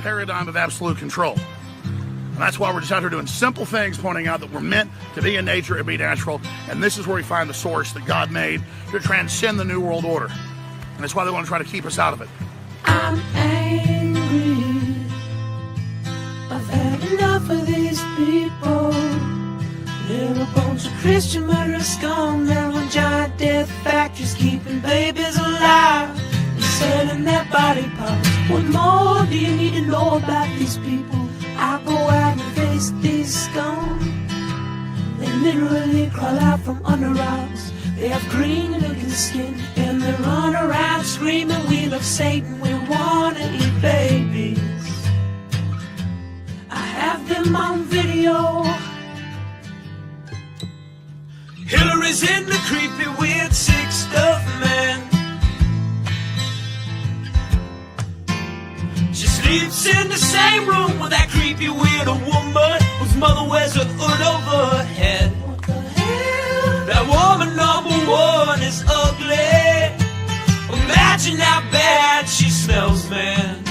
paradigm of absolute control. And that's why we're just out here doing simple things, pointing out that we're meant to be in nature and be natural. And this is where we find the source that God made to transcend the New World Order. And that's why they want to try to keep us out of it. I'm angry. I've had enough of these people. They're a bunch of Christian murderers, scum. They're on giant death factories, keeping babies alive and selling their body parts. What more do you need to know about these people? I go out and face these scum. They literally crawl out from under rocks. They have green looking skin and they run around screaming, we love Satan, we wanna eat babies. I have them on video. Hillary's in the creepy weird sick stuff, man. She sleeps in the same room with that creepy weird woman whose mother wears a hood over her head. What the hell? That woman number one is ugly. Imagine how bad she smells, man.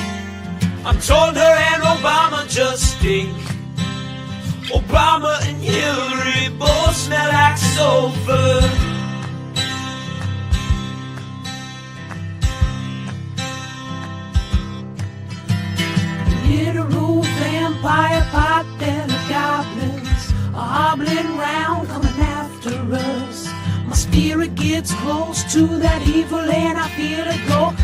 I'm told her and Obama just stink. Obama and Hillary both smell like sulfur. Literal vampire pot and the goblins are hobbling round coming after us. My spirit gets close to that evil and I feel it go.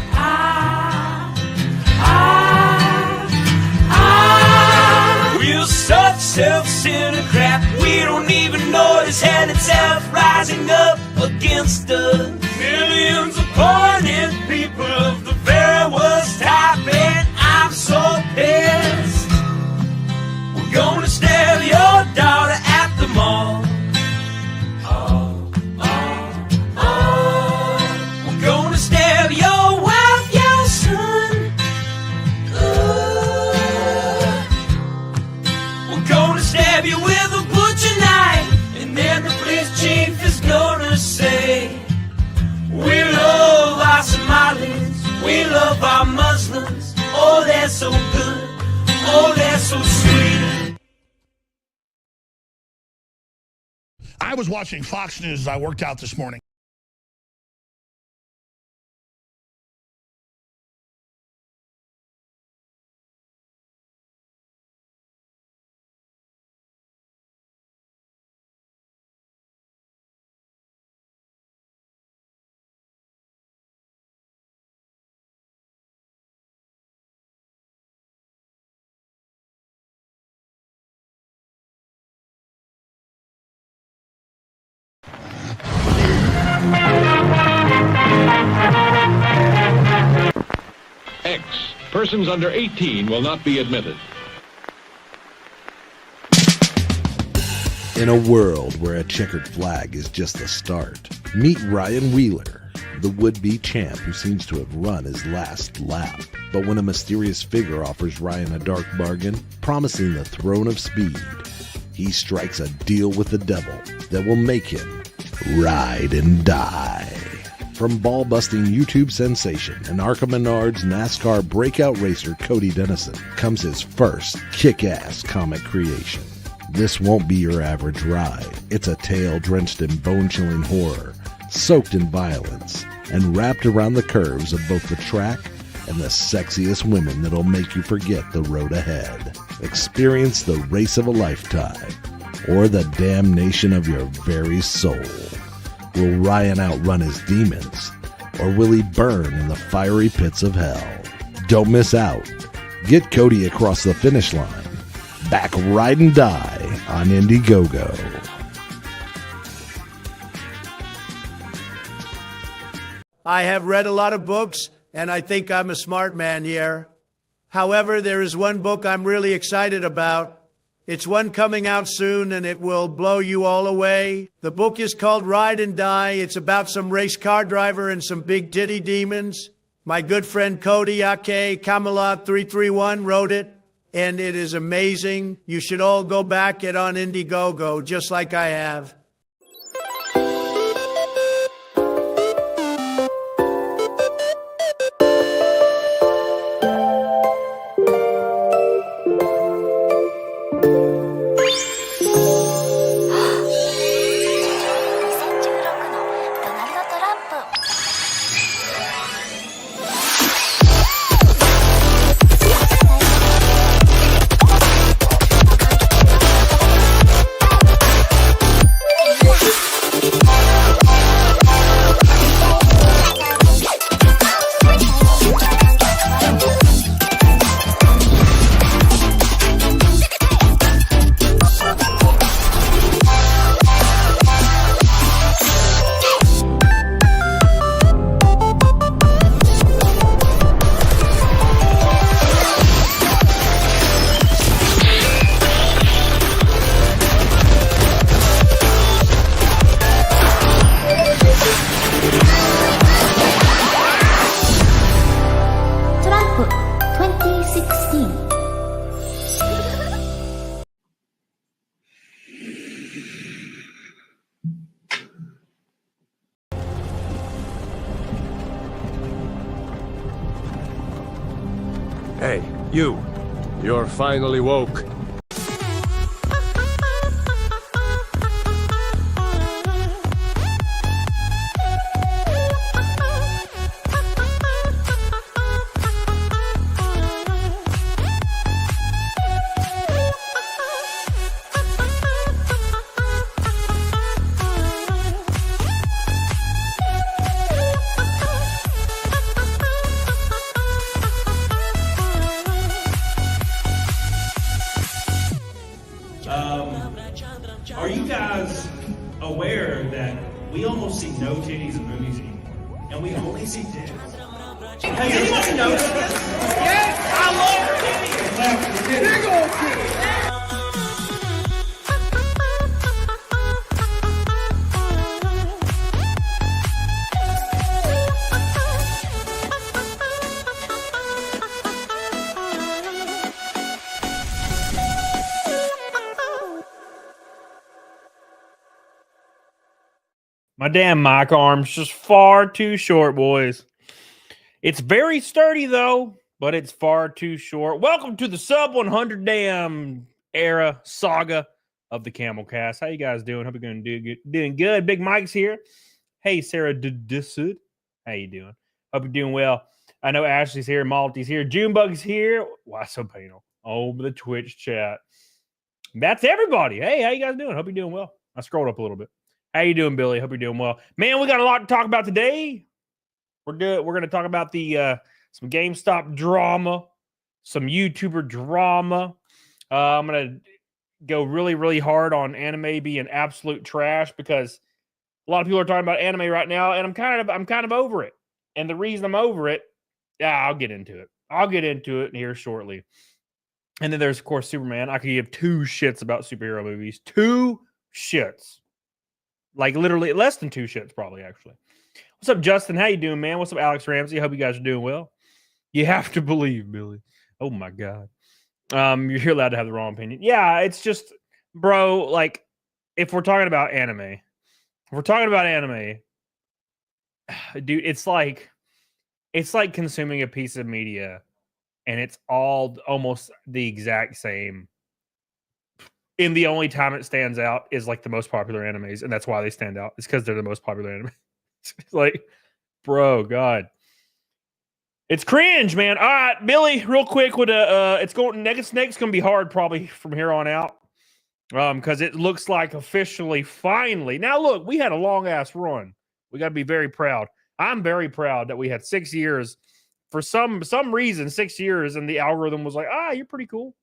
We're such self-centered crap. We don't even notice hell itself rising up against us. Millions of pointed people of the very worst type, and I'm so pissed. We're gonna stab your daughter at the mall. We're gonna stab your wife, your son. We're gonna stab you with a butcher knife, and then the police chief is gonna say, we love our Somalis, we love our Muslims. Oh, they're so good, oh, they're so sweet. I was watching Fox News as I worked out this morning. X. Persons under 18 will not be admitted. In a world where a checkered flag is just the start, meet Ryan Wheeler, the would-be champ who seems to have run his last lap. But when a mysterious figure offers Ryan a dark bargain, promising the throne of speed, he strikes a deal with the devil that will make him ride and die. From ball-busting YouTube sensation and Arca Menard's NASCAR breakout racer Cody Dennison comes his first kick-ass comic creation. This won't be your average ride. It's a tale drenched in bone-chilling horror, soaked in violence, and wrapped around the curves of both the track and the sexiest women that'll make you forget the road ahead. Experience the race of a lifetime, or the damnation of your very soul. Will Ryan outrun his demons, or will he burn in the fiery pits of hell? Don't miss out. Get Cody across the finish line. Back Ride and Die on Indiegogo. I have read a lot of books, and I think I'm a smart man here. However, there is one book I'm really excited about. It's one coming out soon, and it will blow you all away. The book is called Ride and Die. It's about some race car driver and some big titty demons. My good friend Cody Ake Camelot 331 wrote it, and it is amazing. You should all go back it on Indiegogo, just like I have. You're finally woke. Are you guys aware that we almost see no titties in movies anymore? And we only see titties. Has anyone noticed this? Yes, I love titties. Big old titties. My damn mic arm's just far too short, boys. It's very sturdy, though, but it's far too short. Welcome to the sub 100 damn era saga of the CAMELcast. How you guys doing? Hope you're going to do doing good. Big Mike's here. Hey, Sarah Disud. How you doing? Hope you're doing well. I know Ashley's here. Malty's here. Junebug's here. Why so painful? Over the Twitch chat. That's everybody. Hey, how you guys doing? Hope you're doing well. I scrolled up a little bit. How you doing, Billy? Hope you're doing well. Man, we got a lot to talk about today. We're going to talk about the some GameStop drama, some YouTuber drama. I'm going to go really, really hard on anime being absolute trash because a lot of people are talking about anime right now, and I'm kind of over it. And the reason I'm over it, I'll get into it. I'll get into it here shortly. And then there's, of course, Superman. I could give 2 shits about superhero movies. 2 shits. Like literally less than 2 shits, probably, actually. What's up, Justin? How you doing, man? What's up, Alex Ramsey? Hope you guys are doing well. You have to believe, Billy. Oh my God. You're allowed to have the wrong opinion. Yeah, it's just, bro, like, if we're talking about anime, dude, it's like consuming a piece of media and it's all almost the exact same. And the only time it stands out is like the most popular animes, and that's why they stand out. It's because they're the most popular anime. It's like, bro, God, it's cringe, man. All right, Billy, real quick with it's going next gonna be hard probably from here on out, because it looks like officially finally. Now, look, we had a long ass run. We got to be very proud. I'm very proud that we had 6 years. For some reason, 6 years, and the algorithm was like, you're pretty cool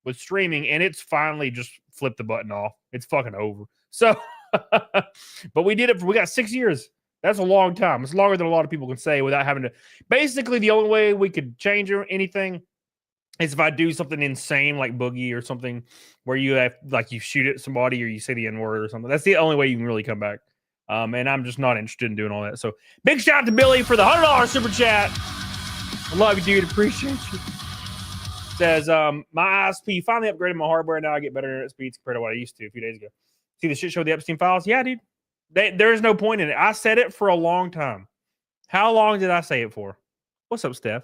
with streaming, and it's finally just flipped the button off. It's fucking over. So, but we did it. We got 6 years. That's a long time. It's longer than a lot of people can say without having to. Basically, the only way we could change anything is if I do something insane like Boogie or something where you have like you shoot at somebody or you say the N-word or something. That's the only way you can really come back. And I'm just not interested in doing all that. So big shout out to Billy for the $100 super chat. I love you, dude. Appreciate you. Says, my ISP finally upgraded my hardware. Now I get better internet speeds compared to what I used to a few days ago. See the shit show, the Epstein files? Yeah, dude. There's no point in it. I said it for a long time. How long did I say it for? What's up, Steph?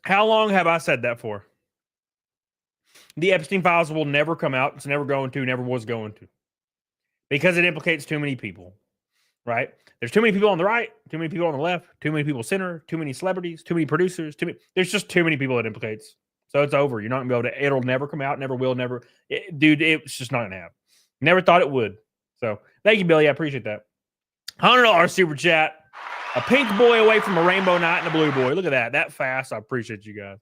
How long have I said that for? The Epstein files will never come out. It's never going to, never was going to. Because it implicates too many people, right? There's too many people on the right, too many people on the left, too many people center, too many celebrities, too many producers, there's just too many people it implicates. So it's over. You're not going to be able to, it'll never come out, never will, never. Dude, it's just not going to happen. Never thought it would. So thank you, Billy. I appreciate that. $100 super chat. A pink boy away from a rainbow knight and a blue boy. Look at that. That fast. I appreciate you guys.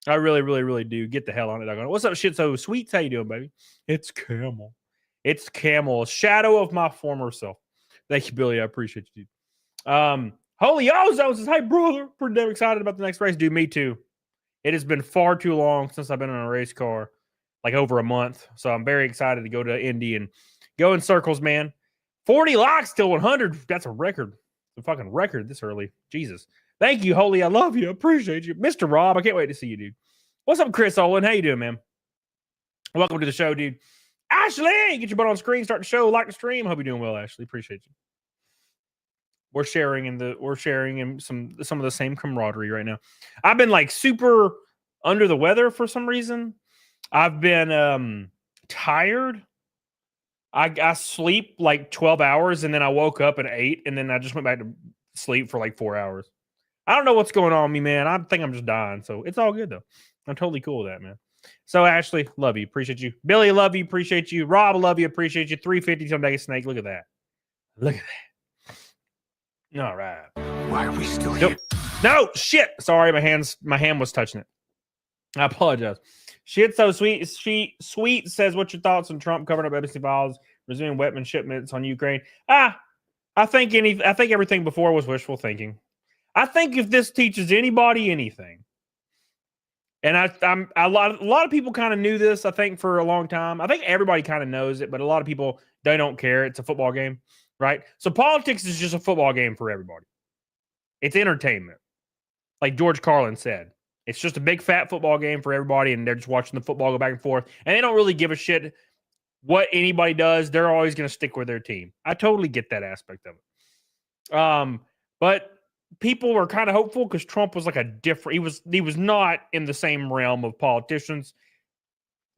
I really, really, really do. Get the hell on it. What's up, shit so sweets? How you doing, baby? It's Camel. It's Camel. A shadow of my former self. Thank you, Billy. I appreciate you, dude. Holy Ozone says, hey, brother. Pretty damn excited about the next race. Dude, me too. It has been far too long since I've been in a race car. Like over a month. So I'm very excited to go to Indy and go in circles, man. 40 likes till 100. That's a record. It's a fucking record this early. Jesus. Thank you, Holy. I love you. I appreciate you. Mr. Rob, I can't wait to see you, dude. What's up, Chris Olin? How you doing, man? Welcome to the show, dude. Ashley, get your butt on screen. Start the show. Like the stream. Hope you're doing well, Ashley. Appreciate you. we're sharing in some of the same camaraderie right now. I've been like super under the weather for some reason. I've been tired. I sleep like 12 hours and then I woke up at 8 and then I just went back to sleep for like 4 hours. I don't know what's going on with me, man. I think I'm just dying. So it's all good though. I'm totally cool with that, man. So Ashley, love you, appreciate you. Billy, love you, appreciate you. Rob, love you, appreciate you. 350 till Mega Snake. Look at that. Look at that. All right. Why are we still here? No, shit. Sorry, my hand was touching it. I apologize. Shit, so sweet. Sweet says, "What's your thoughts on Trump covering up embassy files, resuming weapon shipments on Ukraine?" I think everything before was wishful thinking. I think if this teaches anybody anything, and a lot of people kind of knew this. I think for a long time. I think everybody kind of knows it, but a lot of people they don't care. It's a football game, right? So politics is just a football game for everybody. It's entertainment, like George Carlin said. It's just a big fat football game for everybody, and they're just watching the football go back and forth, and they don't really give a shit what anybody does. They're always going to stick with their team. I totally get that aspect of it. But people were kind of hopeful because Trump was like a different. He was not in the same realm of politicians.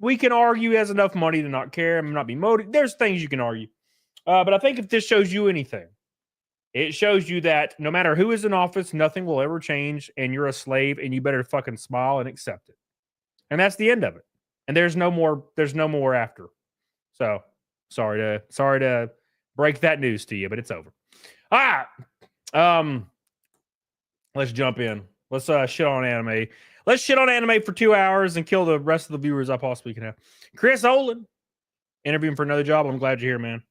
We can argue he has enough money to not care and not be motivated. There's things you can argue, but I think if this shows you anything, it shows you that no matter who is in office, nothing will ever change, and you're a slave, and you better fucking smile and accept it. And that's the end of it. And there's no more after. So sorry to break that news to you, but it's over. All right. Let's jump in. Let's shit on anime. Let's shit on anime for 2 hours and kill the rest of the viewers I possibly can have. Chris Olin, interviewing for another job. I'm glad you're here, man.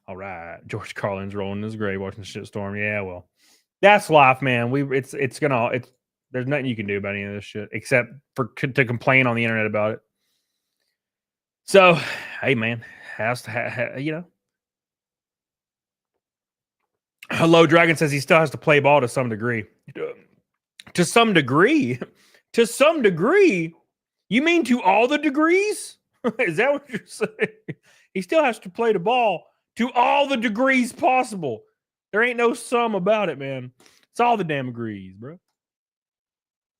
All right. George Carlin's rolling in his grave watching the shitstorm. Yeah, well, that's life, man. There's nothing you can do about any of this shit except to complain on the internet about it. So, hey, man, you know. Hello, Dragon says he still has to play ball to some degree. To some degree? To some degree? You mean to all the degrees? Is that what you're saying? He still has to play the ball to all the degrees possible. There ain't no sum about it, man. It's all the damn degrees, bro.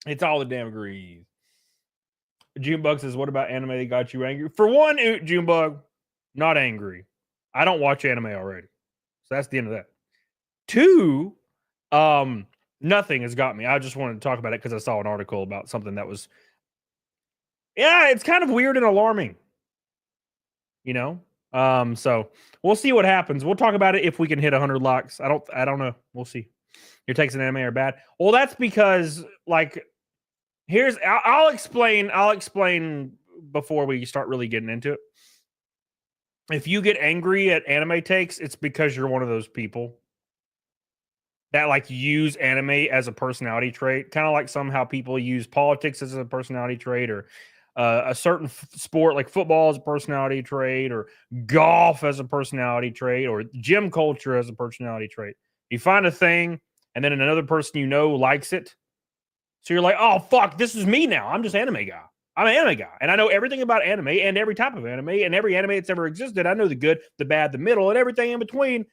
It's all the damn degrees. Junebug says, what about anime that got you angry? For one, Junebug, not angry. I don't watch anime already. So that's the end of that. Two, nothing has got me. I just wanted to talk about it because I saw an article about something that was, yeah, it's kind of weird and alarming. You know? So we'll see what happens. We'll talk about it if we can hit 100 likes. I don't know. We'll see. Your takes on anime are bad. Well, that's because like I'll explain before we start really getting into it. If you get angry at anime takes, it's because you're one of those people that like use anime as a personality trait, kind of like somehow people use politics as a personality trait, or a certain sport like football as a personality trait, or golf as a personality trait, or gym culture as a personality trait. You find a thing, and then another person you know likes it. So you're like, oh, fuck, this is me now. I'm just anime guy. I'm an anime guy. And I know everything about anime and every type of anime and every anime that's ever existed. I know the good, the bad, the middle, and everything in between.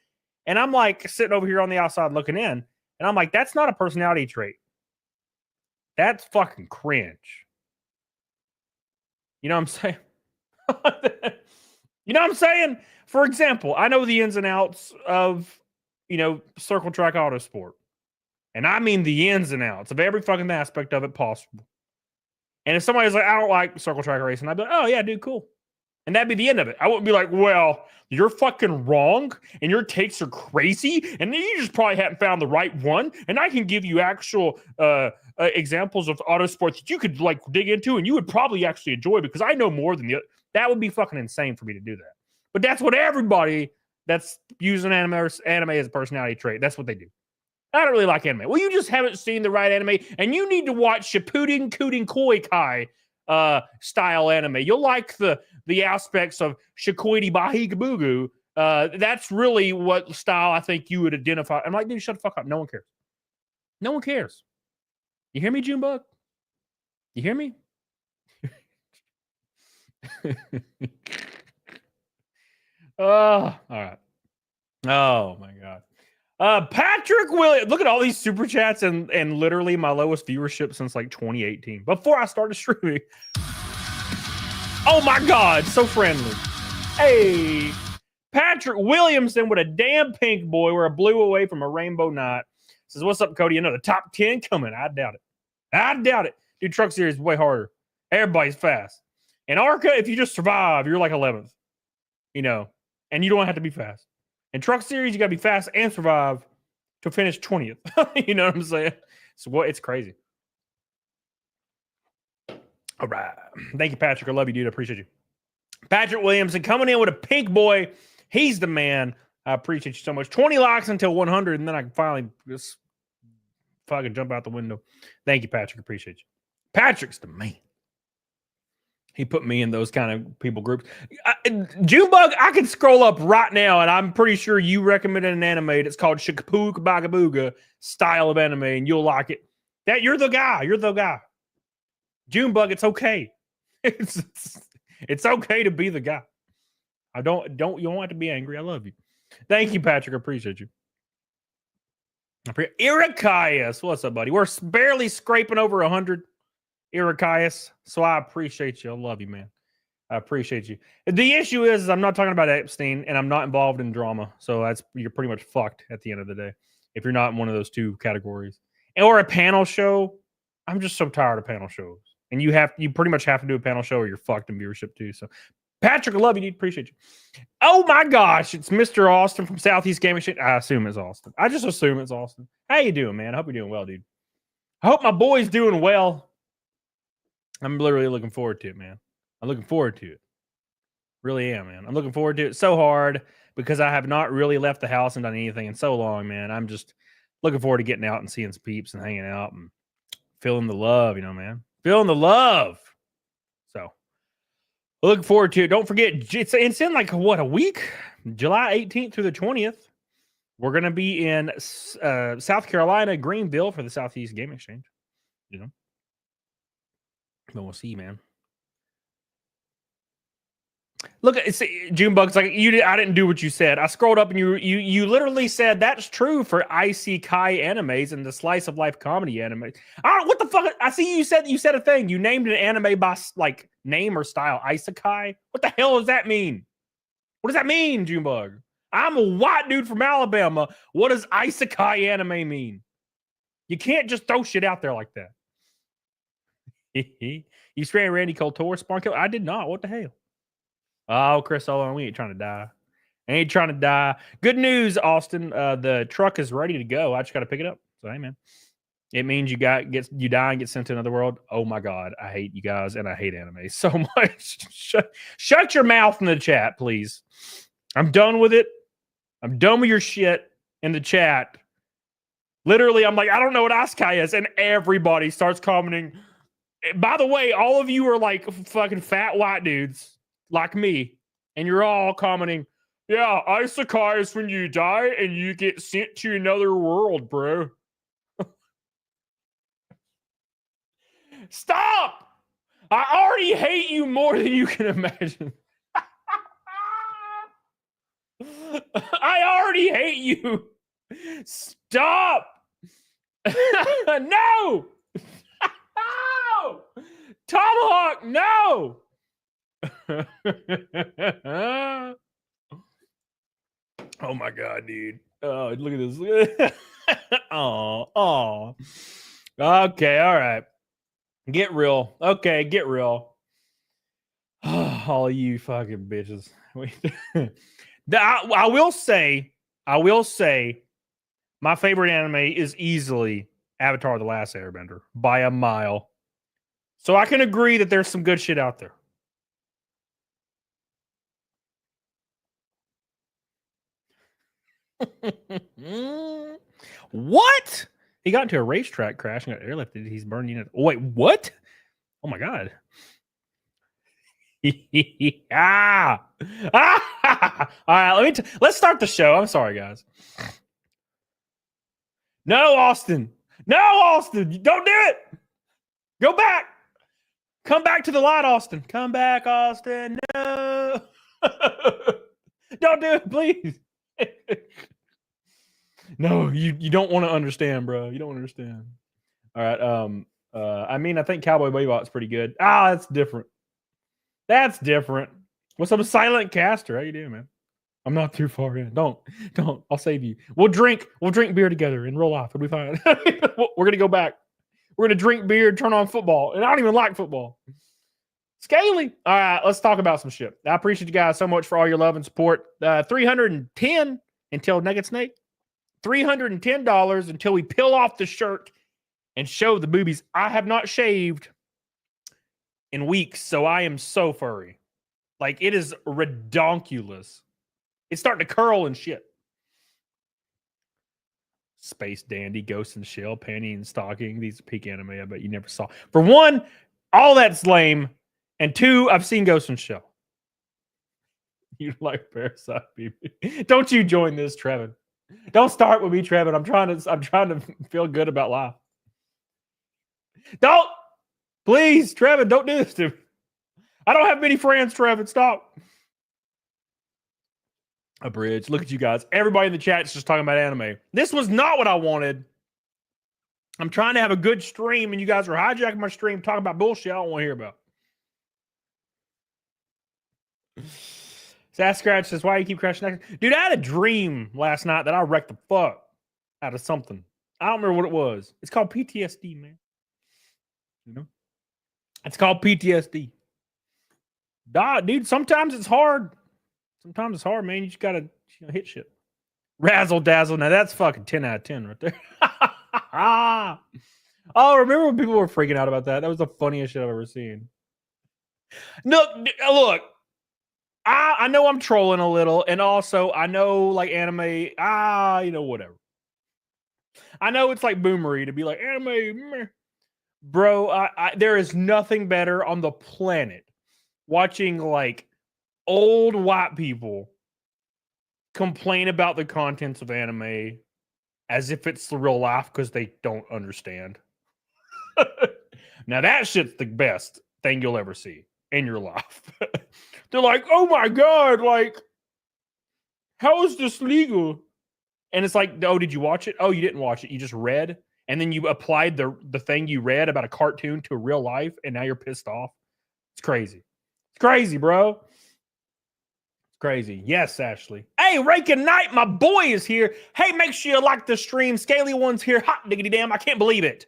And I'm like sitting over here on the outside looking in. And I'm like, that's not a personality trait. That's fucking cringe. You know what I'm saying? You know what I'm saying? For example, I know the ins and outs of, circle track autosport. And I mean the ins and outs of every fucking aspect of it possible. And if somebody's like, I don't like circle track racing, I'd be like, oh, yeah, dude, cool. And that'd be the end of it. I wouldn't be like, well, you're fucking wrong and your takes are crazy and you just probably haven't found the right one. And I can give you actual examples of autosports that you could like dig into and you would probably actually enjoy because I know more than the other. That would be fucking insane for me to do that. But that's what everybody that's using anime as a personality trait, that's what they do. I don't really like anime. Well, you just haven't seen the right anime, and you need to watch Shippuden Kuden Koi Kai style anime. You'll like the aspects of Shikoidi Bahigabugu. That's really what style I think you would identify. I'm like, dude, shut the fuck up. No one cares. No one cares. You hear me, Junebug? You hear me? All right. Oh my god. Patrick Williams. Look at all these super chats and literally my lowest viewership since like 2018. Before I started streaming. Oh my god, so friendly. Hey, Patrick Williamson with a damn pink boy. We're a blue away from a rainbow night. Says, what's up, Cody? Another top 10 coming. I doubt it. I doubt it. Dude, Truck Series is way harder. Everybody's fast. In Arca, if you just survive, you're like 11th. You know, and you don't have to be fast. In Truck Series, you got to be fast and survive to finish 20th. You know what I'm saying? So it's crazy. All right. Thank you, Patrick. I love you, dude. I appreciate you. Patrick Williamson coming in with a pink boy. He's the man. I appreciate you so much. 20 likes until 100, and then I can finally just fucking jump out the window. Thank you, Patrick. Appreciate you. Patrick's the man. He put me in those kind of people groups. Junebug, I can scroll up right now, and I'm pretty sure you recommended an anime that's called Shikapook Bagabooga style of anime, and you'll like it. That you're the guy. You're the guy. Junebug, it's okay. It's okay to be the guy. You don't have to be angry. I love you. Thank you, Patrick. I appreciate you. Irakias, what's up, buddy? We're barely scraping over 100. Irakias, so I appreciate you. I love you, man. I appreciate you. The issue is I'm not talking about Epstein, and I'm not involved in drama, so you're pretty much fucked at the end of the day if you're not in one of those two categories. Or a panel show. I'm just so tired of panel shows, and you pretty much have to do a panel show, or you're fucked in viewership too. So, Patrick, I love you, dude. Appreciate you. Oh my gosh, it's Mr. Austin from Southeast Gaming Shit. I assume it's Austin. I just assume it's Austin. How you doing, man? I hope you're doing well, dude. I hope my boy's doing well. I'm literally looking forward to it, man. I'm looking forward to it. Really am, man. I'm looking forward to it so hard because I have not really left the house and done anything in so long, man. I'm just looking forward to getting out and seeing some peeps and hanging out and feeling the love, you know, man. Feeling the love. So, looking forward to it. Don't forget, it's in like, what, a week? July 18th through the 20th. We're going to be in South Carolina, Greenville for the Southeast Game Exchange, you know. But we'll see, man. Look, it's Junebug's like I didn't do what you said. I scrolled up and you literally said that's true for isekai animes and the slice of life comedy anime. I don't know what the fuck. I see you said a thing. You named an anime by like name or style. Isekai. What the hell does that mean? What does that mean, Junebug? I'm a white dude from Alabama. What does isekai anime mean? You can't just throw shit out there like that. You spraying Randy Couture Sparkle? I did not. What the hell? Oh, Chris Owen, we ain't trying to die. Ain't trying to die. Good news, Austin. The truck is ready to go. I just got to pick it up. So, hey, man. It means you die and get sent to another world. Oh my God, I hate you guys and I hate anime so much. Shut your mouth in the chat, please. I'm done with it. I'm done with your shit in the chat. Literally, I'm like, I don't know what isekai is, and everybody starts commenting. By the way, all of you are like fucking fat white dudes like me, and you're all commenting, yeah, isekai is when you die and you get sent to another world, bro. Stop! I already hate you more than you can imagine. I already hate you. Stop! No! No! Tomahawk, no! Oh my God, dude. Oh, look at this. Oh. Okay, all right. Get real. Okay, get real. All you fucking bitches. I will say, my favorite anime is easily Avatar: The Last Airbender by a mile. So I can agree that there's some good shit out there. What? He got into a racetrack crash and got airlifted. He's burned unit. Oh, wait, what? Oh my God. All right, let's start the show. I'm sorry, guys. No, Austin. No, Austin. Don't do it. Go back. Come back to the light, Austin. Come back, Austin. No. Don't do it, please. No, you don't want to understand, bro. You don't understand. All right. I mean, I think Cowboy Bebop's pretty good. Ah, that's different. That's different. What's up, a silent caster? How you doing, man? I'm not too far in. Don't. I'll save you. We'll drink beer together and roll off. It'll be fine. We're gonna go back. We're gonna drink beer and turn on football. And I don't even like football. Scaly. All right, let's talk about some shit. I appreciate you guys so much for all your love and support. 310 until Nugget Snake. $310 until we peel off the shirt and show the boobies. I have not shaved in weeks, so I am so furry. Like, it is redonkulous. It's starting to curl and shit. Space Dandy, Ghost and Shell, Panty and Stocking. These are peak anime I bet you never saw. For one, all that's lame. And two, I've seen Ghost and Shell. You like Parasite, baby. Don't you join this, Trevin. Don't start with me, Trevin. I'm trying to feel good about life. Don't. Please, Trevin, don't do this to me. I don't have many friends, Trevin. Stop. A bridge. Look at you guys. Everybody in the chat is just talking about anime. This was not what I wanted. I'm trying to have a good stream, and you guys are hijacking my stream, talking about bullshit I don't want to hear about. Sass Scratch says, why you keep crashing next? Dude, I had a dream last night that I wrecked the fuck out of something. I don't remember what it was. It's called PTSD, man. You know? It's called PTSD. Dude, sometimes it's hard. Sometimes it's hard, man. You just gotta hit shit. Razzle dazzle. Now that's fucking 10 out of 10 right there. Oh, remember when people were freaking out about that? That was the funniest shit I've ever seen. No, look. I know I'm trolling a little, and also I know like anime, whatever. I know it's like boomery to be like anime, bro. There is nothing better on the planet watching like old white people complain about the contents of anime as if it's the real life because they don't understand. Now that shit's the best thing you'll ever see in your life. They're like, oh my God, like, how is this legal? And it's like, oh, did you watch it? Oh, you didn't watch it. You just read. And then you applied the thing you read about a cartoon to real life. And now you're pissed off. It's crazy. It's crazy, bro. It's crazy. Yes, Ashley. Hey, Rakin Knight, my boy is here. Hey, make sure you like the stream. Scaly One's here. Hot diggity damn. I can't believe it.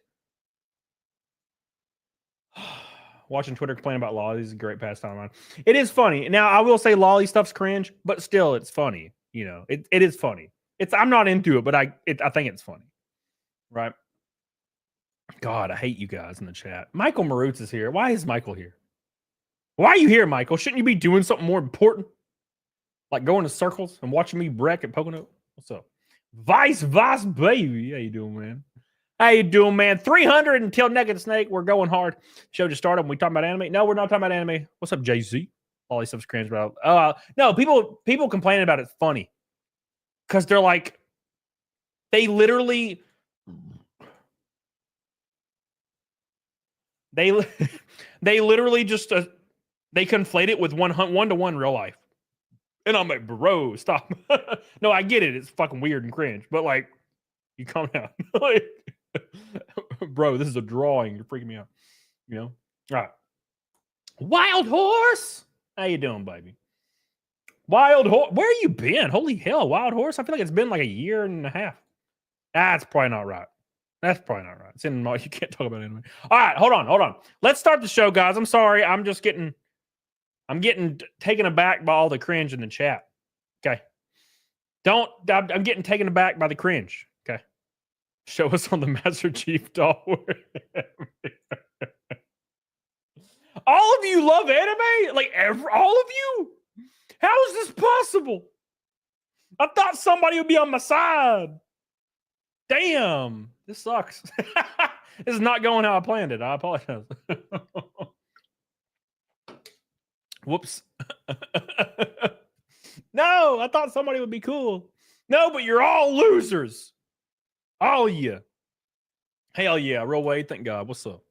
Watching Twitter complain about lollies is a great pastime on. It is funny. Now, I will say lolly stuff's cringe, but still, it's funny. You know, it is funny. I'm not into it, but I think it's funny. Right? God, I hate you guys in the chat. Michael Marutz is here. Why is Michael here? Why are you here, Michael? Shouldn't you be doing something more important? Like going to circles and watching me wreck at Pocono? What's up? Vice baby. How you doing, man? How you doing, man? 300 until Naked Snake. We're going hard. Show just started. We talking about anime? No, we're not talking about anime. What's up, Jay-Z? All these stuff's cringe about. No, people complaining about it's funny because they're like, they literally just they conflate it with one-to-one real life. And I'm like, bro, stop. No, I get it. It's fucking weird and cringe, but like, you calm down. Like, bro, this is a drawing. You're freaking me out. You know? All right. Wild Horse. How you doing, baby? Wild Horse. Where you been? Holy hell, Wild Horse. I feel like it's been like a year and a half. That's probably not right. That's probably not right. It's in you can't talk about it anyway. All right, hold on. Let's start the show, guys. I'm sorry. I'm getting taken aback by all the cringe in the chat. Okay. I'm getting taken aback by the cringe. Okay. Show us on the Master Chief doll. All of you love anime? Like all of you? How is this possible? I thought somebody would be on my side. Damn. This sucks. This is not going how I planned it. I apologize. Whoops. No, I thought somebody would be cool. No, but you're all losers. All of you. Hell yeah. Real Wade, thank God. What's up?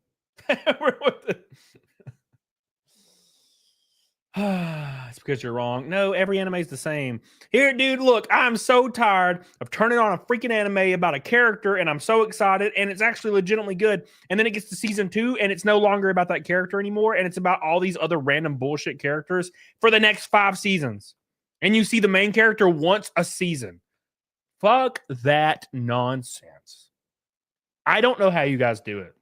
It's because you're wrong. No, every anime is the same. Here, dude, look, I'm so tired of turning on a freaking anime about a character, and I'm so excited, and it's actually legitimately good. And then it gets to season 2, and it's no longer about that character anymore, and it's about all these other random bullshit characters for the next 5 seasons. And you see the main character once a season. Fuck that nonsense. I don't know how you guys do it.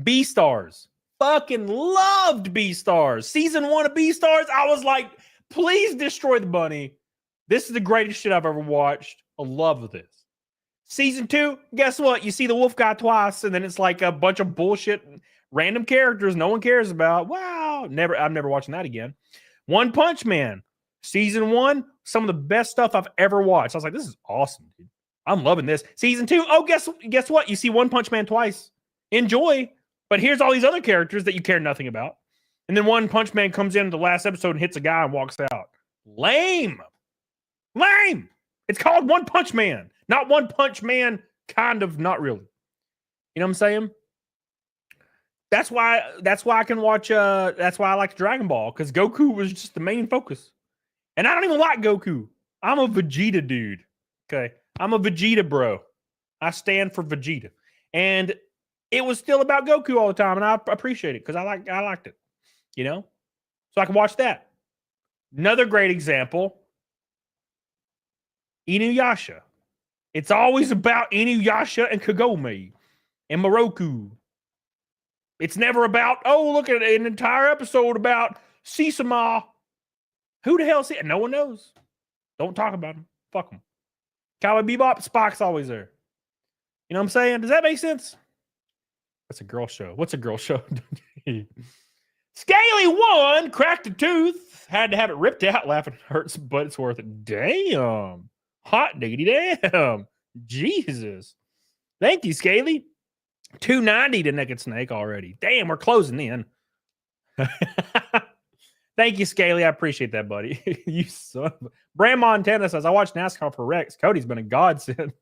B-Stars. Fucking loved B-Stars. Season 1 of B-Stars, I was like, please destroy the bunny. This is the greatest shit I've ever watched. I love this. Season 2, guess what? You see the wolf guy twice, and then it's like a bunch of bullshit random characters no one cares about. Wow. I'm never watching that again. One Punch Man. Season 1, some of the best stuff I've ever watched. I was like, this is awesome, dude. I'm loving this. Season 2, oh, guess what? You see One Punch Man twice. Enjoy. But here's all these other characters that you care nothing about. And then One Punch Man comes in the last episode and hits a guy and walks out. Lame. Lame. It's called One Punch Man. Not One Punch Man, kind of, not really. You know what I'm saying? That's why I can watch, that's why I like Dragon Ball, because Goku was just the main focus. And I don't even like Goku. I'm a Vegeta dude. Okay? I'm a Vegeta bro. I stand for Vegeta. And it was still about Goku all the time, and I appreciate it because I liked it, you know? So I can watch that. Another great example, Inuyasha. It's always about Inuyasha and Kagome and Moroku. It's never about, oh, look at an entire episode about Sisama. Who the hell is it? No one knows. Don't talk about him. Fuck him. Cowboy Bebop, Spock's always there. You know what I'm saying? Does that make sense? That's a girl show. What's a girl show? Scaly 1 cracked a tooth. Had to have it ripped out. Laughing hurts, but it's worth it. Damn. Hot diggity damn. Jesus. Thank you, Scaly. $2.90 to Naked Snake already. Damn, we're closing in. Thank you, Scaly. I appreciate that, buddy. You son of a... Bram Montana says, I watched NASCAR for Rex. Cody's been a godsend.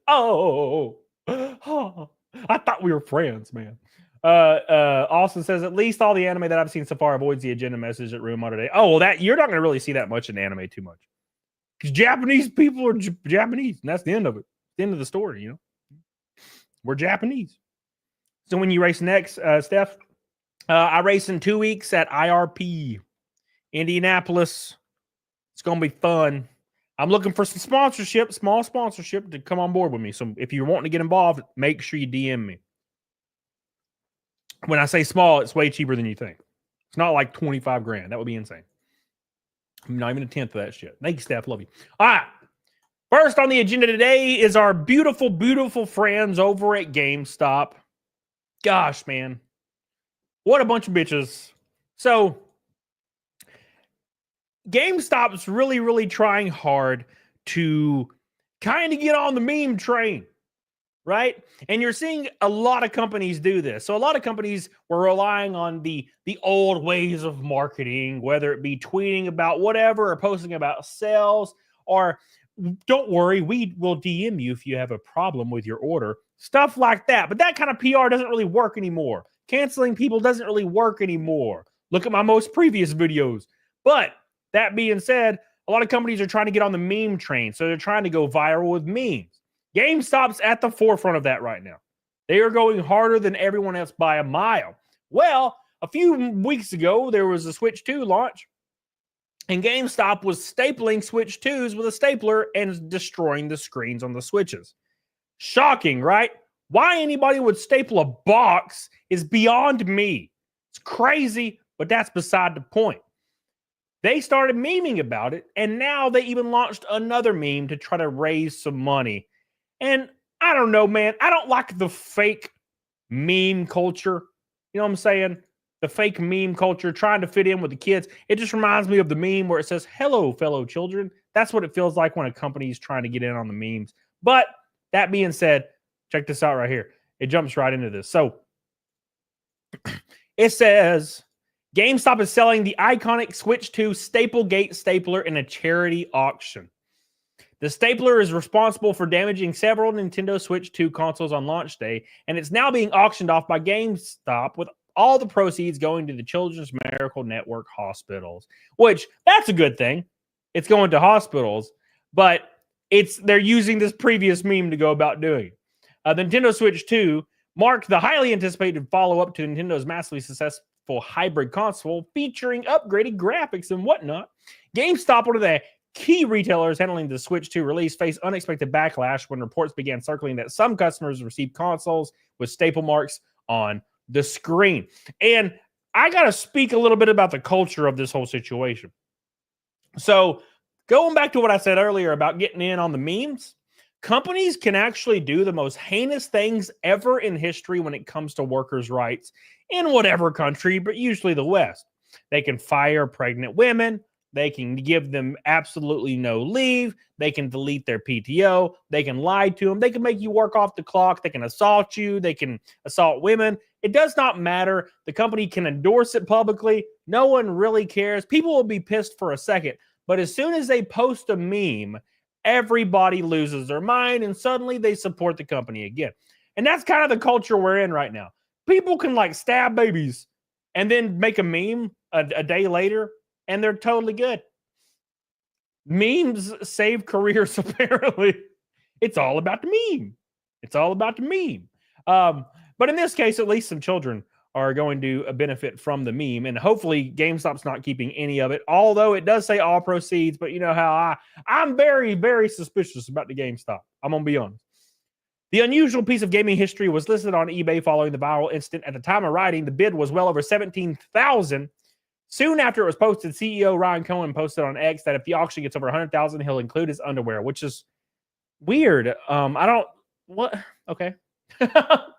Oh, I thought we were friends, man. Austin says, at least all the anime that I've seen so far avoids the agenda message at Room today. Oh, well, that you're not going to really see that much in anime too much. Because Japanese people are Japanese, and that's the end of it. The end of the story, you know? We're Japanese. So when you race next, Steph, I race in 2 weeks at IRP, Indianapolis. It's going to be fun. I'm looking for some sponsorship, small sponsorship to come on board with me. So if you're wanting to get involved, make sure you DM me. When I say small, it's way cheaper than you think. It's not like 25 grand. That would be insane. I'm not even a tenth of that shit. Thank you, Steph. Love you. All right. First on the agenda today is our beautiful, beautiful friends over at GameStop. Gosh, man. What a bunch of bitches. So GameStop's really, really trying hard to kind of get on the meme train, right? And you're seeing a lot of companies do this. So a lot of companies were relying on the old ways of marketing, whether it be tweeting about whatever or posting about sales, or don't worry, we will DM you if you have a problem with your order, stuff like that. But that kind of PR doesn't really work anymore. Canceling people doesn't really work anymore. Look at my most previous videos. But that being said, a lot of companies are trying to get on the meme train. So they're trying to go viral with memes. GameStop's at the forefront of that right now. They are going harder than everyone else by a mile. Well, a few weeks ago, there was a Switch 2 launch, and GameStop was stapling Switch 2s with a stapler and destroying the screens on the Switches. Shocking, right? Why anybody would staple a box is beyond me. It's crazy, but that's beside the point. They started memeing about it, and now they even launched another meme to try to raise some money. And I don't know, man. I don't like the fake meme culture. You know what I'm saying? The fake meme culture, trying to fit in with the kids. It just reminds me of the meme where it says, hello, fellow children. That's what it feels like when a company is trying to get in on the memes. But that being said, check this out right here. It jumps right into this. So it says, GameStop is selling the iconic Switch 2 Staplegate stapler in a charity auction. The stapler is responsible for damaging several Nintendo Switch 2 consoles on launch day, and it's now being auctioned off by GameStop with all the proceeds going to the Children's Miracle Network hospitals, which that's a good thing. It's going to hospitals, but they're using this previous meme to go about doing. The Nintendo Switch 2 marked the highly anticipated follow-up to Nintendo's massively successful hybrid console featuring upgraded graphics and whatnot. GameStop, one of the key retailers handling the Switch 2 release, faced unexpected backlash when reports began circling that some customers received consoles with staple marks on the screen. And I got to speak a little bit about the culture of this whole situation. So going back to what I said earlier about getting in on the memes, companies can actually do the most heinous things ever in history when it comes to workers' rights in whatever country, but usually the West. They can fire pregnant women. They can give them absolutely no leave. They can delete their PTO. They can lie to them. They can make you work off the clock. They can assault you. They can assault women. It does not matter. The company can endorse it publicly. No one really cares. People will be pissed for a second. But as soon as they post a meme, everybody loses their mind and suddenly they support the company again. And that's kind of the culture we're in right now. People can like stab babies and then make a meme a day later and they're totally good. Memes save careers, apparently. It's all about the meme. It's all about the meme. But in this case, at least some children are going to benefit from the meme. And hopefully GameStop's not keeping any of it. Although it does say all proceeds. But you know how I'm very, very suspicious about the GameStop. I'm going to be honest. The unusual piece of gaming history was listed on eBay following the viral incident. At the time of writing, the bid was well over $17,000. Soon after it was posted, CEO Ryan Cohen posted on X that if the auction gets over $100,000, he'll include his underwear, which is weird. Okay.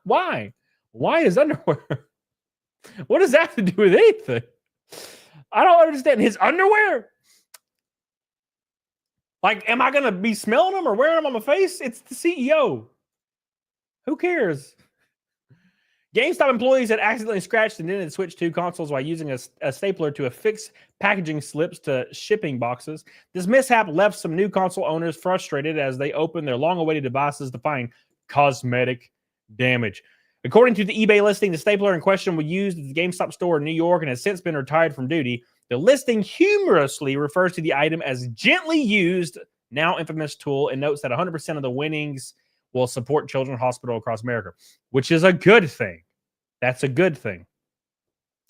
Why? Why is underwear? What does that have to do with anything? I don't understand. His underwear? Like, am I going to be smelling them or wearing them on my face? It's the CEO. Who cares? GameStop employees had accidentally scratched and dented Switch 2 consoles while using a stapler to affix packaging slips to shipping boxes. This mishap left some new console owners frustrated as they opened their long-awaited devices to find cosmetic damage. According to the eBay listing, the stapler in question was used at the GameStop store in New York and has since been retired from duty. The listing humorously refers to the item as gently used, now infamous tool, and notes that 100% of the winnings will support Children's Hospital across America, which is a good thing. That's a good thing.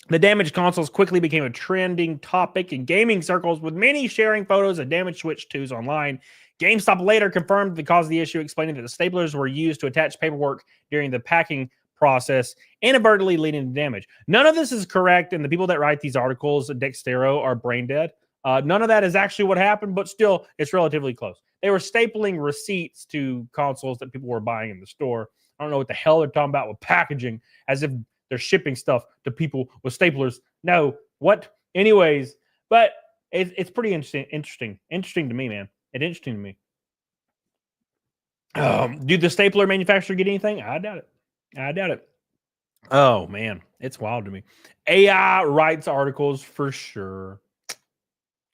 The damaged consoles quickly became a trending topic in gaming circles, with many sharing photos of damaged Switch 2s online. GameStop later confirmed the cause of the issue, explaining that the staplers were used to attach paperwork during the packing process, inadvertently leading to damage. None of this is correct, and the people that write these articles, Dextero, are brain dead. None of that is actually what happened, but still, it's relatively close. They were stapling receipts to consoles that people were buying in the store. I don't know what the hell they're talking about with packaging, as if they're shipping stuff to people with staplers. No, what? Anyways, but it's pretty interesting to me, man. It's interesting to me. Did the stapler manufacturer get anything? I doubt it. Oh, man. It's wild to me. AI writes articles for sure.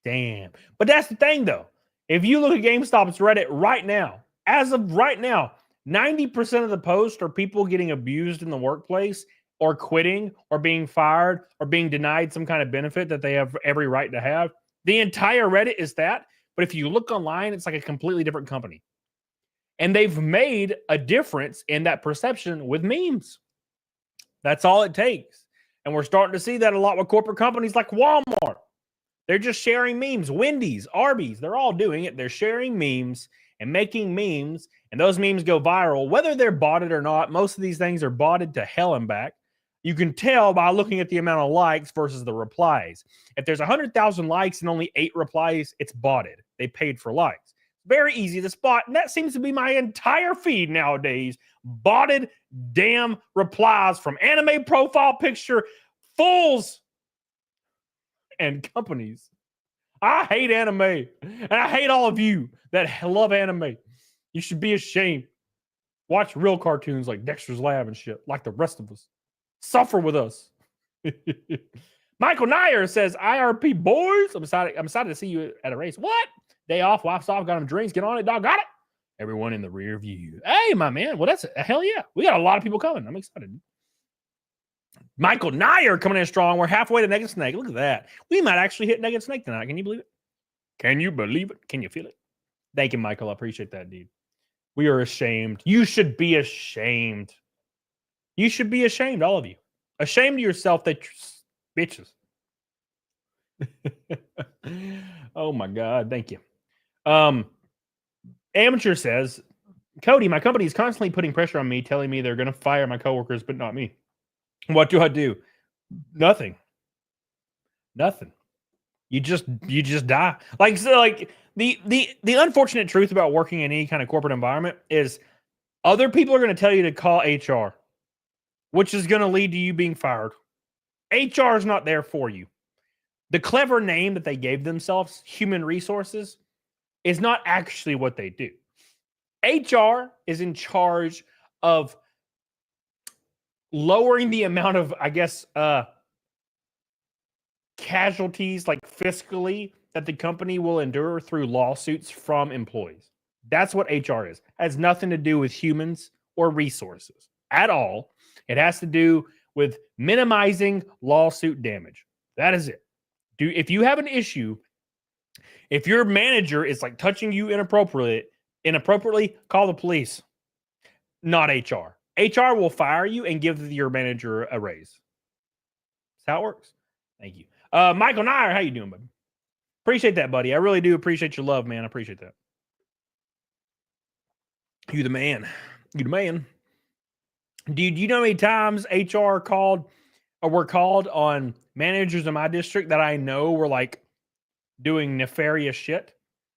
Damn. But that's the thing, though. If you look at GameStop's Reddit right now, as of right now, 90% of the posts are people getting abused in the workplace or quitting or being fired or being denied some kind of benefit that they have every right to have. The entire Reddit is that. But if you look online, it's like a completely different company. And they've made a difference in that perception with memes. That's all it takes. And we're starting to see that a lot with corporate companies like Walmart. They're just sharing memes. Wendy's, Arby's, they're all doing it. They're sharing memes and making memes, and those memes go viral. Whether they're botted or not, most of these things are botted to hell and back. You can tell by looking at the amount of likes versus the replies. If there's 100,000 likes and only 8 replies, it's botted. They paid for likes. Very easy to spot, and that seems to be my entire feed nowadays. Botted damn replies from anime profile picture fools and companies. I hate anime, and I hate all of you that love anime. You should be ashamed. Watch real cartoons like Dexter's Lab and shit, like the rest of us. Suffer with us. Michael Nyer says, IRP boys, I'm excited to see you at a race. What? Day off, wife's off, got him drinks. Get on it, dog. Got it. Everyone in the rear view. Hey, my man. Well, that's hell yeah. We got a lot of people coming. I'm excited. Michael Nyer coming in strong. We're halfway to Naked Snake. Look at that. We might actually hit Naked Snake tonight. Can you believe it? Can you believe it? Can you feel it? Thank you, Michael. I appreciate that, dude. We are ashamed. You should be ashamed. You should be ashamed, all of you. Ashamed of yourself that you're bitches. Oh my God. Thank you. Amateur says, Cody, my company is constantly putting pressure on me, telling me they're going to fire my coworkers, but not me. What do I do? Nothing. You just die. Like, so like the unfortunate truth about working in any kind of corporate environment is other people are going to tell you to call HR, which is going to lead to you being fired. HR is not there for you. The clever name that they gave themselves, human resources, is not actually what they do. HR is in charge of lowering the amount of, I guess, casualties, like fiscally, that the company will endure through lawsuits from employees. That's what HR is. It has nothing to do with humans or resources at all. It has to do with minimizing lawsuit damage. That is it. If you have an issue, if your manager is like touching you inappropriately, call the police, not HR. HR will fire you and give your manager a raise. That's how it works. Thank you. Michael Nyer, how you doing, buddy? Appreciate that, buddy. I really do appreciate your love, man. I appreciate that. You the man. You the man. Dude, you know how many times HR called or were called on managers in my district that I know were like doing nefarious shit?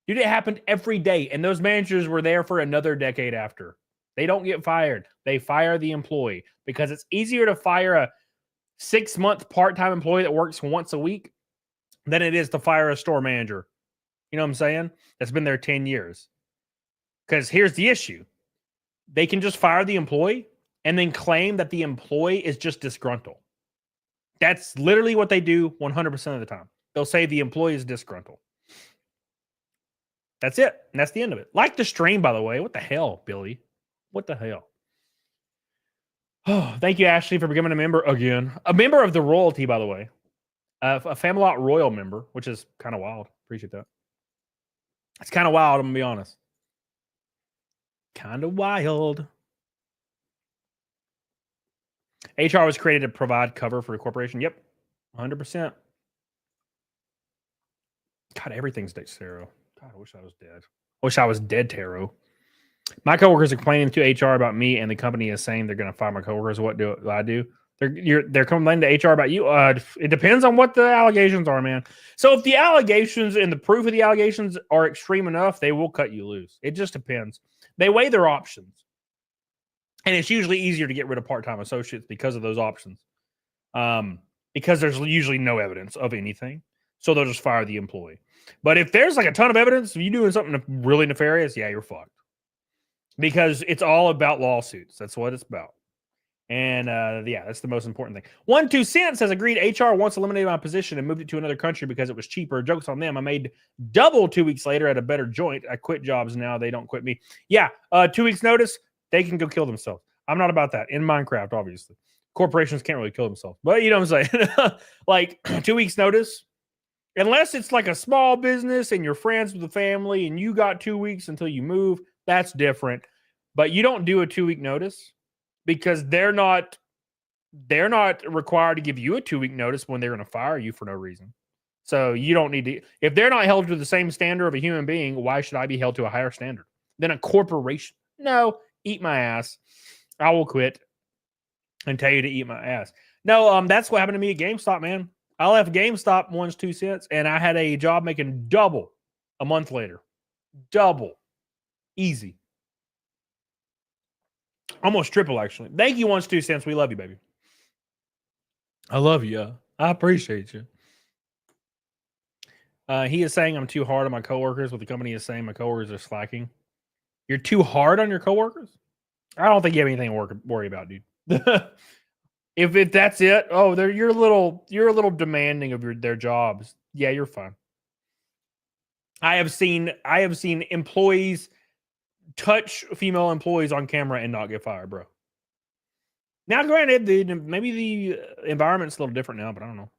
Dude, it happened every day. And those managers were there for another decade after. They don't get fired. They fire the employee because it's easier to fire a 6-month part-time employee that works once a week than it is to fire a store manager. You know what I'm saying? That's been there 10 years. Because here's the issue. They can just fire the employee and then claim that the employee is just disgruntled. That's literally what they do 100% of the time. They'll say the employee is disgruntled. That's it. And that's the end of it. Like the stream, by the way. What the hell, Billy? What the hell? Oh, thank you, Ashley, for becoming a member again. A member of the royalty, by the way. A Famelot Royal member, which is kind of wild. Appreciate that. It's kind of wild, I'm going to be honest. Kind of wild. HR was created to provide cover for a corporation. Yep. 100%. God, everything's dead, Tarot. God, I wish I was dead. I wish I was dead, Tarot. My coworkers are complaining to HR about me, and the company is saying they're going to fire my coworkers. What do I do? They're complaining to HR about you. It depends on what the allegations are, man. So if the allegations and the proof of the allegations are extreme enough, they will cut you loose. It just depends. They weigh their options. And it's usually easier to get rid of part-time associates because of those options. Because there's usually no evidence of anything. So they'll just fire the employee. But if there's like a ton of evidence of you doing something really nefarious, yeah, you're fucked. Because it's all about lawsuits. That's what it's about. And yeah, that's the most important thing. 12 Cents has agreed HR once eliminated my position and moved it to another country because it was cheaper. Joke's on them. I made double 2 weeks later at a better joint. I quit jobs now. They don't quit me. Yeah, 2 weeks notice. They can go kill themselves. I'm not about that. In Minecraft, obviously. Corporations can't really kill themselves. But you know what I'm saying? Like 2 weeks notice. Unless it's like a small business and you're friends with the family and you got 2 weeks until you move, that's different. But you don't do a 2 week notice because they're not required to give you a 2 week notice when they're going to fire you for no reason. So you don't need to. If they're not held to the same standard of a human being, why should I be held to a higher standard than a corporation? No, eat my ass. I will quit and tell you to eat my ass. No, that's what happened to me at GameStop, man. I left GameStop 12 Cents, and I had a job making double a month later. Double. Easy. Almost triple, actually. Thank you, 12 Cents. We love you, baby. I love you. I appreciate you. He is saying I'm too hard on my coworkers. What the company is saying, my coworkers are slacking. You're too hard on your coworkers? I don't think you have anything to worry about, dude. If that's it, you're a little demanding of their jobs. Yeah, you're fine. I have seen employees touch female employees on camera and not get fired, bro. Now, granted, maybe the environment's a little different now, but I don't know.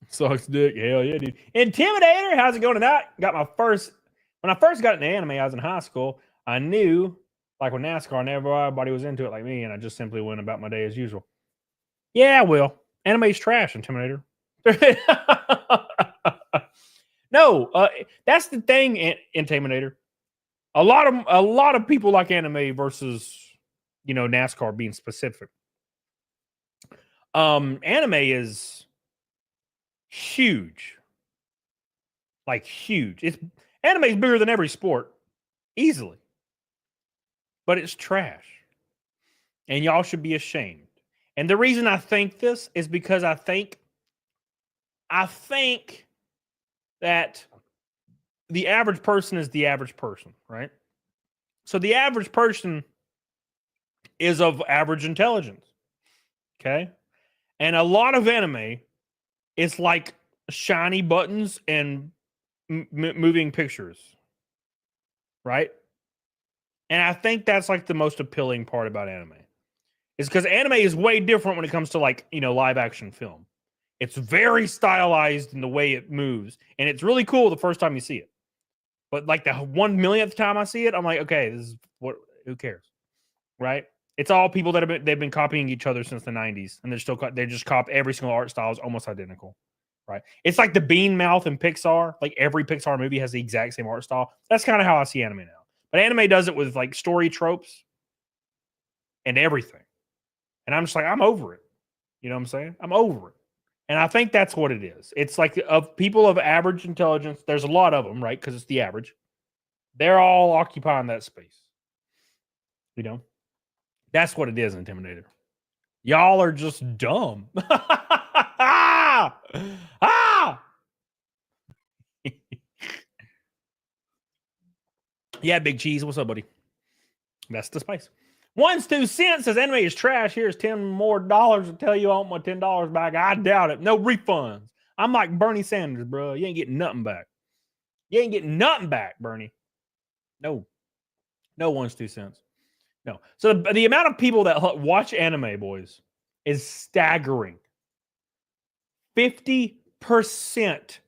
Sucks dick. Hell yeah, dude. Intimidator, how's it going tonight? When I first got into anime, I was in high school. I knew, like with NASCAR, everybody was into it like me, and I just simply went about my day as usual. Yeah, I will. Anime's trash, Intimidator. No, that's the thing, Intimidator. A lot of people like anime versus, NASCAR being specific. Anime is huge. Like huge. Anime is bigger than every sport. Easily. But it's trash. And y'all should be ashamed. And the reason I think this is because I think that the average person is the average person, right? So the average person is of average intelligence. Okay? And a lot of anime is like shiny buttons and moving pictures. Right? And I think that's like the most appealing part about anime. Is because anime is way different when it comes to live action film. It's very stylized in the way it moves. And it's really cool the first time you see it. But like the 1 millionth time I see it, I'm like, okay, who cares? Right? It's all people that they've been copying each other since the 90s. And they just copy every single art style is almost identical. Right? It's like the Bean Mouth in Pixar. Like every Pixar movie has the exact same art style. That's kind of how I see anime now. But anime does it with like story tropes and everything. And I'm just like, I'm over it. You know what I'm saying? I'm over it. And I think that's what it is. It's like of people of average intelligence, there's a lot of them, right? Because it's the average. They're all occupying that space. That's what it is, Intimidator. Y'all are just dumb. Yeah, Big Cheese. What's up, buddy? That's the spice. 1-2 cents says anime is trash. Here's $10 more to tell you I want my $10 back. I doubt it. No refunds. I'm like Bernie Sanders, bro. You ain't getting nothing back. You ain't getting nothing back, Bernie. No 1-2 cents. No. So the amount of people that watch anime, boys, is staggering. 50%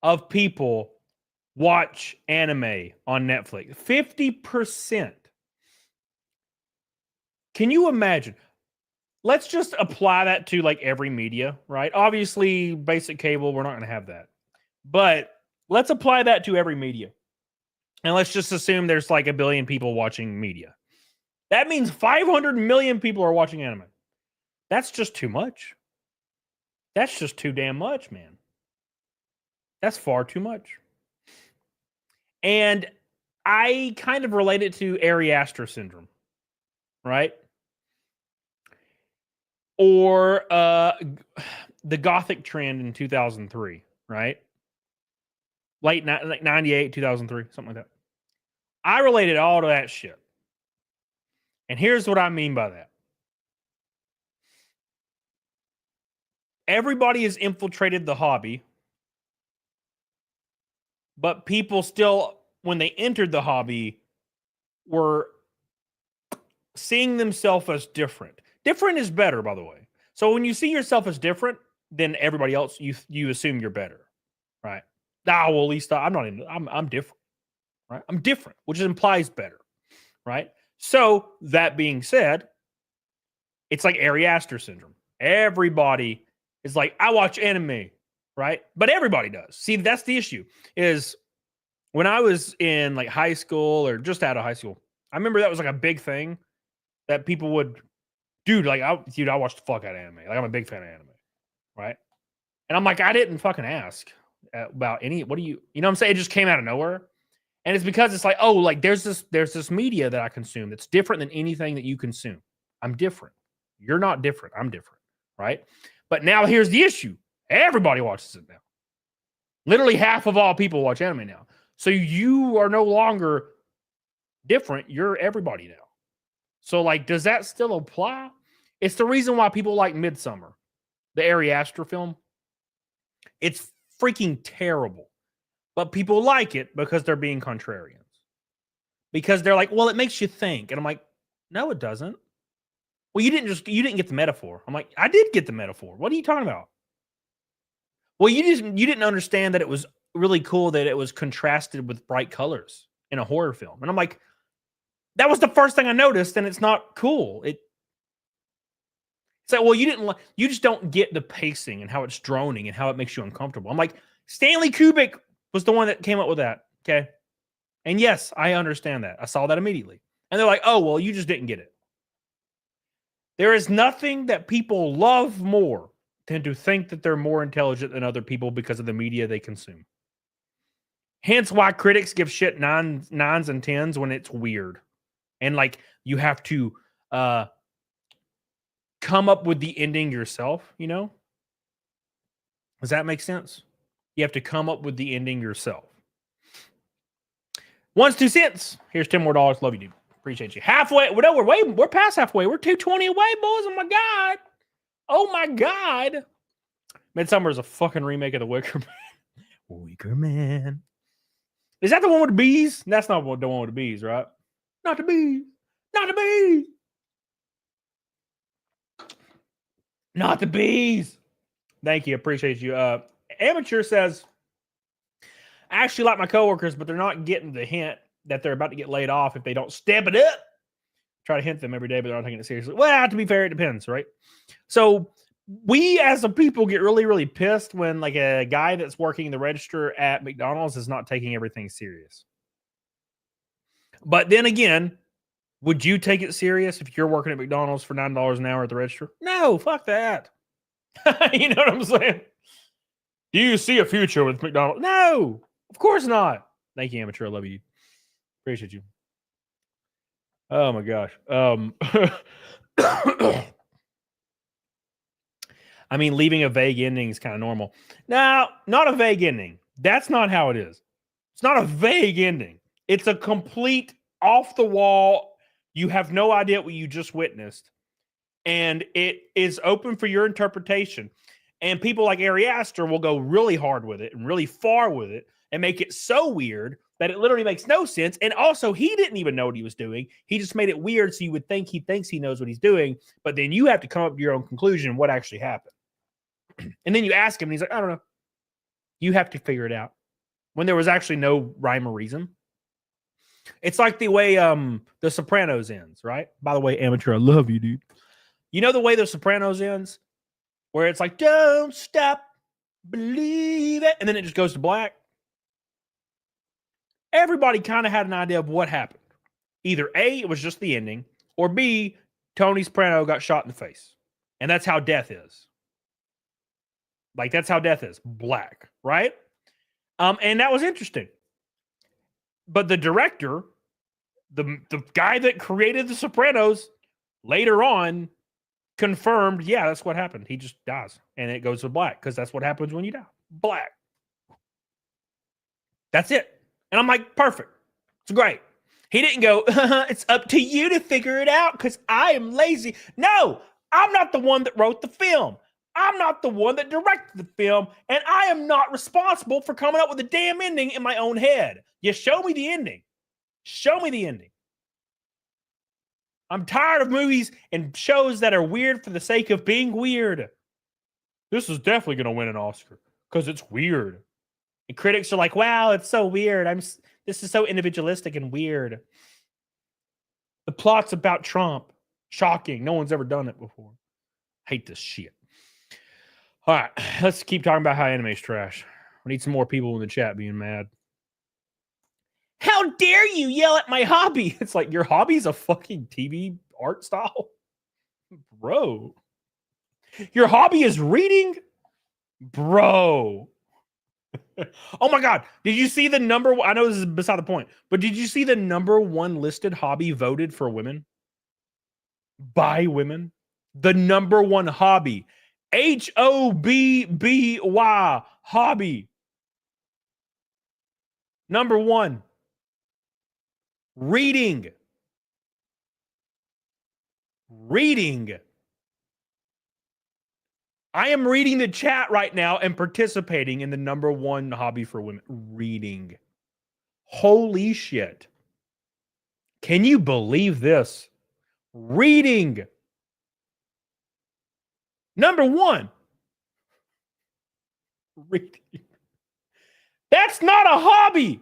of people watch anime on Netflix. 50%. Can you imagine? Let's just apply that to like every media, right? Obviously, basic cable, we're not going to have that. But let's apply that to every media. And let's just assume there's like 1 billion people watching media. That means 500 million people are watching anime. That's just too much. That's just too damn much, man. That's far too much. And I kind of relate it to Ari Aster syndrome, right? Or the Gothic trend in 2003, right? Like 98, 2003, something like that. I related all to that shit. And here's what I mean by that. Everybody has infiltrated the hobby, but people still, when they entered the hobby, were seeing themselves as different. Different is better, by the way. So when you see yourself as different than everybody else, you assume you're better, right? Well, at least I'm different, right? I'm different, which implies better, right? So that being said, it's like Ari Aster syndrome. Everybody is like, I watch anime, right? But everybody does. See, that's the issue. Is when I was in like high school or just out of high school, I remember that was like a big thing that people would, I watched the fuck out of anime. Like I'm a big fan of anime, right? And I'm like, I didn't fucking ask about you know what I'm saying? It just came out of nowhere. And it's because it's like, oh, like there's this media that I consume that's different than anything that you consume. I'm different. You're not different. I'm different, right? But now here's the issue. Everybody watches it now. Literally half of all people watch anime now. So you are no longer different. You're everybody now. So like, does that still apply? It's the reason why people like Midsummer, the Ari Aster film. It's freaking terrible. But people like it because they're being contrarians. Because they're like, well, it makes you think. And I'm like, no, it doesn't. Well, you didn't get the metaphor. I'm like, I did get the metaphor. What are you talking about? Well, you didn't understand that it was really cool that it was contrasted with bright colors in a horror film. And I'm like, that was the first thing I noticed, and it's not cool. It's like, well, you just don't get the pacing and how it's droning and how it makes you uncomfortable. I'm like, Stanley Kubrick was the one that came up with that. Okay. And yes, I understand that. I saw that immediately. And they're like, oh, well, you just didn't get it. There is nothing that people love more than to think that they're more intelligent than other people because of the media they consume. Hence why critics give shit nines and tens when it's weird. And like, you have to come up with the ending yourself, you know? Does that make sense? You have to come up with the ending yourself. 1's 2 cents. Here's $10 more. Love you, dude. Appreciate you. Halfway. No, we're past halfway. We're 220 away, boys. Oh my God. Oh my God. Midsummer is a fucking remake of The Wicker Man. Wicker Man. Is that the one with the bees? That's not the one with the bees, right? Not the bees. Not the bees. Not the bees. Thank you. Appreciate you. Amateur says, I actually like my coworkers, but they're not getting the hint that they're about to get laid off if they don't step it up. Try to hint them every day, but they're not taking it seriously. Well, to be fair, it depends, right? So we as a people get really, really pissed when like a guy that's working the register at McDonald's is not taking everything serious. But then again, would you take it serious if you're working at McDonald's for $9 an hour at the register? No, fuck that. You know what I'm saying? Do you see a future with McDonald's? No, of course not. Thank you, Amateur. I love you. Appreciate you. Oh my gosh. I mean, leaving a vague ending is kind of normal. No, not a vague ending. That's not how it is. It's not a vague ending. It's a complete off the wall. You have no idea what you just witnessed. And it is open for your interpretation. And people like Ari Aster will go really hard with it and really far with it and make it so weird that it literally makes no sense. And also, he didn't even know what he was doing. He just made it weird so you would think he thinks he knows what he's doing. But then you have to come up with your own conclusion of what actually happened. And then you ask him, and he's like, I don't know. You have to figure it out. When there was actually no rhyme or reason. It's like the way The Sopranos ends, right? By the way, Amateur, I love you, dude. You know the way The Sopranos ends? Where it's like, don't stop, believe it. And then it just goes to black. Everybody kind of had an idea of what happened. Either A, it was just the ending, or B, Tony Soprano got shot in the face. And that's how death is. Like, that's how death is. Black, right? And that was interesting. But the director, the guy that created The Sopranos, later on confirmed, yeah, that's what happened. He just dies. And it goes to black, because that's what happens when you die. Black. That's it. And I'm like, perfect. It's great. He didn't go, it's up to you to figure it out because I am lazy. No, I'm not the one that wrote the film. I'm not the one that directed the film. And I am not responsible for coming up with a damn ending in my own head. You show me the ending. Show me the ending. I'm tired of movies and shows that are weird for the sake of being weird. This is definitely going to win an Oscar because it's weird. And critics are like, wow, it's so weird. This is so individualistic and weird. The plot's about Trump. Shocking. No one's ever done it before. Hate this shit. All right, let's keep talking about how anime's trash. We need some more people in the chat being mad. How dare you yell at my hobby? It's like, your hobby's a fucking TV art style? Bro. Your hobby is reading? Bro. Oh my God. Did you see the number? I know this is beside the point, but did you see the #1 listed hobby voted for women? By women? The #1 hobby. HOBBY. Hobby. #1. Reading. Reading. I am reading the chat right now and participating in the #1 hobby for women, reading. Holy shit. Can you believe this? Reading. #1. Reading. That's not a hobby.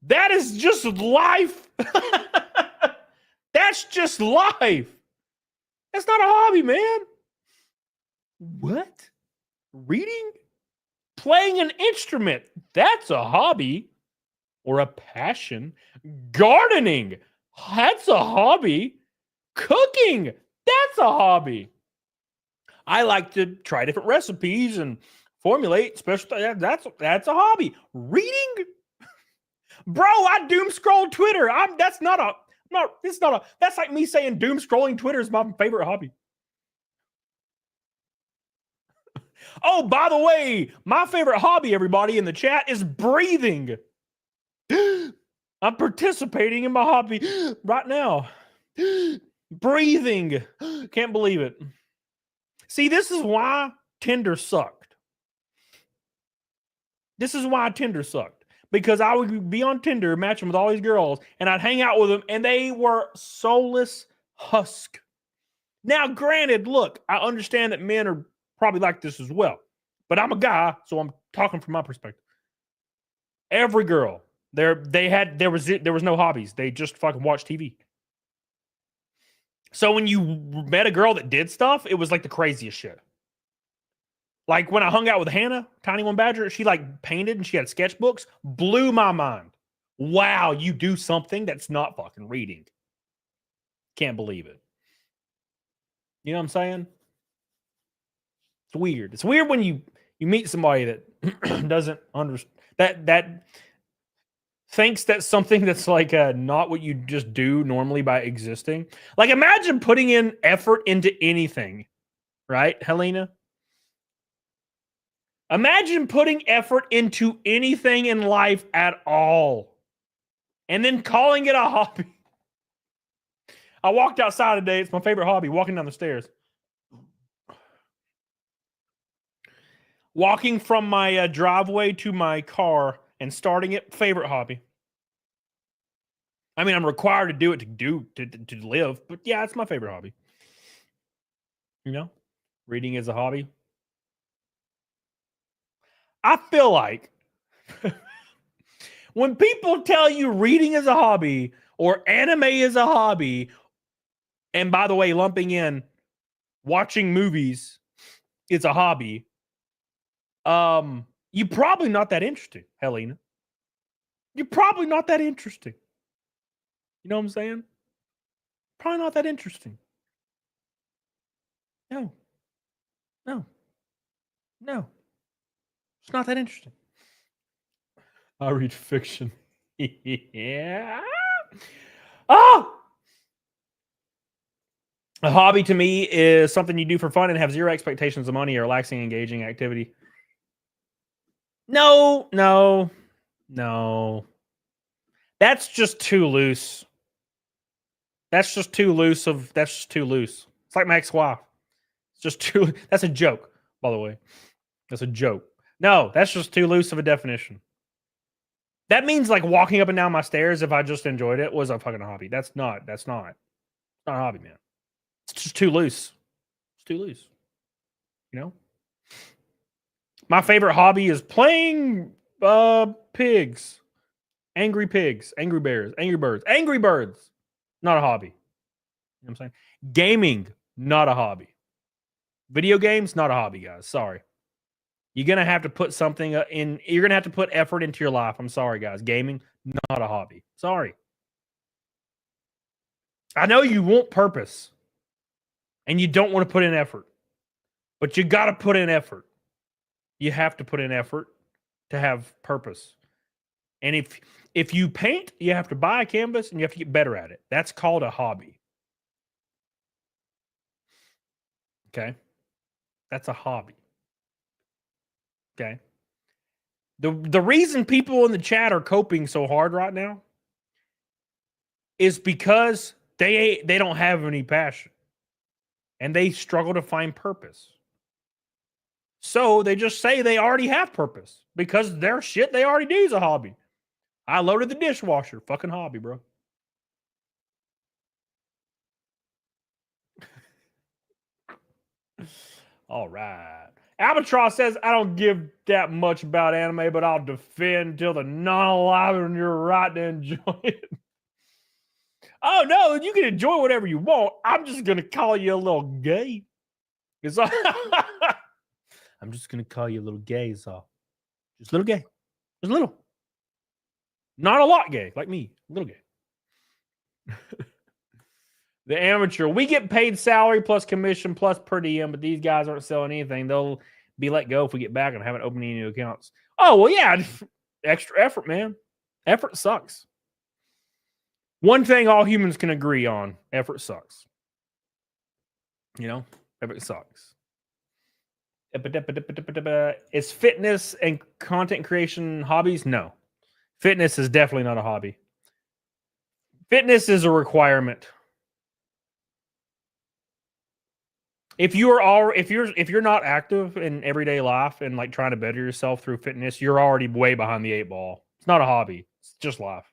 That is just life. That's just life. That's not a hobby, man. What? Reading? Playing an instrument. That's a hobby or a passion. Gardening. That's a hobby. Cooking. That's a hobby. I like to try different recipes and formulate special. That's a hobby. Reading, bro. I doom scroll Twitter. That's like me saying doom scrolling Twitter is my favorite hobby. Oh, by the way, my favorite hobby, everybody in the chat, is breathing. I'm participating in my hobby right now. Breathing. Can't believe it. See, this is why Tinder sucked. This is why Tinder sucked. Because I would be on Tinder matching with all these girls, and I'd hang out with them, and they were soulless husk. Now, granted, look, I understand that men are probably like this as well. But I'm a guy, so I'm talking from my perspective. Every girl, there was no hobbies. They just fucking watched TV. So when you met a girl that did stuff, it was like the craziest shit. Like when I hung out with Hannah, Tiny One Badger, she like painted and she had sketchbooks. Blew my mind. Wow, you do something that's not fucking reading. Can't believe it. You know what I'm saying? It's weird. It's weird when you meet somebody that doesn't understand that thinks that's something that's like not what you just do normally by existing. Like imagine putting in effort into anything, right, Helena? Imagine putting effort into anything in life at all and then calling it a hobby. I walked outside today. It's my favorite hobby, walking down the stairs. Walking from my driveway to my car and starting it, favorite hobby. I mean, I'm required to do it to live, but yeah, it's my favorite hobby. You know, reading is a hobby. I feel like when people tell you reading is a hobby or anime is a hobby, and by the way, lumping in watching movies, it's a hobby. You're probably not that interesting, Helena. You're probably not that interesting. You know what I'm saying? Probably not that interesting. No. It's not that interesting. I read fiction. Yeah. Oh! A hobby to me is something you do for fun and have zero expectations of money or relaxing, engaging activity. No. That's just too loose. That's just too loose. It's like my ex-wife. It's just too. That's a joke, by the way. That's a joke. No, that's just too loose of a definition. That means like walking up and down my stairs if I just enjoyed it was a fucking hobby. That's not a hobby, man. It's just too loose. It's too loose. You know? My favorite hobby is playing pigs. Angry pigs, angry bears, angry birds. Angry birds. Not a hobby. You know what I'm saying? Gaming, not a hobby. Video games, not a hobby, guys. Sorry. You're going to have to put something in. You're going to have to put effort into your life. I'm sorry, guys. Gaming, not a hobby. Sorry. I know you want purpose and you don't want to put in effort, but you got to put in effort. You have to put in effort to have purpose. And if you paint, you have to buy a canvas and you have to get better at it. That's called a hobby. Okay? That's a hobby. Okay? The reason people in the chat are coping so hard right now is because they don't have any passion and they struggle to find purpose. So they just say they already have purpose because their shit they already do is a hobby. I loaded the dishwasher. Fucking hobby, bro. All right. Albatross says, I don't give that much about anime, but I'll defend till the non-alive and you're right to enjoy it. Oh, no, you can enjoy whatever you want. I'm just going to call you a little gay. It's all... I'm just going to call you a little gay, is all. Just a little gay. Just a little. Not a lot gay, like me. A little gay. The amateur. We get paid salary plus commission plus per diem, but these guys aren't selling anything. They'll be let go if we get back and haven't opened any new accounts. Oh, well, yeah. Extra effort, man. Effort sucks. One thing all humans can agree on. Effort sucks. You know? Effort sucks. Is fitness and content creation hobbies? No. Fitness is definitely not a hobby. Fitness is a requirement. If you're not active in everyday life and like trying to better yourself through fitness, you're already way behind the 8 ball. It's not a hobby. It's just life.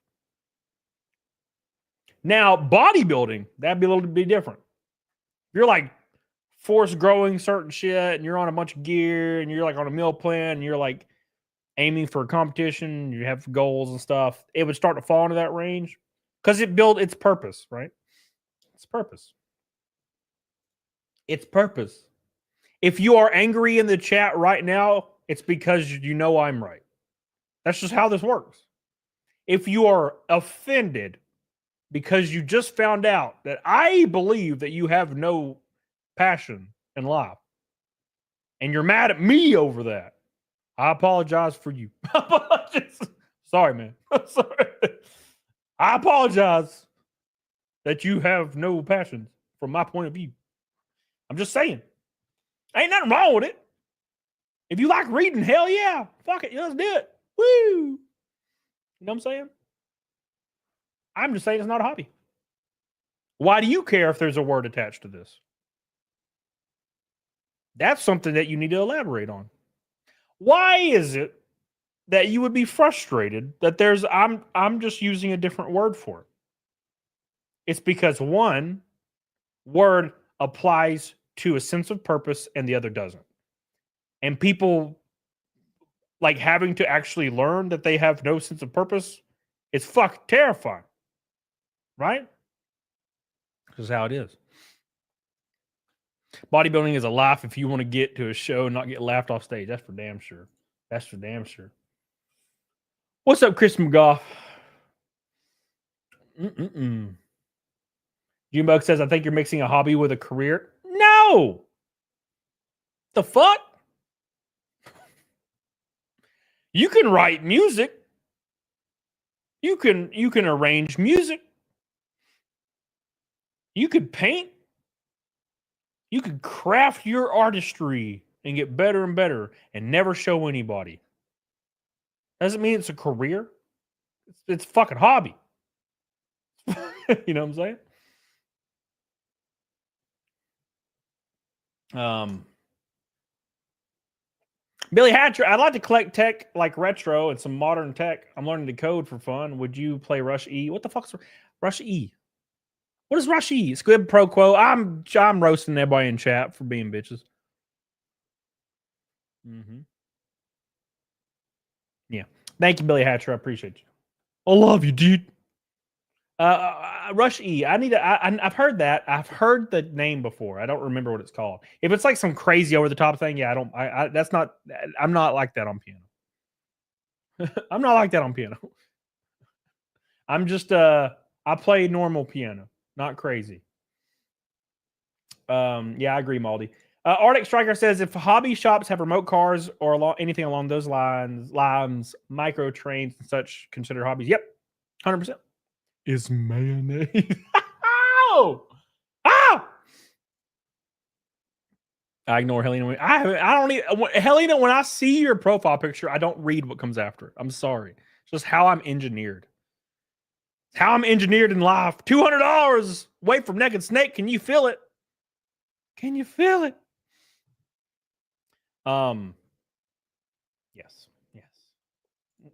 Now, bodybuilding, that'd be a little bit different. If you're like force growing certain shit and you're on a bunch of gear and you're like on a meal plan and you're like aiming for a competition, you have goals and stuff, it would start to fall into that range because it built its purpose, right? It's purpose. It's purpose. If you are angry in the chat right now, it's because you know I'm right. That's just how this works. If you are offended because you just found out that I believe that you have no passion in life and you're mad at me over that, I apologize for you. Sorry, man. Sorry. I apologize that you have no passion from my point of view. I'm just saying. Ain't nothing wrong with it. If you like reading, hell yeah. Fuck it. Let's do it. Woo. You know what I'm saying? I'm just saying it's not a hobby. Why do you care if there's a word attached to this? That's something that you need to elaborate on. Why is it that you would be frustrated that there's I'm just using a different word for it? It's because one word applies to a sense of purpose and the other doesn't. And people like having to actually learn that they have no sense of purpose, it's terrifying. Right? This is how it is. Bodybuilding is a life if you want to get to a show and not get laughed off stage. That's for damn sure. That's for damn sure. What's up, Chris McGough? Junebug says, I think you're mixing a hobby with a career. No! The fuck? You can write music. You can arrange music. You could paint. You could craft your artistry and get better and better and never show anybody. Doesn't mean it's a career. It's a fucking hobby. You know what I'm saying? Billy Hatcher, I'd like to collect tech like retro and some modern tech. I'm learning to code for fun. Would you play Rush E? What the fuck's Rush E? What is Rush E? Squib Pro Quo. I'm roasting everybody in chat for being bitches. Yeah. Thank you, Billy Hatcher. I appreciate you. I love you, dude. Rush E. I've heard that. I've heard the name before. I don't remember what it's called. If it's like some crazy over the top thing, yeah, I'm not like that on piano. I'm not like that on piano. I'm just I play normal piano, not crazy. Yeah, I agree, Maldy. Arctic Striker says if hobby shops have remote cars or anything along those lines, micro trains and such considered hobbies. Yep, 100%. Is mayonnaise? Oh! Ah! I ignore Helena. I don't need Helena. When I see your profile picture, I don't read what comes after. I'm sorry. It's just how I'm engineered. It's how I'm engineered in life. $200 away from Naked Snake. Can you feel it? Can you feel it? Yes. Yes.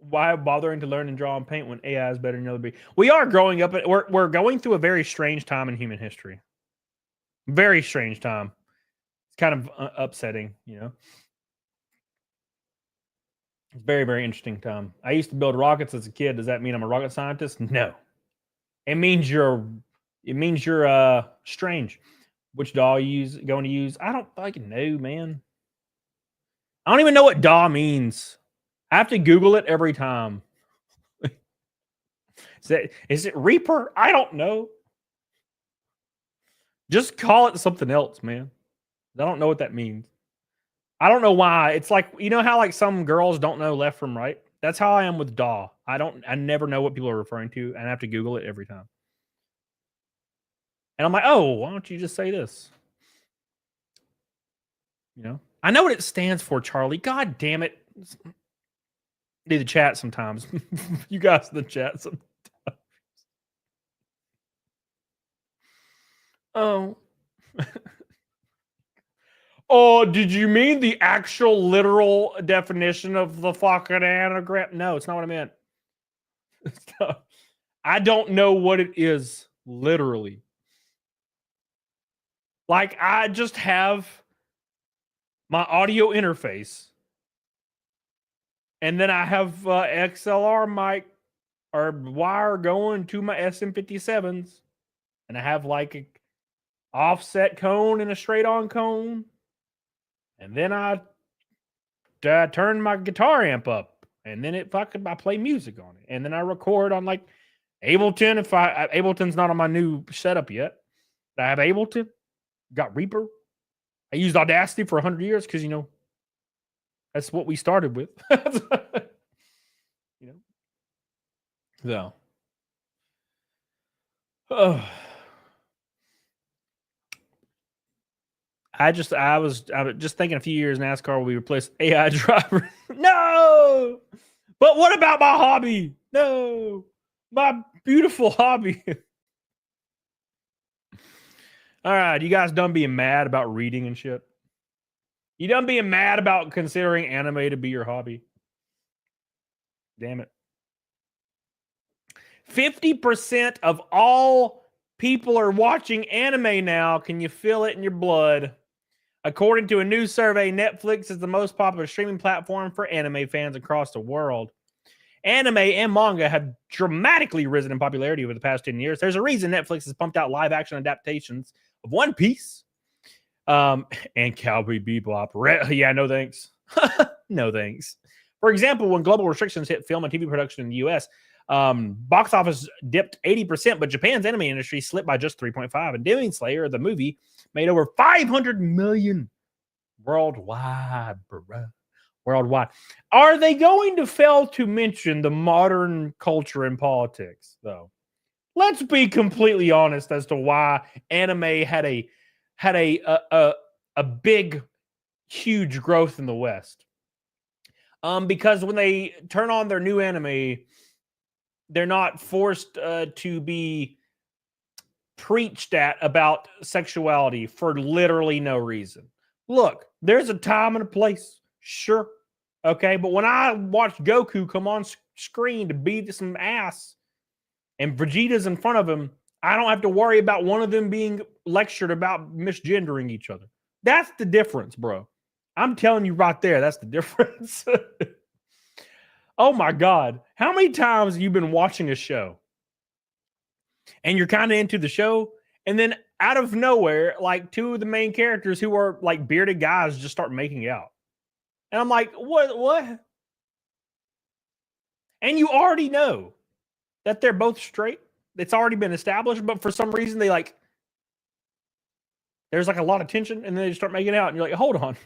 Why bothering to learn and draw and paint when AI is better than the other? We are growing up. We're going through a very strange time in human history. Very strange time. It's kind of upsetting, you know. It's very, very interesting time. I used to build rockets as a kid. Does that mean I'm a rocket scientist? No. It means you're strange. Which DAW going to use? I don't fucking know, man. I don't even know what DAW means. I have to Google it every time. Is it Reaper? I don't know. Just call it something else, man. I don't know what that means. I don't know why. It's like, you know how like some girls don't know left from right? That's how I am with DAW. I never know what people are referring to, and I have to Google it every time. And I'm like, oh, why don't you just say this? You know? I know what it stands for, Charlie. God damn it. Need the chat sometimes. You guys in the chat sometimes. Oh. Oh, did you mean the actual literal definition of the fucking anagram? No, it's not what I meant. I don't know what it is, literally. Like, I just have my audio interface, and then I have XLR mic or wire going to my SM57s, and I have like a offset cone and a straight on cone. And then I turn my guitar amp up, and then I play music on it, and then I record on like Ableton. Ableton's not on my new setup yet, but I have Ableton. Got Reaper. I used Audacity for 100 years because that's what we started with. So. I was just thinking a few years NASCAR will be replaced AI driver. No, but what about my hobby? No, my beautiful hobby. All right, you guys done being mad about reading and shit? You done being mad about considering anime to be your hobby? Damn it. 50% of all people are watching anime now. Can you feel it in your blood? According to a new survey, Netflix is the most popular streaming platform for anime fans across the world. Anime and manga have dramatically risen in popularity over the past 10 years. There's a reason Netflix has pumped out live-action adaptations of One Piece and Cowboy Bebop. Yeah, no thanks. No thanks. For example, when global restrictions hit film and TV production in the U.S., box office dipped 80%, but Japan's anime industry slipped by just 3.5%. And Demon Slayer, the movie, made over 500 million worldwide, bro. Worldwide. Are they going to fail to mention the modern culture and politics, though? Let's be completely honest as to why anime had a big, huge growth in the West. Because when they turn on their new anime, they're not forced to be preached at about sexuality for literally no reason. Look, there's a time and a place, sure, okay, but when I watch Goku come on screen to beat some ass and Vegeta's in front of him, I don't have to worry about one of them being lectured about misgendering each other. That's the difference, bro. I'm telling you right there, that's the difference. Oh my God. How many times have you been watching a show and you're kind of into the show, and then out of nowhere, like two of the main characters who are like bearded guys just start making out? And I'm like, what? And you already know that they're both straight. It's already been established, but for some reason there's like a lot of tension, and then they just start making out, and you're like, hold on.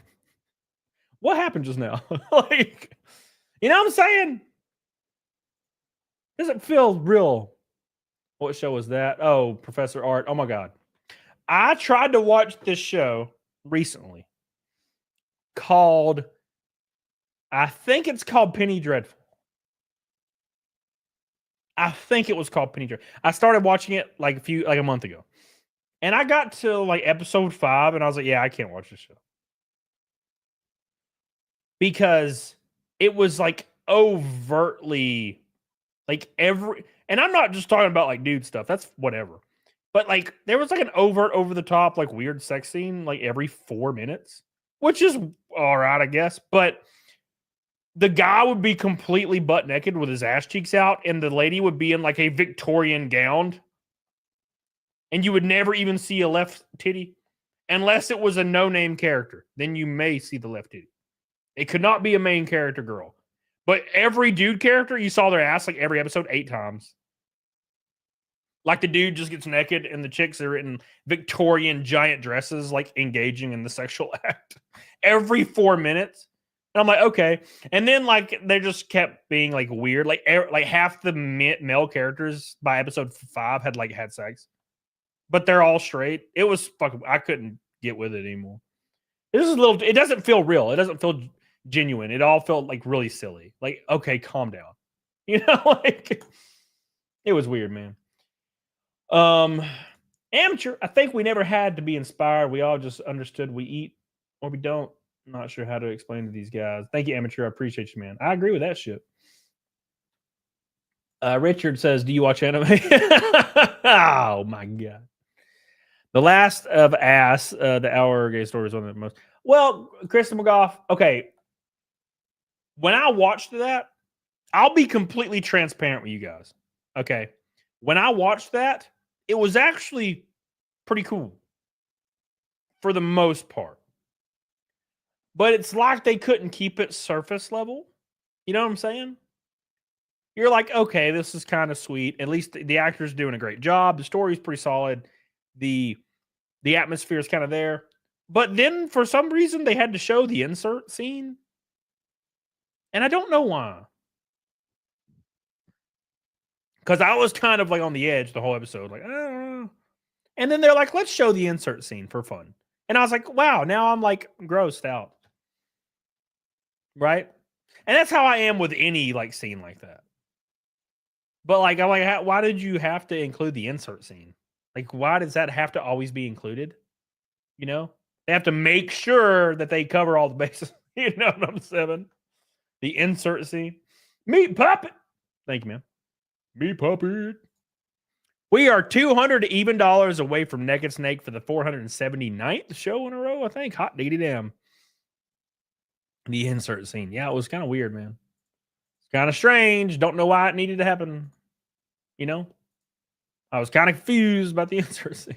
What happened just now? Like, you know what I'm saying? Doesn't feel real. What show was that? Oh, Professor Art. Oh my God. I tried to watch this show recently called, I think it's called Penny Dreadful. I think it was called Penny Dreadful. I started watching it like a month ago. And I got to like episode 5 and I was like, yeah, I can't watch this show. because it was like overtly like and I'm not just talking about like dude stuff, that's whatever. But like there was like an overt over the top like weird sex scene like every 4 minutes, which is all right, I guess. But the guy would be completely butt naked with his ass cheeks out, and the lady would be in like a Victorian gown, and you would never even see a left titty unless it was a no-name character. Then you may see the left titty. It could not be a main character girl. But every dude character, you saw their ass like every episode 8 times. Like the dude just gets naked and the chicks are in Victorian giant dresses, like engaging in the sexual act every 4 minutes. And I'm like, okay. And then like they just kept being like weird. Like half the male characters by episode 5 had sex, but they're all straight. It was fucking. I couldn't get with it anymore. This is a little. It doesn't feel real. It doesn't feel genuine. It all felt like really silly. Like, okay, calm down. You know, like it was weird, man. Amateur. I think we never had to be inspired. We all just understood we eat or we don't. I'm not sure how to explain to these guys. Thank you, Amateur. I appreciate you, man. I agree with that shit. Richard says, do you watch anime? Oh, my God. The Last of Ass, the hour gay story is one of the most... Well, Kristen McGough, okay. When I watched that, I'll be completely transparent with you guys. Okay. When I watched that, it was actually pretty cool. For the most part. But it's like they couldn't keep it surface level. You know what I'm saying? You're like, okay, this is kind of sweet. At least the actor's doing a great job. The story's pretty solid. The atmosphere is kind of there. But then for some reason they had to show the insert scene. And I don't know why. Because I was kind of like on the edge the whole episode. Like, I don't know. And then they're like, let's show the insert scene for fun. And I was like, wow, now I'm like grossed out. Right? And that's how I am with any like scene like that. But like, I'm like, why did you have to include the insert scene? Like, why does that have to always be included? You know? They have to make sure that they cover all the bases. You know what I'm saying? The insert scene. Meat puppet. Thank you, man. Meat puppet. We are $200 even away from Naked Snake for the 479th show in a row, I think. Hot diggity damn. The insert scene. Yeah, it was kind of weird, man. It's kind of strange. Don't know why it needed to happen. You know? I was kind of confused about the insert scene.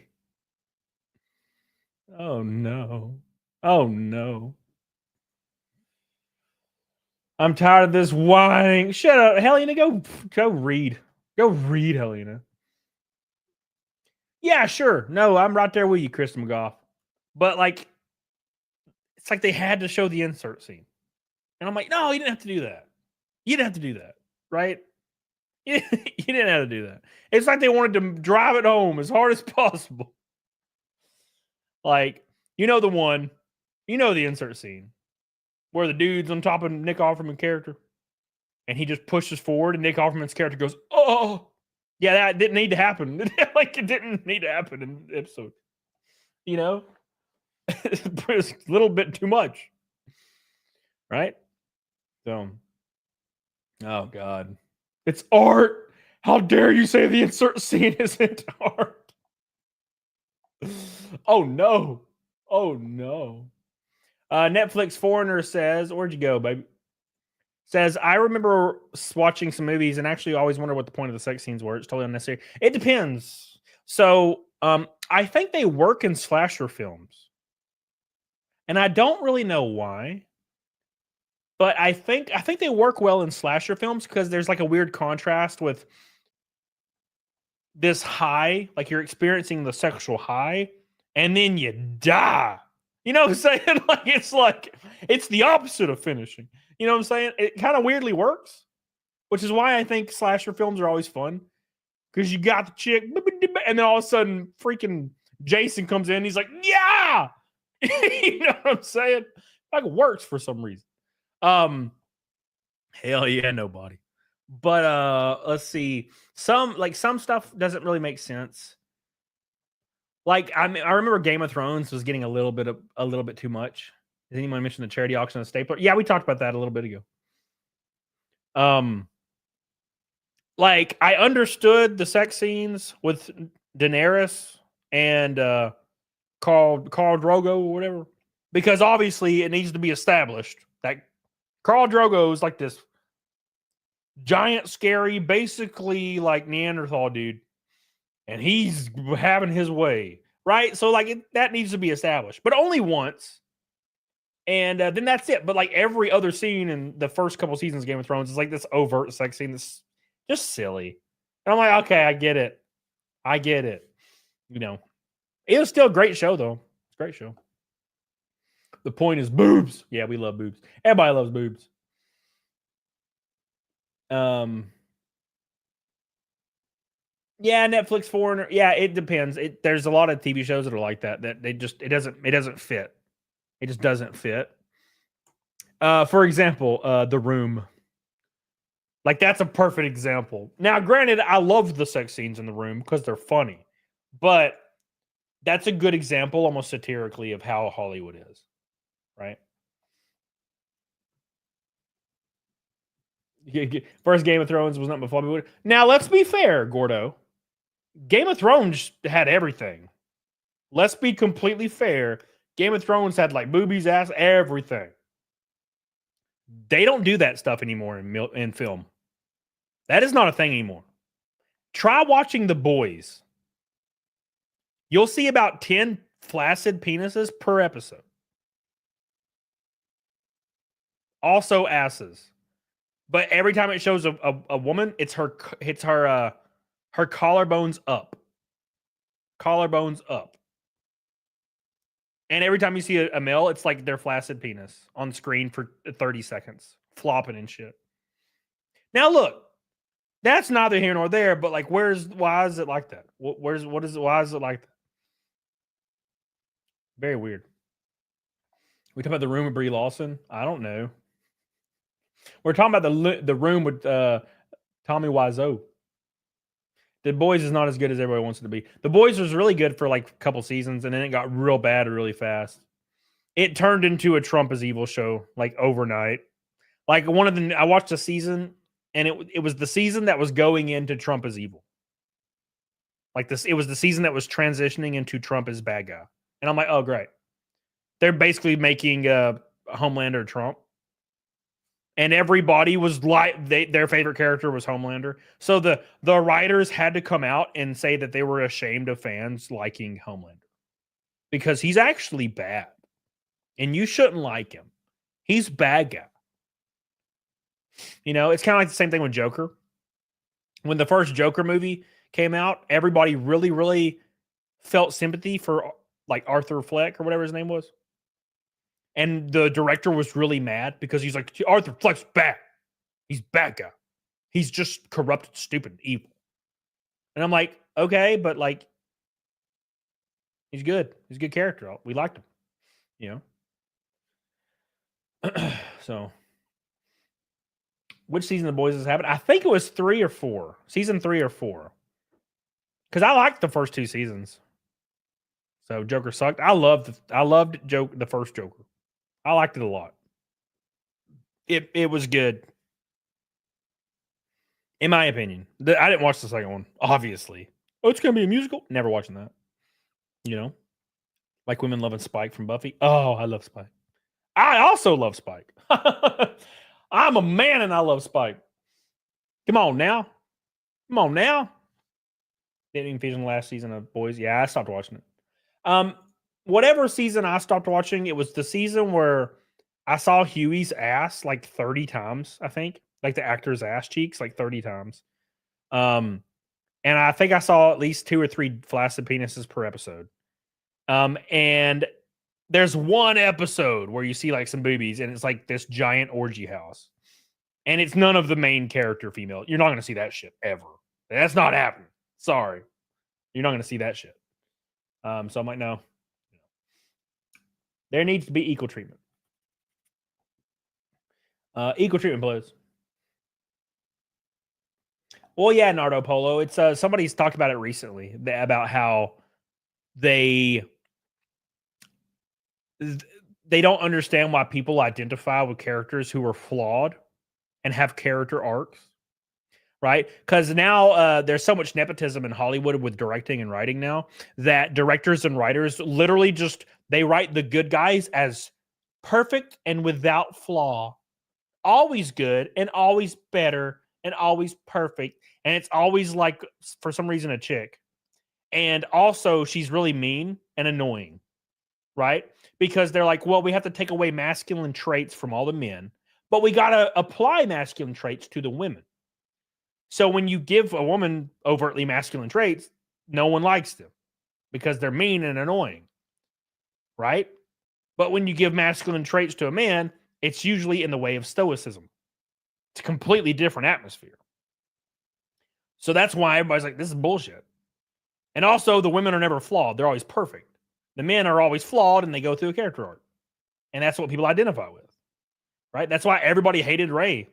Oh, no. Oh, no. I'm tired of this whining. Shut up. Helena, go read. Go read, Helena. Yeah, sure. No, I'm right there with you, Kristen McGough. But, like, it's like they had to show the insert scene. And I'm like, no, you didn't have to do that. You didn't have to do that, right? You didn't have to do that. It's like they wanted to drive it home as hard as possible. Like, you know the one. You know the insert scene. Where the dude's on top of Nick Offerman's character. And he just pushes forward and Nick Offerman's character goes, oh. Yeah, that didn't need to happen. Like, it didn't need to happen in the episode. You know? It's a little bit too much. Right? So. Oh, God. It's art. How dare you say the insert scene isn't art? Oh, no. Oh, no. Netflix Foreigner says, where'd you go, baby? Says, I remember watching some movies and actually always wonder what the point of the sex scenes were. It's totally unnecessary. It depends. So, I think they work in slasher films. And I don't really know why. But I think they work well in slasher films because there's like a weird contrast with this high, like you're experiencing the sexual high, and then you die. You know what I'm saying? It's the opposite of finishing. You know what I'm saying? It kind of weirdly works, which is why I think slasher films are always fun. Because you got the chick, and then all of a sudden, freaking Jason comes in. And he's like, yeah! You know what I'm saying? Like, it works for some reason. Hell yeah, nobody. But let's see. Some stuff doesn't really make sense. Like, I remember Game of Thrones was getting a little bit too much. Does anyone mention the charity auction of Stapler? Yeah, we talked about that a little bit ago. Like I understood the sex scenes with Daenerys and Carl Drogo or whatever, because obviously it needs to be established that Carl Drogo is like this giant, scary, basically like Neanderthal dude, and he's having his way, right? So like that needs to be established, but only once. And then that's it. But like every other scene in the first couple seasons of Game of Thrones is like this overt sex scene that's just silly. And I'm like, okay, I get it. You know, it was still a great show though. It's a great show. The point is boobs. Yeah, we love boobs. Everybody loves boobs. Yeah, Netflix foreigner. Yeah, it depends. There's a lot of TV shows that are like that. That it doesn't fit. It just doesn't fit. For example, The Room. Like that's a perfect example. Now, granted, I love the sex scenes in The Room because they're funny, but that's a good example, almost satirically, of how Hollywood is, right? First Game of Thrones was not before Hollywood. Now, let's be fair, Gordo. Game of Thrones had everything. Let's be completely fair. Game of Thrones had like boobies, ass, everything. They don't do that stuff anymore in film. That is not a thing anymore. Try watching The Boys. You'll see about 10 flaccid penises per episode. Also asses. But every time it shows a woman, it's her collarbones up. Collarbones up. And every time you see a male, it's like their flaccid penis on screen for 30 seconds, flopping and shit. Now look, that's neither here nor there, but like, why is it like that? Why is it like that? Very weird. We talking about The Room with Brie Larson? I don't know. We're talking about the Room with Tommy Wiseau. The Boys is not as good as everybody wants it to be. The Boys was really good for like a couple seasons, and then it got real bad really fast. It turned into a Trump is evil show like overnight. Like I watched a season, and it was the season that was going into Trump is evil. Like this, it was the season that was transitioning into Trump is bad guy, and I'm like, oh great, they're basically making Homelander Trump. And everybody was like, their favorite character was Homelander. So the writers had to come out and say that they were ashamed of fans liking Homelander. Because he's actually bad. And you shouldn't like him. He's bad guy. You know, it's kind of like the same thing with Joker. When the first Joker movie came out, everybody really, really felt sympathy for like Arthur Fleck or whatever his name was. And the director was really mad because he's like, Arthur Fleck's bad. He's bad guy. He's just corrupted, stupid, evil. And I'm like, okay, but like, he's good. He's a good character. We liked him, you know? So, which season of The Boys has happened? I think it was 3 or 4. Season 3 or 4. Because I liked the first 2 seasons. So Joker sucked. I loved the first Joker. I liked it a lot. It was good. In my opinion. I didn't watch the second one, obviously. Oh, it's going to be a musical? Never watching that. You know? Like Women Loving Spike from Buffy. Oh, I love Spike. I also love Spike. I'm a man and I love Spike. Come on now. Didn't even feature in the last season of Boys. Yeah, I stopped watching it. Whatever season I stopped watching, it was the season where I saw Huey's ass like 30 times, I think. Like the actor's ass cheeks like 30 times. And I think I saw at least 2 or 3 flaccid penises per episode. And there's one episode where you see like some boobies and it's like this giant orgy house. And it's none of the main character female. You're not going to see that shit ever. That's not happening. Sorry. You're not going to see that shit. So I'm like, no. There needs to be equal treatment. Equal treatment, please. Well, yeah, Nardo Polo. It's somebody's talked about it recently about how they don't understand why people identify with characters who are flawed and have character arcs, right? Because now there's so much nepotism in Hollywood with directing and writing now that directors and writers literally just, they write the good guys as perfect and without flaw, always good and always better and always perfect. And it's always like, for some reason, a chick. And also she's really mean and annoying, right? Because they're like, well, we have to take away masculine traits from all the men, but we got to apply masculine traits to the women. So when you give a woman overtly masculine traits, no one likes them because they're mean and annoying, right? But when you give masculine traits to a man, it's usually in the way of stoicism. It's a completely different atmosphere. So that's why everybody's like, this is bullshit. And also, the women are never flawed. They're always perfect. The men are always flawed and they go through a character arc. And that's what people identify with, right? That's why everybody hated Rey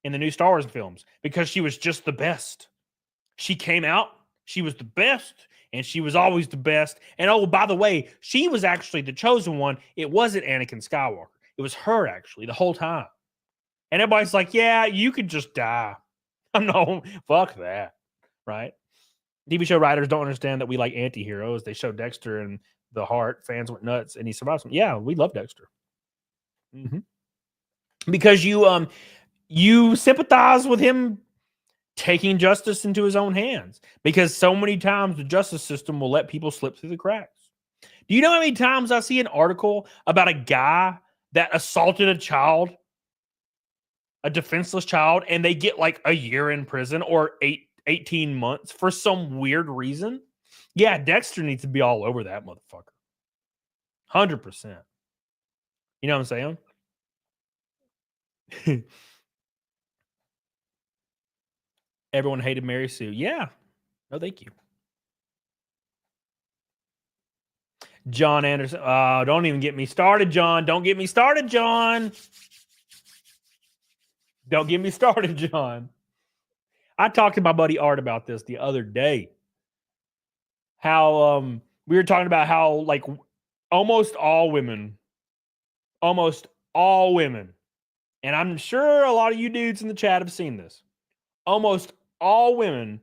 in the new Star Wars films, because she was just the best. She came out, she was the best, and she was always the best. And oh, by the way, she was actually the chosen one. It wasn't Anakin Skywalker. It was her, actually, the whole time. And everybody's like, yeah, you could just die. No, fuck that, right? TV show writers don't understand that we like anti-heroes. They show Dexter and the Heart. Fans went nuts, and he survives them. Yeah, we love Dexter. Because you sympathize with him taking justice into his own hands, because so many times the justice system will let people slip through the cracks. Do you know how many times I see an article about a guy that assaulted a child, a defenseless child, and they get like a year in prison or 18 months for some weird reason? Yeah, Dexter needs to be all over that motherfucker. 100%. You know what I'm saying? Everyone hated Mary Sue. Yeah. No, thank you. John Anderson. Oh, don't even get me started, John. Don't get me started, John. Don't get me started, John. I talked to my buddy Art about this the other day. How we were talking about how like almost all women, and I'm sure a lot of you dudes in the chat have seen this. Almost all women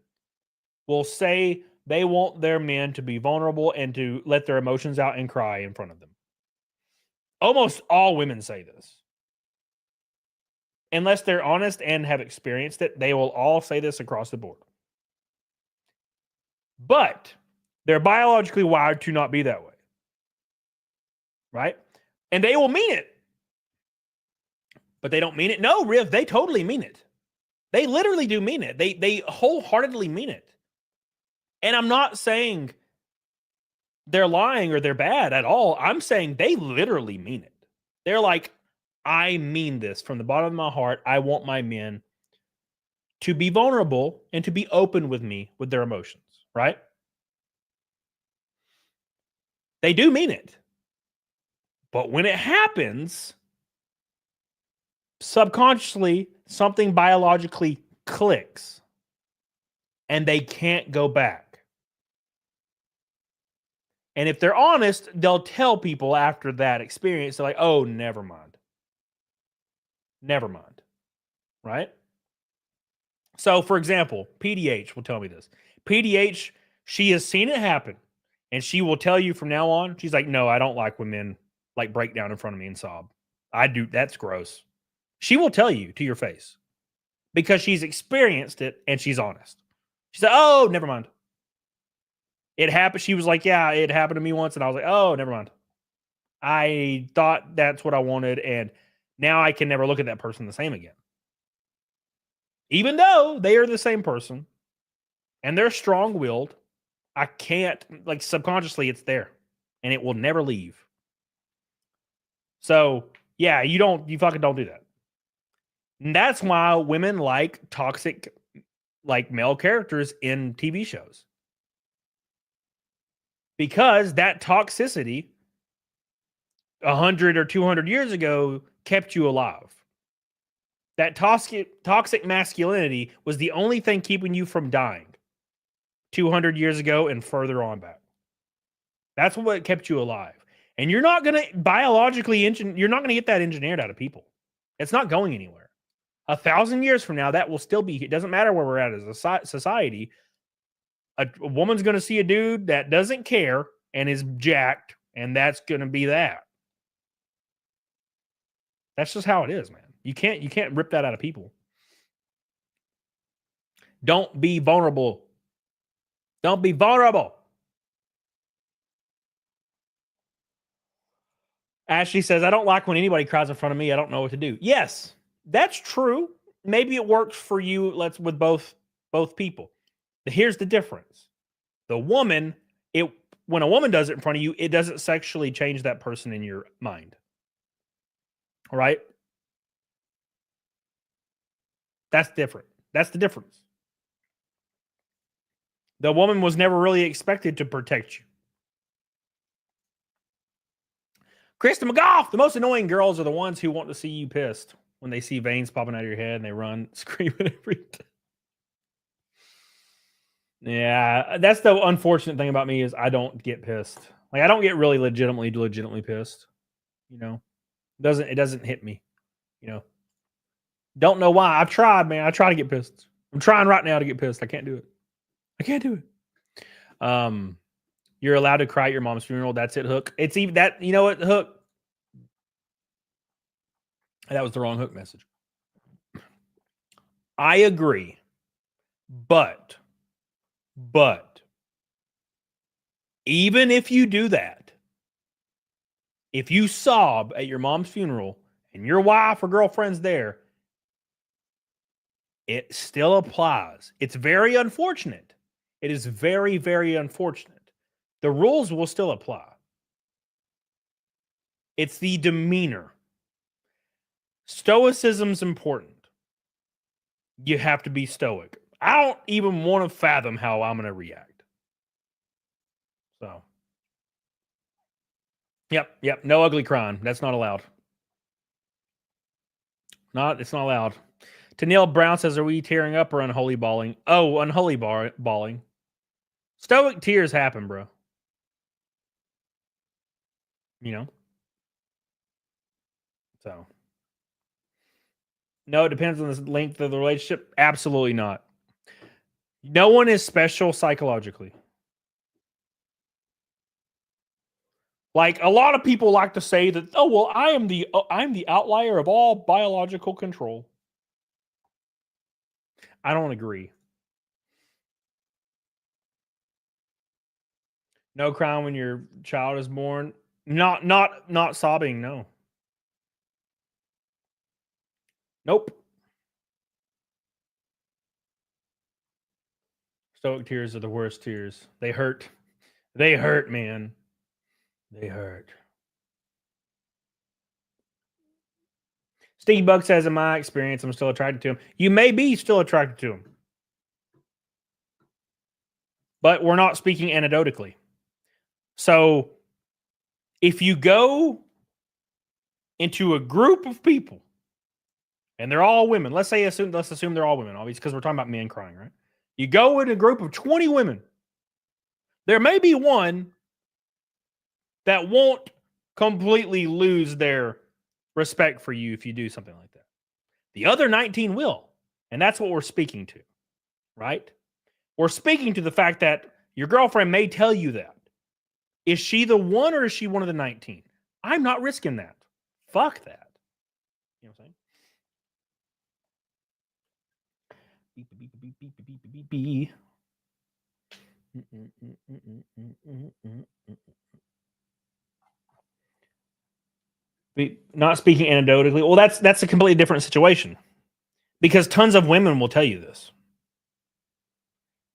will say they want their men to be vulnerable and to let their emotions out and cry in front of them. Almost all women say this. Unless they're honest and have experienced it, they will all say this across the board. But they're biologically wired to not be that way. Right? And they will mean it. But they don't mean it. No, Riv, they totally mean it. They literally do mean it. They wholeheartedly mean it. And I'm not saying they're lying or they're bad at all. I'm saying they literally mean it. They're like, I mean this from the bottom of my heart. I want my men to be vulnerable and to be open with me with their emotions, right? They do mean it. But when it happens, subconsciously, something biologically clicks and they can't go back. And if they're honest, they'll tell people after that experience, they're like, oh, never mind. Never mind. Right? So, for example, PDH will tell me this. PDH, she has seen it happen. And she will tell you from now on, she's like, no, I don't like when men like break down in front of me and sob. I do. That's gross. She will tell you to your face because she's experienced it and she's honest. She said, oh, never mind. It happened. She was like, yeah, it happened to me once. And I was like, oh, never mind. I thought that's what I wanted. And now I can never look at that person the same again. Even though they are the same person and they're strong-willed, I can't, like, subconsciously it's there and it will never leave. So yeah, you fucking don't do that. And that's why women like toxic, like, male characters in TV shows. Because that toxicity 100 or 200 years ago kept you alive. That toxic masculinity was the only thing keeping you from dying 200 years ago and further on back. That's what kept you alive. And you're not going to biologically, you're not going to get that engineered out of people. It's not going anywhere. 1,000 years from now, that will still be, it doesn't matter where we're at as a society. A woman's going to see a dude that doesn't care and is jacked, and that's going to be that. That's just how it is, man. You can't rip that out of people. Don't be vulnerable. Don't be vulnerable. Ashley says, I don't like when anybody cries in front of me. I don't know what to do. Yes, that's true. Maybe it works for you. With both people. Here's the difference. The woman, when a woman does it in front of you, it doesn't sexually change that person in your mind. All right? That's different. That's the difference. The woman was never really expected to protect you. Krista McGough, the most annoying girls are the ones who want to see you pissed when they see veins popping out of your head and they run screaming every time. Yeah, that's the unfortunate thing about me is I don't get pissed. Like I don't get really legitimately pissed. You know, it doesn't hit me. You know, don't know why. I've tried, man. I try to get pissed. I'm trying right now to get pissed. I can't do it. I can't do it. You're allowed to cry at your mom's funeral. That's it, Hook. It's even that, you know what, Hook? That was the wrong Hook message. I agree. But even if you do that, if you sob at your mom's funeral and your wife or girlfriend's there, it still applies. It's very unfortunate. It is very, very unfortunate. The rules will still apply. It's the demeanor. Stoicism's important. You have to be stoic. I don't even want to fathom how I'm going to react. So. Yep. No ugly crying. That's not allowed. It's not allowed. Tennille Brown says, are we tearing up or unholy bawling? Oh, unholy bawling. Stoic tears happen, bro. You know? So. No, it depends on the length of the relationship. Absolutely not. No one is special psychologically. Like a lot of people like to say that, oh, well, I'm the outlier of all biological control. I don't agree. No crying when your child is born. Not sobbing, no. Nope. Stoic tears are the worst tears. They hurt. They hurt, man. They hurt. Steve Buck says, in my experience, I'm still attracted to him. You may be still attracted to him. But we're not speaking anecdotally. So if you go into a group of people and they're all women, let's assume they're all women, obviously, because we're talking about men crying, right? You go in a group of 20 women. There may be one that won't completely lose their respect for you if you do something like that. The other 19 will. And that's what we're speaking to, right? We're speaking to the fact that your girlfriend may tell you that. Is she the one or is she one of the 19? I'm not risking that. Fuck that. You know what I'm saying? Beep, beep, beep, beep, beep, beep, beep, beep. Not speaking anecdotally. Well, that's a completely different situation. Because tons of women will tell you this.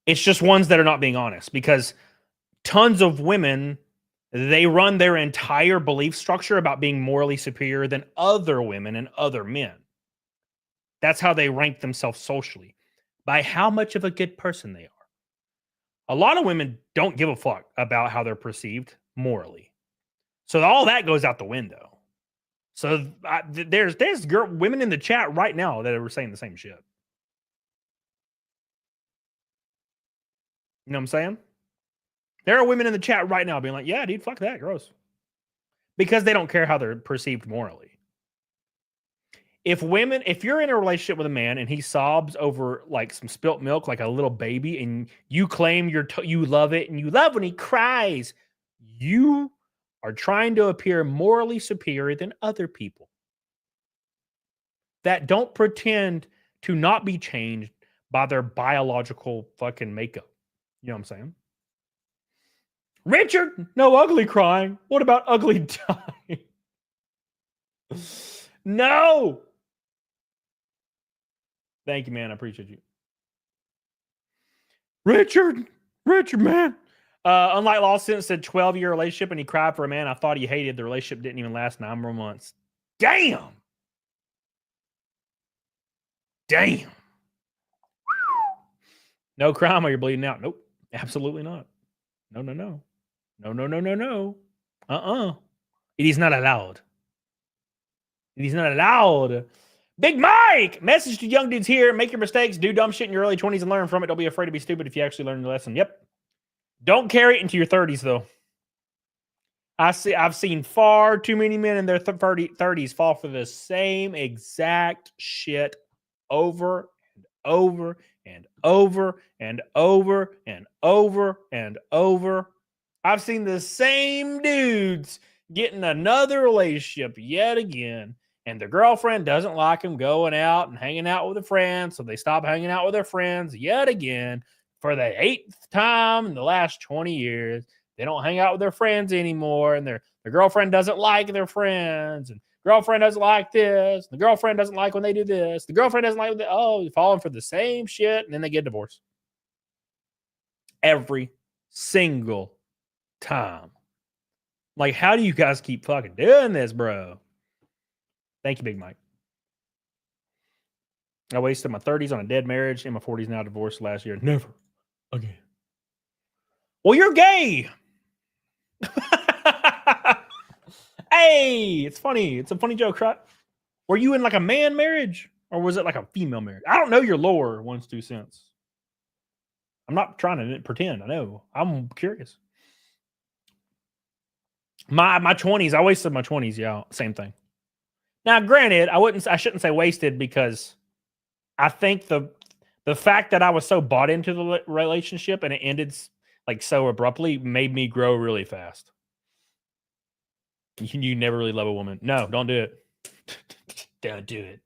It's just ones that are not being honest. Because tons of women, they run their entire belief structure about being morally superior than other women and other men. That's how they rank themselves socially. By how much of a good person they are. A lot of women don't give a fuck about how they're perceived morally. So all that goes out the window. So there's women in the chat right now that are saying the same shit. You know what I'm saying? There are women in the chat right now being like, yeah, dude, fuck that, gross. because they don't care how they're perceived morally. If you're in a relationship with a man and he sobs over like some spilt milk, like a little baby, and you claim you love it and you love when he cries, you are trying to appear morally superior than other people that don't pretend to not be changed by their biological fucking makeup. You know what I'm saying? Richard, no ugly crying. What about ugly dying? No. Thank you, man. I appreciate you. Richard, man. Unlike Lawson said 12-year relationship and he cried for a man I thought he hated. The relationship didn't even last 9 more months. Damn. No crime while you're bleeding out. Nope. Absolutely not. No. It is not allowed. Big Mike! Message to young dudes here. Make your mistakes. Do dumb shit in your early 20s and learn from it. Don't be afraid to be stupid if you actually learn the lesson. Yep. Don't carry it into your 30s, though. I've seen far too many men in their 30s fall for the same exact shit over and over and over and over and over and over. I've seen the same dudes get in another relationship yet again, and their girlfriend doesn't like them going out and hanging out with their friends, so they stop hanging out with their friends yet again for the 8th time in the last 20 years. They don't hang out with their friends anymore, and their girlfriend doesn't like their friends, and girlfriend doesn't like this. The girlfriend doesn't like when they do this. The girlfriend doesn't like you're falling for the same shit, and then they get divorced. Every single time. Like, how do you guys keep fucking doing this, bro? Thank you, Big Mike. I wasted my 30s on a dead marriage. In my 40s now, divorced last year. Never again. Well, you're gay. Hey, it's funny. It's a funny joke, right? Were you in like a man marriage or was it like a female marriage? I don't know your lore, 1's 2 cents. I'm not trying to pretend. I know. I'm curious. My 20s, I wasted my 20s. Yeah, same thing. Now, granted, I shouldn't say wasted because I think the fact that I was so bought into the relationship and it ended like so abruptly made me grow really fast. You never really love a woman. No, don't do it. Don't do it.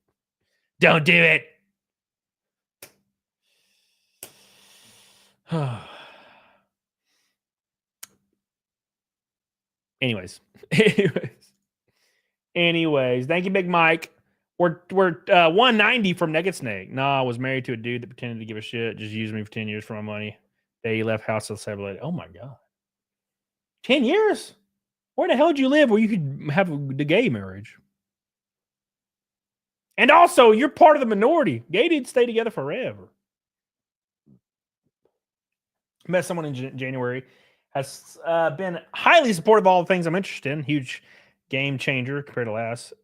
Don't do it. Anyways, thank you, Big Mike. We're 190 from Naked Snake. Nah, I was married to a dude that pretended to give a shit, just used me for 10 years for my money. They left house to separated. Oh my god, 10 years? Where the hell did you live where you could have the gay marriage? And also, you're part of the minority. Gay dudes stay together forever. Met someone in January. Has been highly supportive of all the things I'm interested in. Huge game changer compared to last.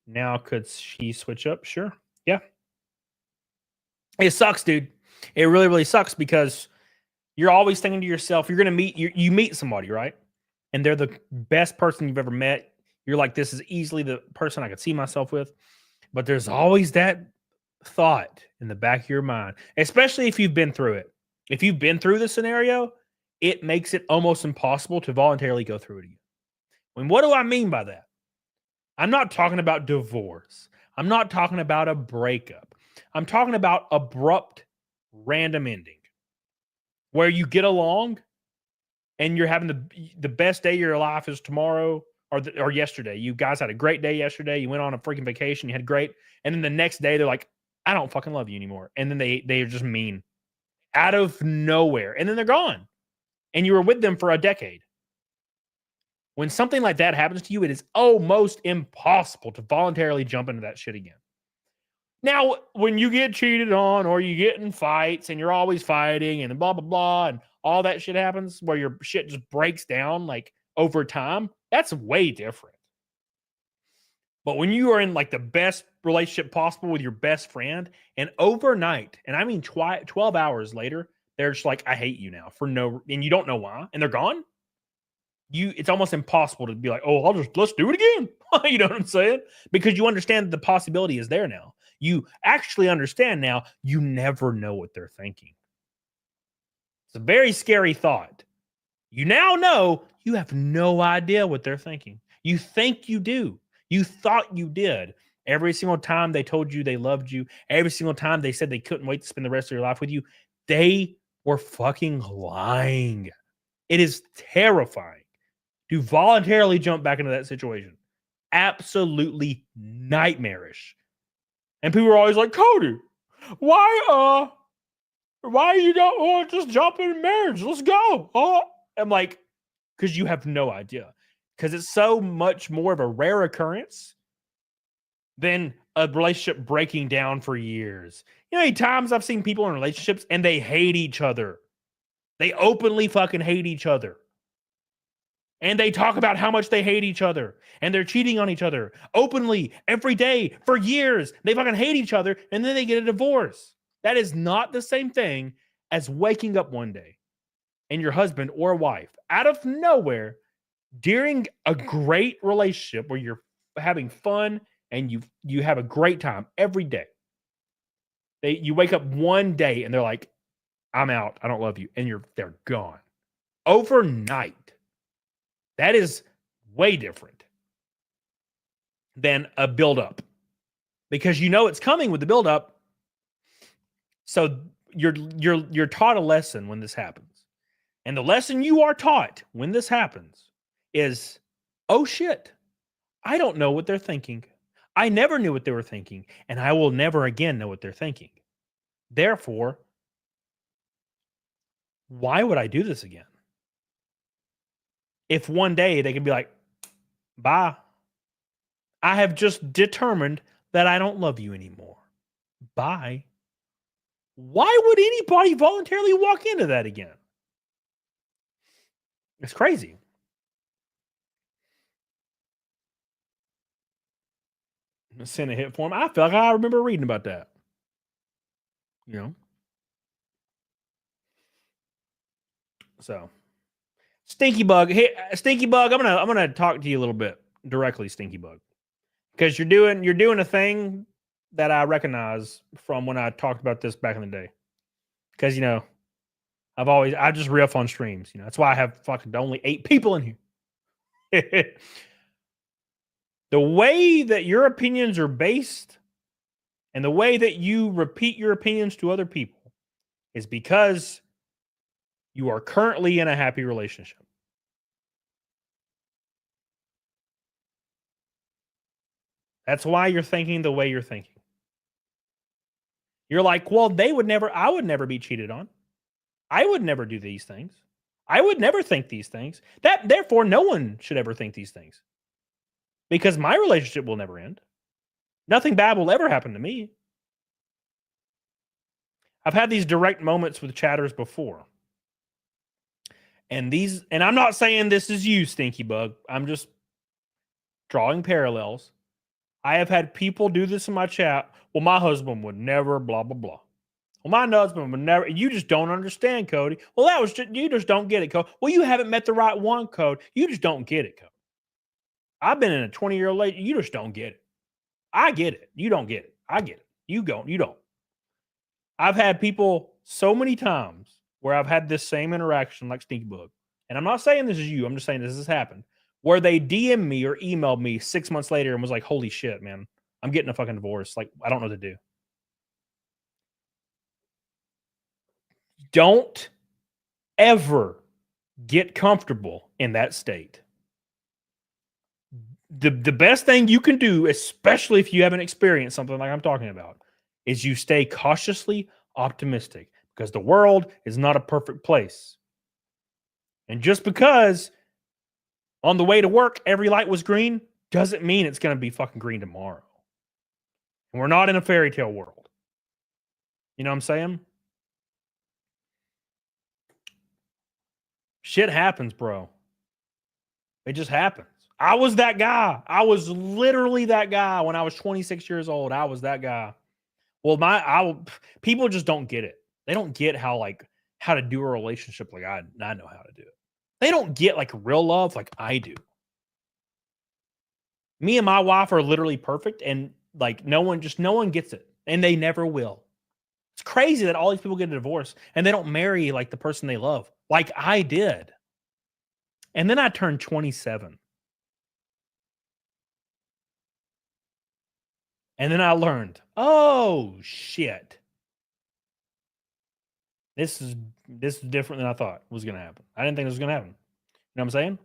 Now, could she switch up? Sure. Yeah. It sucks, dude. It really, really sucks because you're always thinking to yourself, you're going to meet, you meet somebody, right? And they're the best person you've ever met. You're like, this is easily the person I could see myself with. But there's always that thought in the back of your mind, especially if you've been through it. If you've been through the scenario, it makes it almost impossible to voluntarily go through it again. And what do I mean by that? I'm not talking about divorce. I'm not talking about a breakup. I'm talking about abrupt, random ending where you get along and you're having the best day of your life is tomorrow or yesterday. You guys had a great day yesterday. You went on a freaking vacation. You had great. And then the next day, they're like, I don't fucking love you anymore. And then they're just mean out of nowhere. And then they're gone. And you were with them for a decade. When something like that happens to you, it is almost impossible to voluntarily jump into that shit again. Now, when you get cheated on or you get in fights and you're always fighting and blah, blah, blah, and all that shit happens where your shit just breaks down like over time, that's way different. But when you are in like the best relationship possible with your best friend and overnight, and I mean 12 hours later, they're just like, I hate you now for and you don't know why, and they're gone. it's almost impossible to be like, oh, let's do it again. You know what I'm saying? Because you understand the possibility is there now. You actually understand now you never know what they're thinking. It's a very scary thought. You now know you have no idea what they're thinking. You think you do. You thought you did. Every single time they told you they loved you, every single time they said they couldn't wait to spend the rest of your life with you, they were fucking lying. It is terrifying to voluntarily jump back into that situation. Absolutely nightmarish. And people are always like, Cody, why you don't want to just jump into marriage? Let's go. Oh, I'm like, because you have no idea. Because it's so much more of a rare occurrence than a relationship breaking down for years. You know how many times I've seen people in relationships and they hate each other. They openly fucking hate each other. And they talk about how much they hate each other. And they're cheating on each other openly every day for years. They fucking hate each other and then they get a divorce. That is not the same thing as waking up one day and your husband or wife out of nowhere during a great relationship where you're having fun and you have a great time every day. You wake up one day and they're like, I'm out. I don't love you. And they're gone. Overnight. That is way different than a buildup. Because you know it's coming with the buildup. So you're taught a lesson when this happens. And the lesson you are taught when this happens is, oh shit, I don't know what they're thinking. I never knew what they were thinking, and I will never again know what they're thinking. Therefore, why would I do this again? If one day they can be like, bye. I have just determined that I don't love you anymore. Bye. Why would anybody voluntarily walk into that again? It's crazy. Send a hit form. I feel like I remember reading about that. You know? So, Stinky Bug. Hey, Stinky Bug, I'm gonna talk to you a little bit directly, Stinky Bug. Because you're doing a thing that I recognize from when I talked about this back in the day. Because, you know, I just riff on streams. You know, that's why I have fucking only 8 people in here. The way that your opinions are based and the way that you repeat your opinions to other people is because you are currently in a happy relationship. That's why you're thinking the way you're thinking. You're like, well, I would never be cheated on. I would never do these things. I would never think these things. Therefore, no one should ever think these things. Because my relationship will never end. Nothing bad will ever happen to me. I've had these direct moments with chatters before. And I'm not saying this is you, Stinky Bug. I'm just drawing parallels. I have had people do this in my chat. Well, my husband would never, blah, blah, blah. Well, my husband would never. You just don't understand, Cody. Well, you just don't get it, Cody. Well, you haven't met the right one, Cody. You just don't get it, Cody. I've been in a 20-year relationship. You just don't get it. I get it. You don't get it. I get it. You don't. I've had people so many times where I've had this same interaction like Stinky Bug. And I'm not saying this is you. I'm just saying this has happened. Where they DM me or emailed me 6 months later and was like, holy shit, man. I'm getting a fucking divorce. Like, I don't know what to do. Don't ever get comfortable in that state. The best thing you can do, especially if you haven't experienced something like I'm talking about, is you stay cautiously optimistic because the world is not a perfect place. And just because on the way to work every light was green doesn't mean it's going to be fucking green tomorrow. And we're not in a fairy tale world. You know what I'm saying? Shit happens, bro. It just happens. I was that guy. I was literally that guy when I was 26 years old. I was that guy. Well, people just don't get it. They don't get how to do a relationship like I know how to do it. They don't get like real love like I do. Me and my wife are literally perfect, and like no one gets it, and they never will. It's crazy that all these people get a divorce and they don't marry like the person they love, like I did. And then I turned 27. And then I learned, oh shit. This is different than I thought was gonna happen. I didn't think it was gonna happen. You know what I'm saying?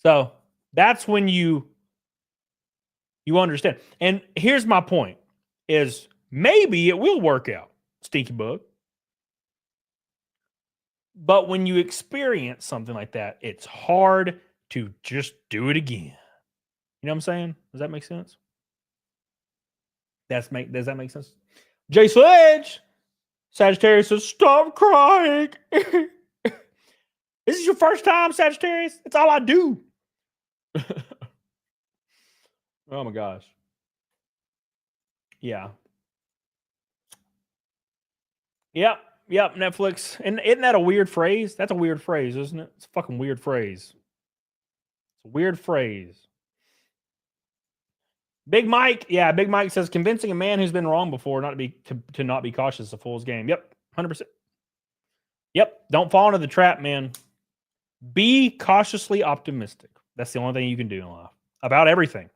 So that's when you understand. And here's my point is maybe it will work out, Stinky Bug. But when you experience something like that, it's hard to just do it again. You know what I'm saying? Does that make sense? Does that make sense? Jay Sledge, Sagittarius says, stop crying. This is your first time, Sagittarius? It's all I do. Oh my gosh. Yeah. Yep, Netflix. And isn't that a weird phrase? That's a weird phrase, isn't it? It's a fucking weird phrase. It's a weird phrase. Big Mike, Big Mike says convincing a man who's been wrong before not to not be cautious is a fool's game. Yep, 100%. Yep, don't fall into the trap, man. Be cautiously optimistic. That's the only thing you can do in life about everything.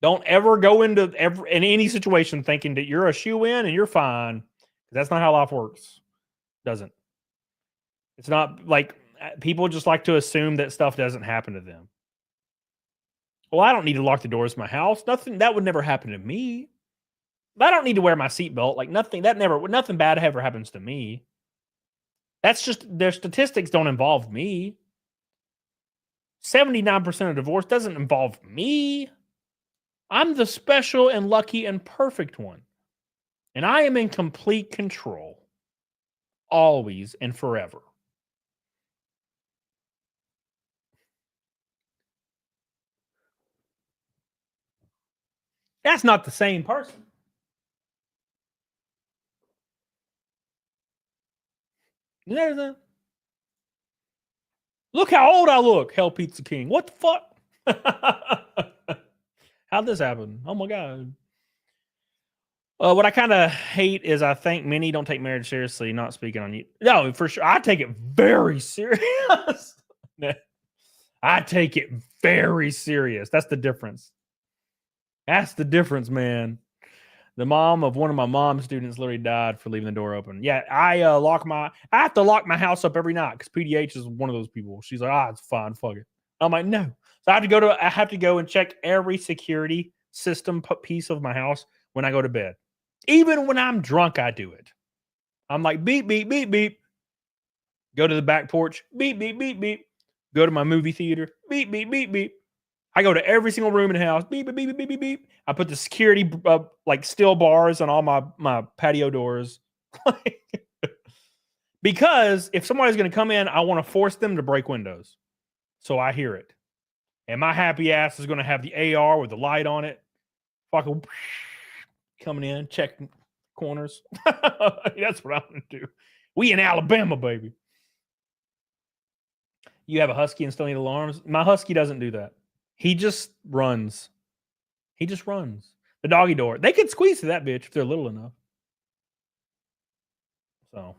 Don't ever go into in any situation thinking that you're a shoe-in and you're fine. That's not how life works. Doesn't. It's not like people just like to assume that stuff doesn't happen to them. Well, I don't need to lock the doors to my house. Nothing that would never happen to me. I don't need to wear my seatbelt. Like nothing bad ever happens to me. That's just their statistics don't involve me. 79% of divorce doesn't involve me. I'm the special and lucky and perfect one. And I am in complete control. Always and forever. That's not the same person. There's a look how old I look, Hell Pizza King. What the fuck? How'd this happen? Oh my god. What I kind of hate is I think many don't take marriage seriously, not speaking on you. No, for sure. I take it very serious. I take it very serious. That's the difference. That's the difference, man. The mom of one of my mom's students literally died for leaving the door open. Yeah, I have to lock my house up every night because PDH is one of those people. She's like, it's fine, fuck it. I'm like, no. So I have to go and check every security system piece of my house when I go to bed. Even when I'm drunk, I do it. I'm like, beep, beep, beep, beep. Go to the back porch, beep, beep, beep, beep. Go to my movie theater, beep, beep, beep, beep. I go to every single room in the house, beep, beep, beep, beep, beep, beep. I put the security like steel bars on all my patio doors. Because if somebody's going to come in, I want to force them to break windows. So I hear it. And my happy ass is going to have the AR with the light on it. Fucking coming in, checking corners. That's what I'm going to do. We in Alabama, baby. You have a husky and still need alarms? My husky doesn't do that. He just runs. He just runs. The doggy door. They could squeeze to that bitch if they're little enough. So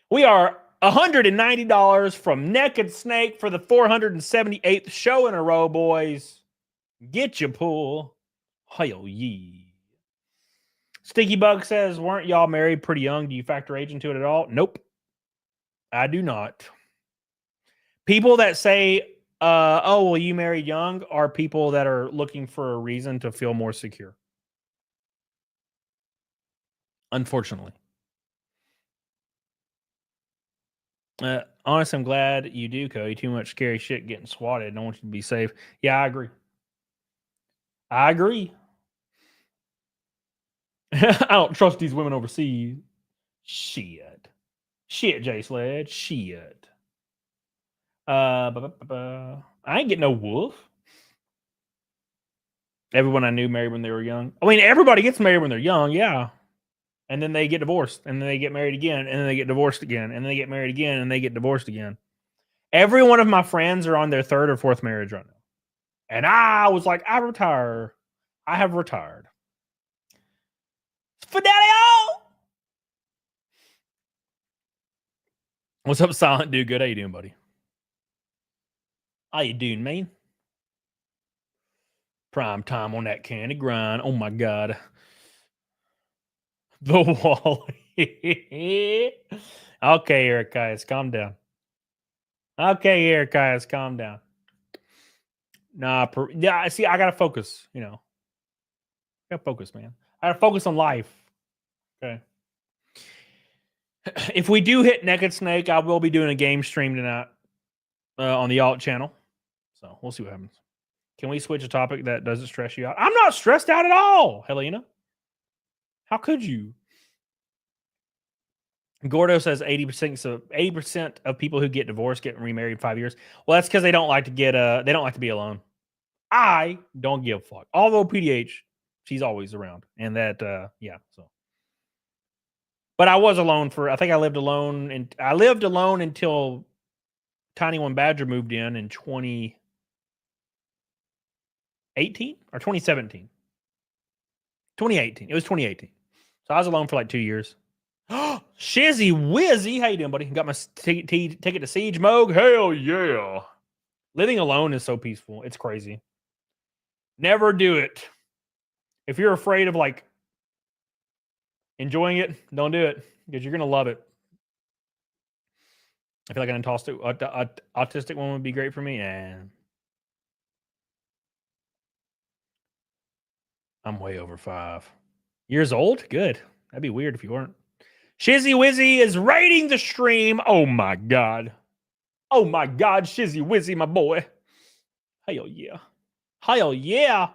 we are $190 from Naked Snake for the 478th show in a row, boys. Get your pool. Hell yeah. Sticky Bug says, weren't y'all married pretty young? Do you factor age into it at all? Nope. I do not. People that say, well, you married young are people that are looking for a reason to feel more secure. Unfortunately. Honestly, I'm glad you do, Cody. Too much scary shit getting swatted. I want you to be safe. Yeah, I agree. I agree. I don't trust these women overseas. Shit, Jay Sledge. Shit. I ain't getting no wolf. Everyone I knew married when they were young. I mean, everybody gets married when they're young, yeah. and then they get divorced, and then they get married again, and then they get divorced again, and then they get married again, and they get divorced again. Every one of my friends are on their third or fourth marriage right now. And I was like, I retire. I have retired. Fidelio! What's up, Silent Dude? Good. How you doing, buddy? How you doing, man? Prime time on that candy grind. Oh, my God. The wall. Okay, Eric guys, calm down. Okay, Eric guys, calm down. Nah, yeah, see, I gotta focus, I gotta focus, man. I gotta focus on life. Okay. If we do hit Naked Snake, I will be doing a game stream tonight on the alt channel. So we'll see what happens. Can we switch a topic that doesn't stress you out? I'm not stressed out at all, Helena. How could you? Gordo says 80% of people who get divorced get remarried 5 years. Well, that's because they don't like to be alone. I don't give a fuck. Although PDH, she's always around. And that so. But I was alone I think I lived alone until Tiny One Badger moved in 2018 or 2017. 2018. It was 2018. So I was alone for like 2 years. Shizzy Wizzy, how you doing, buddy? Got my ticket to Siege Moog? Hell yeah. Living alone is so peaceful. It's crazy. Never do it. If you're afraid of like enjoying it, don't do it because you're going to love it. I feel like an autistic one would be great for me. And I'm way over 5 years old. Good. That'd be weird if you weren't. Shizzy Wizzy is raiding the stream. Oh my God. Oh my God, Shizzy Wizzy, my boy. Hell yeah. Hell yeah.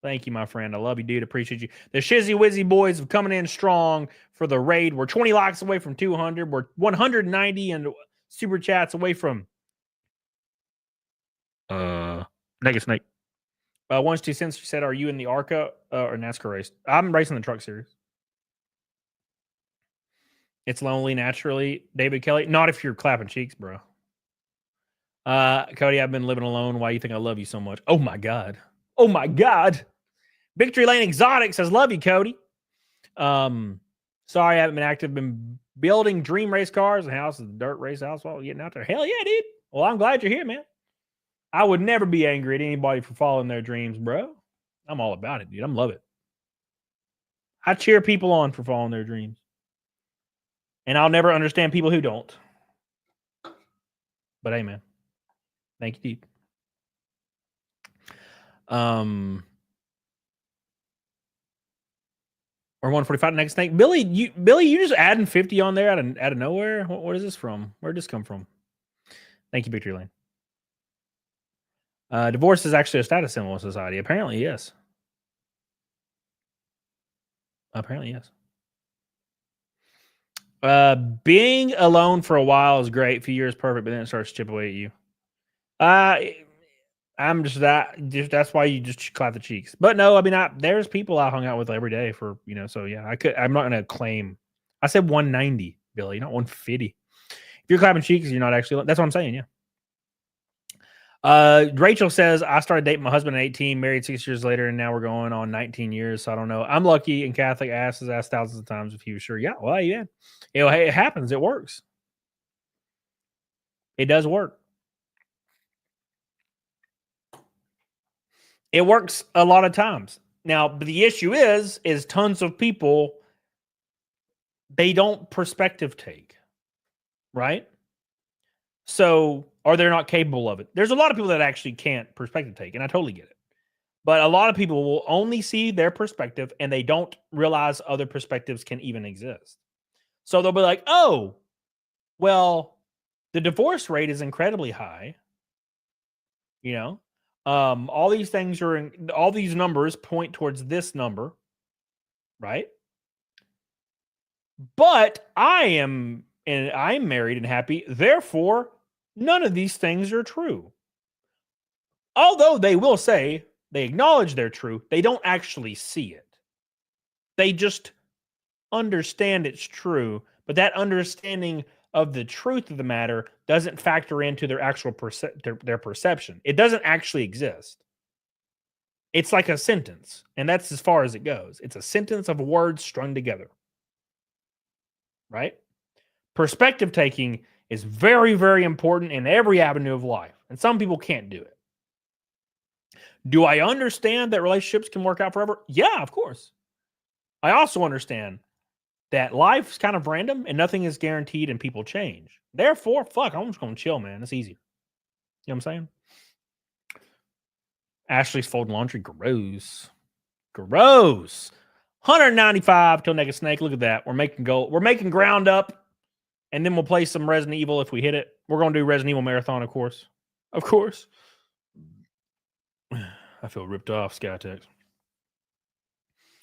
Thank you, my friend. I love you, dude. Appreciate you. The Shizzy Wizzy boys are coming in strong for the raid. We're 20 likes away from 200. We're 190 and super chats away from Naked Snake. 1-2 cents. She said, "Are you in the ARCA or NASCAR race?" I'm racing the truck series. It's lonely naturally. David Kelly. Not if you're clapping cheeks, bro. Cody, I've been living alone. Why do you think I love you so much? Oh my God. Oh my God. Victory Lane Exotic says, love you, Cody. Sorry I haven't been active. Been building dream race cars and houses, dirt race house while getting out there. Hell yeah, dude. Well, I'm glad you're here, man. I would never be angry at anybody for following their dreams, bro. I'm all about it, dude. I'm love it. I cheer people on for following their dreams. And I'll never understand people who don't. But hey, man. Thank you, dude. Or 145 next thing. Billy, you just adding 50 on there out of nowhere? What is this from? Where'd this come from? Thank you, Victory Lane. Divorce is actually a status symbol in society. Apparently, yes. Apparently, yes. Being alone for a while is great. A few years perfect, but then it starts to chip away at you. I'm just that's why you just clap the cheeks. But no, I mean, there's people I hung out with every day for, so yeah, I'm not going to claim. I said 190, Billy, not 150. If you're clapping cheeks, you're not actually, that's what I'm saying. Yeah. Rachel says, I started dating my husband at 18, married 6 years later, and now we're going on 19 years. So I don't know. I'm lucky, and Catholic asked thousands of times if he was sure. Yeah, well, yeah. It happens. It works. It does work. It works a lot of times. Now, but the issue is tons of people, they don't perspective take, right? So, or they're not capable of it. There's a lot of people that actually can't perspective take, and I totally get it. But a lot of people will only see their perspective, and they don't realize other perspectives can even exist. So they'll be like, oh, well, the divorce rate is incredibly high. All these things all these numbers point towards this number, right? But I'm married and happy. Therefore, none of these things are true. Although they will say they acknowledge they're true, they don't actually see it. They just understand it's true, but that understanding of the truth of the matter doesn't factor into their actual their perception. It doesn't actually exist. It's like a sentence, and that's as far as it goes. It's a sentence of words strung together. Right? Perspective taking is very, very important in every avenue of life, and some people can't do it. Do I understand that relationships can work out forever? Yeah, of course. I also understand that life's kind of random and nothing is guaranteed and people change. Therefore, fuck, I'm just going to chill, man. It's easier. You know what I'm saying? Ashley's folding laundry. Gross. Gross. 195 till naked snake. Look at that. We're making gold. We're making ground up. And then we'll play some Resident Evil if we hit it. We're going to do Resident Evil Marathon, of course. Of course. I feel ripped off, Skytex.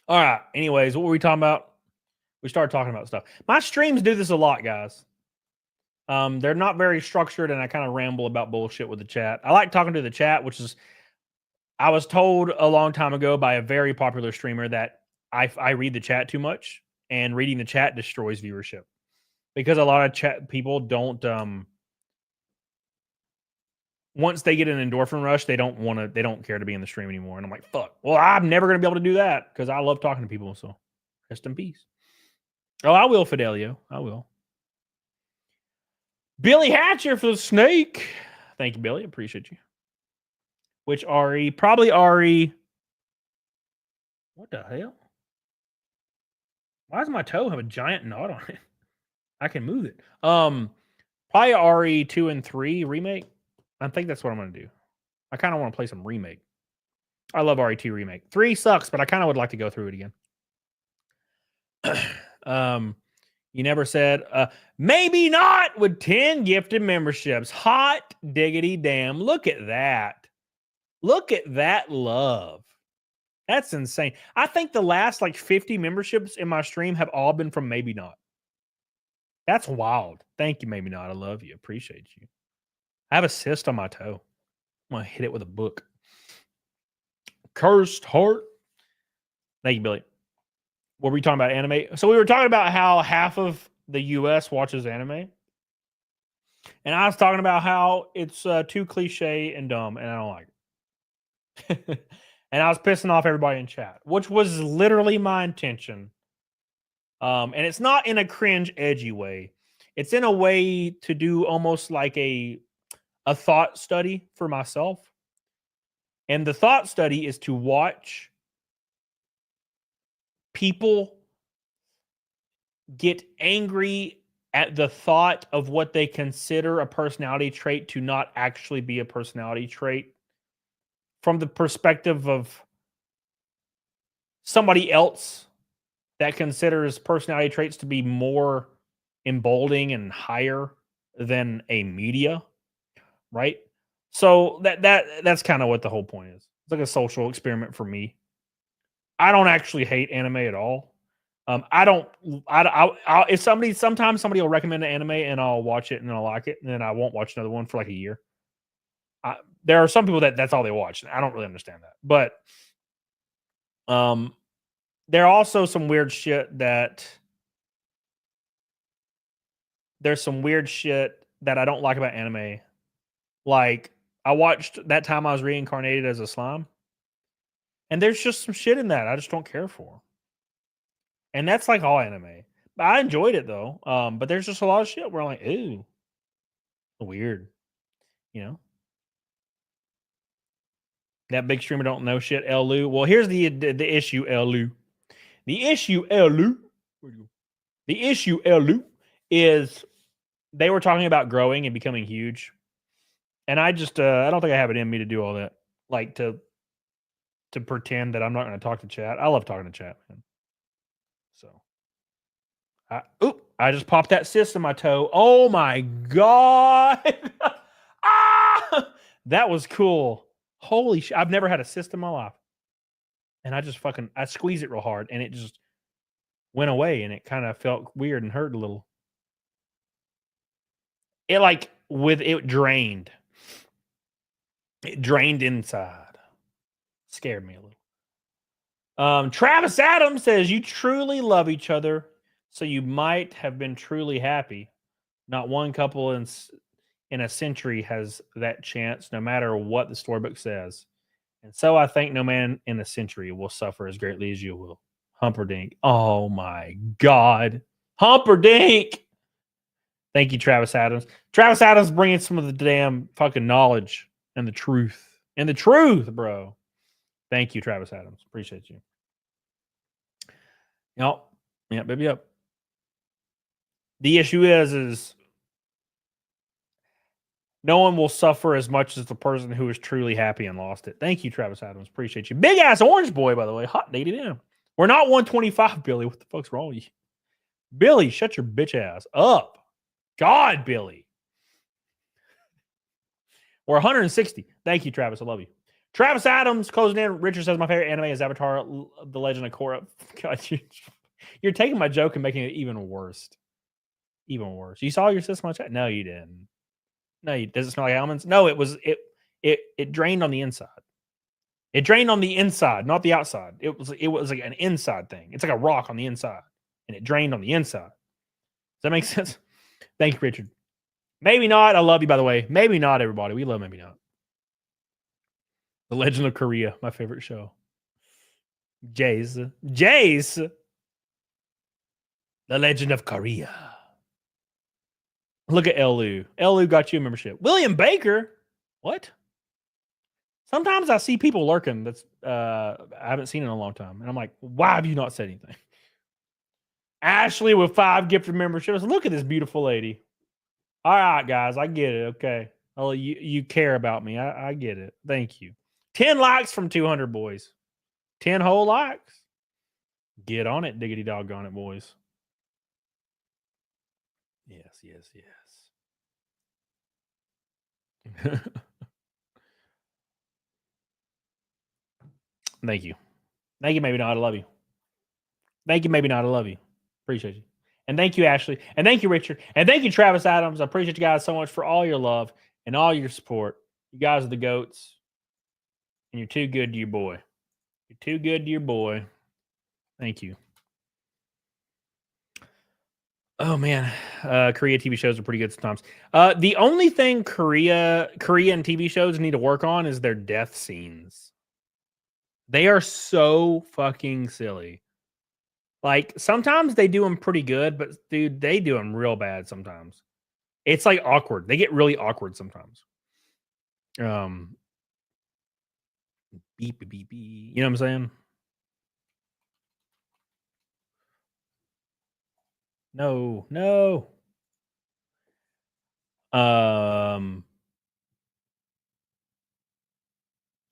All right. Anyways, what were we talking about? We started talking about stuff. My streams do this a lot, guys. They're not very structured, and I kind of ramble about bullshit with the chat. I like talking to the chat, which is, I was told a long time ago by a very popular streamer that I read the chat too much, and reading the chat destroys viewership because a lot of chat people don't. Once they get an endorphin rush, they don't care to be in the stream anymore. And I'm like, fuck. Well, I'm never gonna be able to do that because I love talking to people. So, rest in peace. Oh, I will, Fidelio. I will. Billy Hatcher for the snake. Thank you, Billy. Appreciate you. Which Ari? Probably Ari. What the hell? Why does my toe have a giant knot on it? I can move it. Probably Ari 2 and 3 remake. I think that's what I'm going to do. I kind of want to play some remake. I love RE2 remake. 3 sucks, but I kind of would like to go through it again. You never said maybe not with 10 gifted memberships. Hot diggity damn. Look at that. Look at that love. That's insane. I think the last like 50 memberships in my stream have all been from Maybe Not. That's wild. Thank you, Maybe Not. I love you. Appreciate you. I have a cyst on my toe. I'm going to hit it with a book. Cursed heart. Thank you, Billy. What were we talking about? Anime? So we were talking about how half of the U.S. watches anime. And I was talking about how it's too cliche and dumb, and I don't like it. And I was pissing off everybody in chat, which was literally my intention. And it's not in a cringe, edgy way. It's in a way to do almost like a thought study for myself. And the thought study is to watch people get angry at the thought of what they consider a personality trait to not actually be a personality trait from the perspective of somebody else that considers personality traits to be more emboldening and higher than a media, right? So that's kind of what the whole point is. It's like a social experiment for me. I don't actually hate anime at all. If sometimes somebody will recommend an anime and I'll watch it and I'll like it and then I won't watch another one for like a year. There are some people that's all they watch. I don't really understand that, but there are also some weird shit that I don't like about anime. Like I watched That Time I Was Reincarnated as a Slime, and there's just some shit in that I just don't care for. And that's like all anime. But I enjoyed it though. But there's just a lot of shit where I'm like, ooh, weird. You know? That big streamer don't know shit, El Lou. Well, here's the issue, El Lou. The issue, El Lou. The issue, El Lou, is they were talking about growing and becoming huge. And I just I don't think I have it in me to do all that. Like to pretend that I'm not going to talk to chat. I love talking to chat, man. So I just popped that cyst in my toe. Oh my god. That was cool. Holy shit. I've never had a cyst in my life. And I squeezed it real hard and it just went away and it kind of felt weird and hurt a little. It drained. It drained inside. Scared me a little. Travis Adams says, you truly love each other. So you might have been truly happy. Not one couple in a century has that chance, no matter what the storybook says. And so I think no man in a century will suffer as greatly as you will. Humperdinck. Oh my God. Humperdinck. Thank you, Travis Adams. Travis Adams bringing some of the damn fucking knowledge and the truth. And the truth, bro. Thank you, Travis Adams. Appreciate you. Yep. Yep, baby, yep. The issue is no one will suffer as much as the person who is truly happy and lost it. Thank you, Travis Adams. Appreciate you. Big ass orange boy, by the way. Hot dated him. We're not 125, Billy. What the fuck's wrong with you? Billy, shut your bitch ass up. God, Billy. We're 160. Thank you, Travis. I love you. Travis Adams closing in. Richard says my favorite anime is Avatar: The Legend of Korra. God, you're taking my joke and making it even worse. Even worse. You saw your system on chat? No, you didn't. No, does it smell like almonds? No, it drained on the inside. It drained on the inside, not the outside. It was like an inside thing. It's like a rock on the inside, and it drained on the inside. Does that make sense? Thank you, Richard. Maybe not. I love you, by the way. Maybe not, everybody. We love maybe not. The Legend of Korea, my favorite show. Jace. The Legend of Korea. Look at Elu. Elu got you a membership. William Baker? What? Sometimes I see people lurking that's I haven't seen in a long time. And I'm like, why have you not said anything? Ashley with 5 gifted memberships. Look at this beautiful lady. All right, guys. I get it. Okay. Oh, you care about me. I get it. Thank you. 10 likes from 200 boys. 10 whole likes. Get on it, diggity doggone it, boys. Yes. Thank you. Thank you, maybe not. I love you. Thank you, maybe not. I love you. Appreciate you. And thank you, Ashley. And thank you, Richard. And thank you, Travis Adams. I appreciate you guys so much for all your love and all your support. You guys are the GOATs. And you're too good to your boy. You're too good to your boy. Thank you. Oh, man. Korea TV shows are pretty good sometimes. The only thing Korean TV shows need to work on is their death scenes. They are so fucking silly. Like, sometimes they do them pretty good, but, dude, they do them real bad sometimes. It's, like, awkward. They get really awkward sometimes. Beep, beep, beep. You know what I'm saying? No.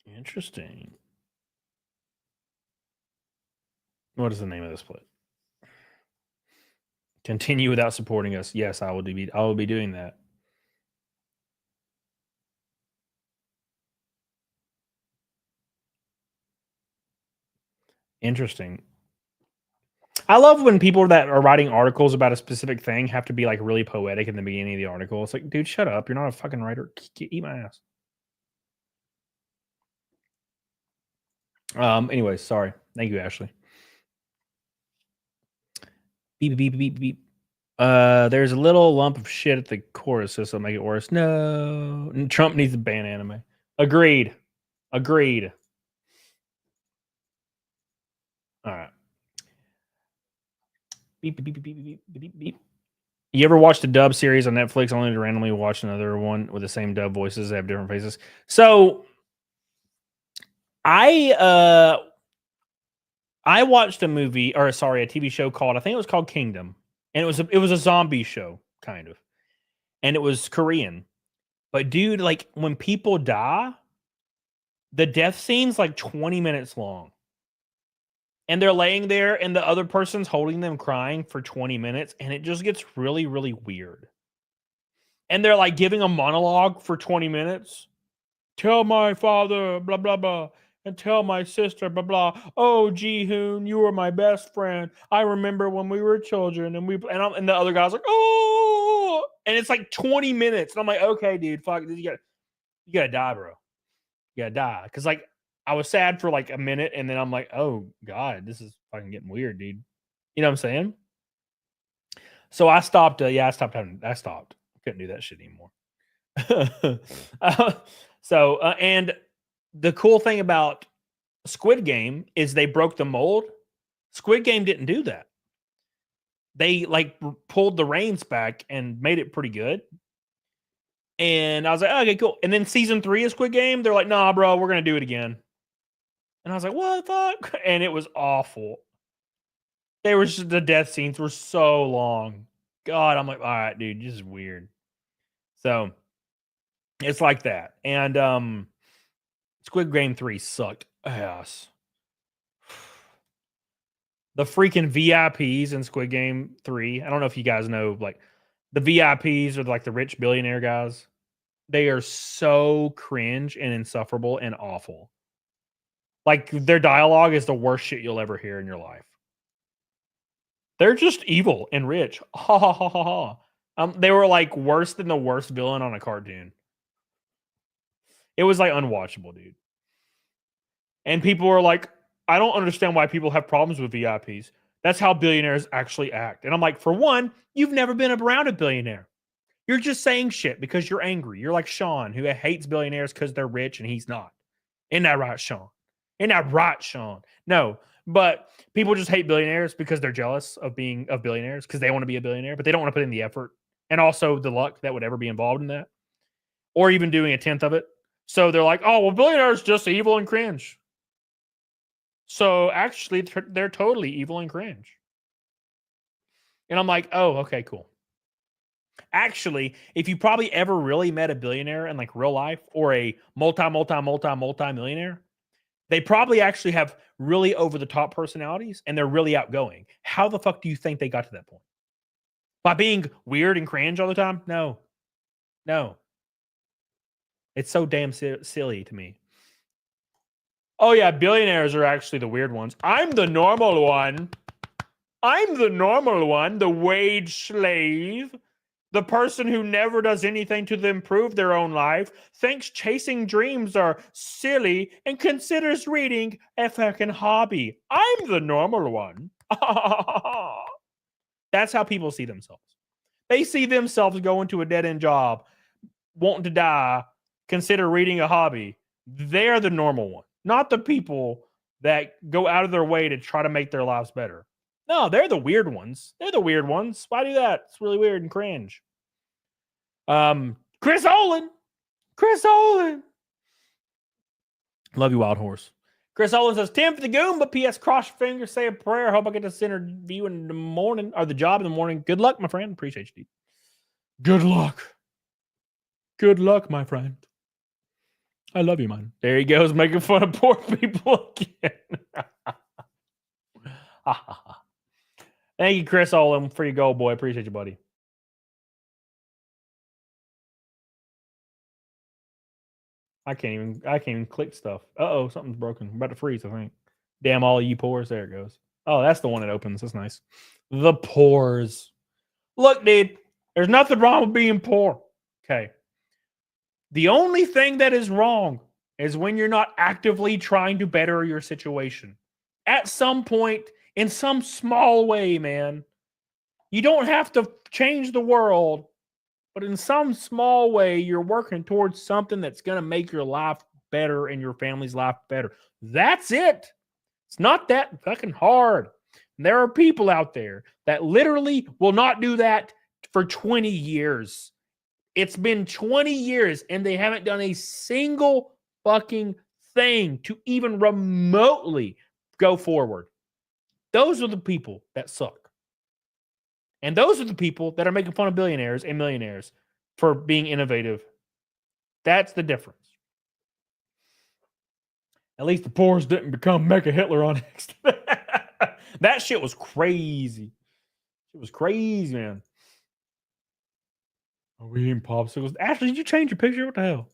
Interesting. What is the name of this play? Continue without supporting us. Yes, I will be doing that. Interesting. I love when people that are writing articles about a specific thing have to be like really poetic in the beginning of the article. It's like, dude, shut up. You're not a fucking writer. Eat my ass. Anyways, sorry. Thank you, Ashley. Beep, beep, beep, beep. There's a little lump of shit at the chorus, so it'll make it worse. No. Trump needs to ban anime. Agreed. All right. Beep, beep, beep, beep, beep, beep, beep. You ever watched a dub series on Netflix only to randomly watch another one with the same dub voices? They have different faces. So I watched a TV show called, I think it was called Kingdom. And it was a zombie show, kind of. And it was Korean. But dude, like when people die, the death scene's like 20 minutes long. And they're laying there and the other person's holding them crying for 20 minutes. And it just gets really, really weird. And they're like giving a monologue for 20 minutes. Tell my father, blah, blah, blah. And tell my sister, blah, blah. Oh, Ji-hoon, you were my best friend. I remember when we were children. And the other guy's like, oh. And it's like 20 minutes. And I'm like, okay, dude, fuck. You gotta die, bro. You gotta die. Because like, I was sad for like a minute, and then I'm like, oh, God, this is fucking getting weird, dude. You know what I'm saying? So I stopped. I stopped. Couldn't do that shit anymore. And the cool thing about Squid Game is they broke the mold. Squid Game didn't do that. They like pulled the reins back and made it pretty good. And I was like, okay, cool. And then season 3 of Squid Game, they're like, nah, bro, we're gonna do it again. And I was like, what the fuck? And it was awful. The death scenes were so long. God, I'm like, all right, dude, this is weird. So it's like that. And Squid Game 3 sucked ass. The freaking VIPs in Squid Game 3. I don't know if you guys know, like the VIPs are like the rich billionaire guys. They are so cringe and insufferable and awful. Like their dialogue is the worst shit you'll ever hear in your life. They're just evil and rich. Ha ha ha ha ha. They were like worse than the worst villain on a cartoon. It was like unwatchable, dude. And people were like, I don't understand why people have problems with VIPs. That's how billionaires actually act. And I'm like, for one, you've never been around a billionaire. You're just saying shit because you're angry. You're like Sean, who hates billionaires because they're rich and he's not. Isn't that right, Sean? Isn't that right, Sean? No, but people just hate billionaires because they're jealous of billionaires because they want to be a billionaire, but they don't want to put in the effort and also the luck that would ever be involved in that, or even doing a tenth of it. So they're like, oh, well, billionaires just evil and cringe. So actually, they're totally evil and cringe. And I'm like, oh, okay, cool. Actually, if you probably ever really met a billionaire in like real life or a multi-millionaire, they probably actually have really over-the-top personalities and they're really outgoing. How the fuck do you think they got to that point? By being weird and cringe all the time? No. It's so damn silly to me. Oh yeah, billionaires are actually the weird ones. I'm the normal one. The wage slave. The person who never does anything to improve their own life, thinks chasing dreams are silly, and considers reading a fucking hobby. I'm the normal one. That's how people see themselves. They see themselves going to a dead-end job, wanting to die, consider reading a hobby. They're the normal one, not the people that go out of their way to try to make their lives better. No, they're the weird ones. Why do that? It's really weird and cringe. Chris Olin. Love you, Wild Horse. Chris Olin says, Tim for the Goomba. P.S. Cross your fingers, say a prayer. Hope I get this interview in the morning, or the job in the morning. Good luck, my friend. Appreciate you, dude. Good luck, my friend. I love you, man. There he goes, making fun of poor people again. Thank you, Chris Olin, for your goal, boy. Appreciate you, buddy. I can't even click stuff. Uh-oh, something's broken. I'm about to freeze, I think. Damn all of you pores. There it goes. Oh, that's the one that opens. That's nice. The pores. Look, dude, there's nothing wrong with being poor. Okay. The only thing that is wrong is when you're not actively trying to better your situation. At some point, in some small way, man. You don't have to change the world, but in some small way, you're working towards something that's going to make your life better and your family's life better. That's it. It's not that fucking hard. And there are people out there that literally will not do that for 20 years. It's been 20 years and they haven't done a single fucking thing to even remotely go forward. Those are the people that suck. And those are the people that are making fun of billionaires and millionaires for being innovative. That's the difference. At least the poors didn't become Mecha Hitler on X. That shit was crazy. It was crazy, man. Are we eating popsicles? Ashley, did you change your picture? What the hell?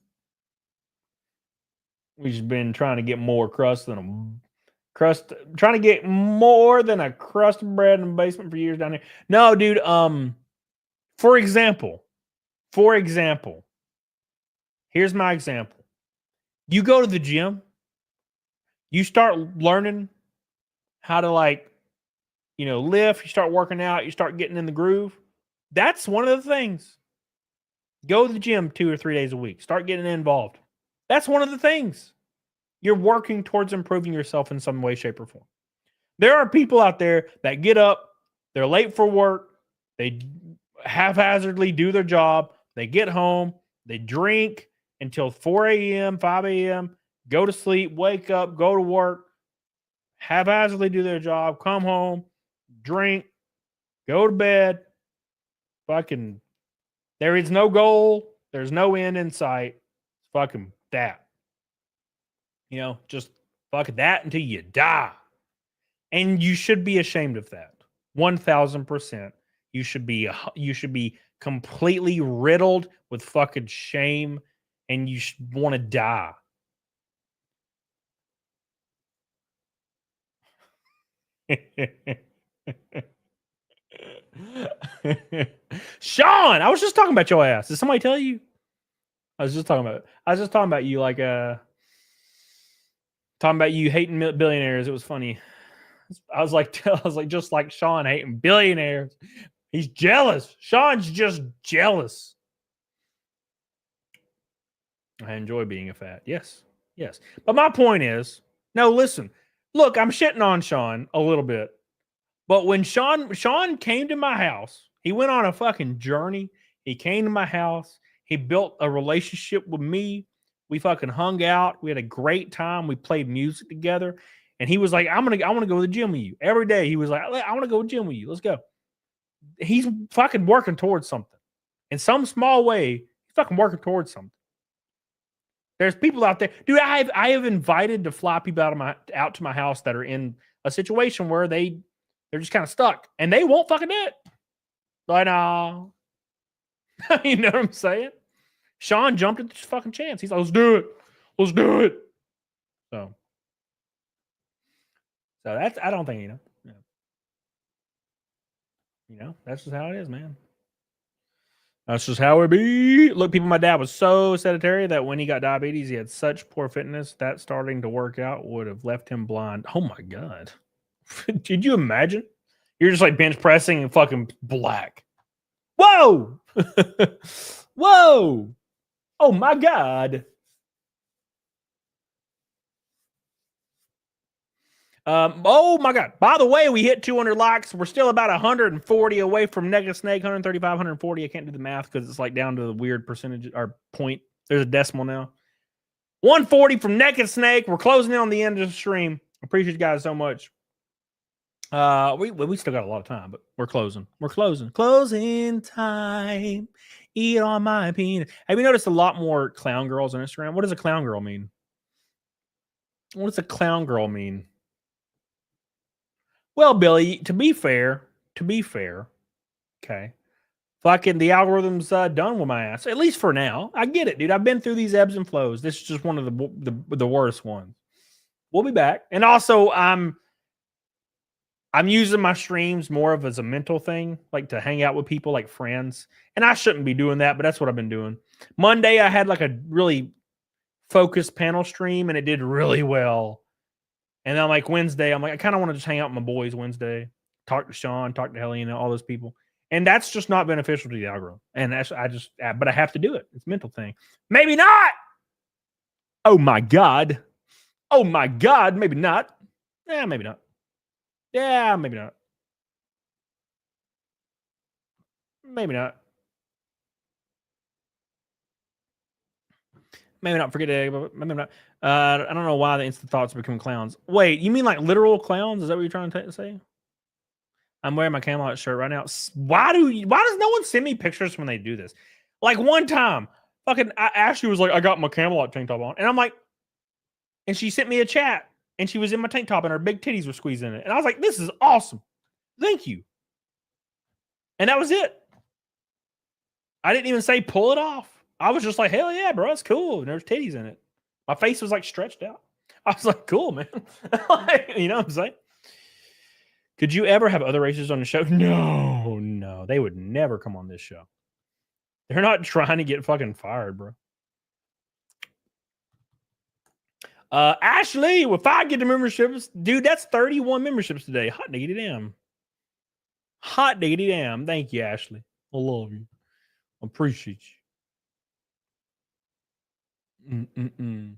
We've just been trying to get more crust than a crust of bread in the basement for years down here. No, dude. For example, here's my example. You go to the gym, you start learning how to lift, you start working out, you start getting in the groove. That's one of the things. Go to the gym 2 or 3 days a week. Start getting involved. That's one of the things. You're working towards improving yourself in some way, shape, or form. There are people out there that get up, they're late for work, they haphazardly do their job, they get home, they drink until 4 a.m., 5 a.m., go to sleep, wake up, go to work, haphazardly do their job, come home, drink, go to bed. Fucking, there is no goal, there's no end in sight. Fucking that. You know, just fuck that until you die. And you should be ashamed of that. 1000%. You should be completely riddled with fucking shame, and you should want to die. Sean, I was just talking about your ass. Did somebody tell you? I was just talking about you, like talking about you hating billionaires. It was funny. I was like, just like Sean hating billionaires. He's jealous. Sean's just jealous. I enjoy being a fat. Yes. But my point is, no, listen. Look, I'm shitting on Sean a little bit. But when Sean came to my house, he went on a fucking journey. He came to my house. He built a relationship with me. We fucking hung out. We had a great time. We played music together. And he was like, I want to go to the gym with you. Every day he was like, I want to go to the gym with you. Let's go. He's fucking working towards something. In some small way, he's fucking working towards something. There's people out there. Dude, I have invited to fly people out to my house that are in a situation where they're just kind of stuck. And they won't fucking do it. Like, no. You know what I'm saying? Sean jumped at this fucking chance. He's like, let's do it. Let's do it. So that's, I don't think, that's just how it is, man. That's just how it be. Look, people, my dad was so sedentary that when he got diabetes, he had such poor fitness that starting to work out would have left him blind. Oh my God. Did you imagine? You're just like bench pressing and fucking black. Whoa. Whoa. Oh my God. Oh my God. By the way, we hit 200 likes. We're still about 140 away from Negative Snake, 135, 140. I can't do the math because it's like down to the weird percentage or point. There's a decimal now. 140 from Naked Snake. We're closing in on the end of the stream. Appreciate you guys so much. We still got a lot of time, but we're closing. We're closing. Closing time. Eat on my penis. Have you noticed a lot more clown girls on Instagram? What does a clown girl mean? What does a clown girl mean? Well, Billy, to be fair, okay, fucking the algorithm's done with my ass, at least for now. I get it, dude. I've been through these ebbs and flows. This is just one of the worst ones. We'll be back. And also, I'm using my streams more of as a mental thing, like to hang out with people like friends. And I shouldn't be doing that, but that's what I've been doing. Monday, I had like a really focused panel stream, and it did really well. And then like Wednesday, I'm like, I kind of want to just hang out with my boys Wednesday, talk to Sean, talk to Helly, all those people. And that's just not beneficial to the algorithm. And but I have to do it. It's a mental thing. Maybe not. Oh my God. Oh my God. Maybe not. Yeah, maybe not. Yeah, maybe not. Maybe not. Maybe not. Forget it. Maybe not. I don't know why the instant thoughts become clowns. Wait, you mean like literal clowns? Is that what you're trying to say? I'm wearing my CAMELcast shirt right now. Why does no one send me pictures when they do this? Like one time, fucking Ashley was like, I got my CAMELcast tank top on. And I'm like, and she sent me a chat. And she was in my tank top and her big titties were squeezing in it. And I was like, this is awesome. Thank you. And that was it. I didn't even say pull it off. I was just like, hell yeah, bro. It's cool. And there's titties in it. My face was like stretched out. I was like, cool, man. You know what I'm saying? Could you ever have other races on the show? No. They would never come on this show. They're not trying to get fucking fired, bro. Ashley, if I get the memberships, dude, that's 31 memberships today. Hot diggity damn. Hot diggity damn. Thank you, Ashley. I love you. I appreciate you.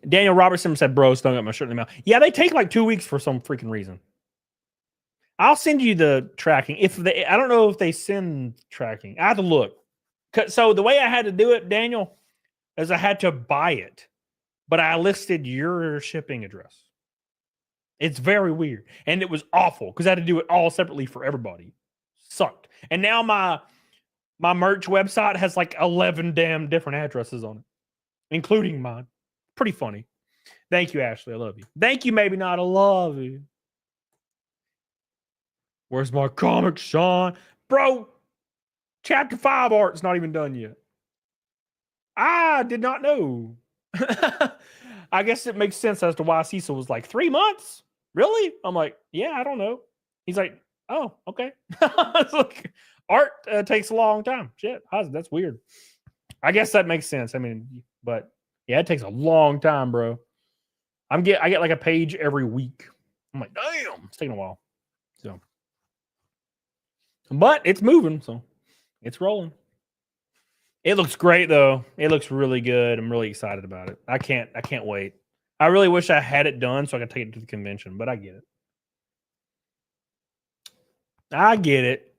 Daniel Robertson said, bro, stung up my shirt in the mail. Yeah, they take like 2 weeks for some freaking reason. I'll send you the tracking. I don't know if they send tracking. I have to look. So the way I had to do it, Daniel, is I had to buy it, but I listed your shipping address. It's very weird. And it was awful because I had to do it all separately for everybody. Sucked. And now my merch website has like 11 damn different addresses on it, including mine. Pretty funny. Thank you, Ashley. I love you. Thank you, maybe not. I love you. Where's my comic, Sean? Bro, chapter 5 art's not even done yet. I did not know. I guess it makes sense as to why Cecil was like, 3 months? Really? I'm like, yeah, I don't know. He's like, oh, okay. It's like, art takes a long time. Shit, that's weird. I guess that makes sense. I mean, but yeah, it takes a long time, bro. I get like a page every week. I'm like, damn, it's taking a while. So, but it's moving, so it's rolling. It looks great though. It looks really good. I'm really excited about it. I can't wait. I really wish I had it done so I could take it to the convention, but I get it. I get it.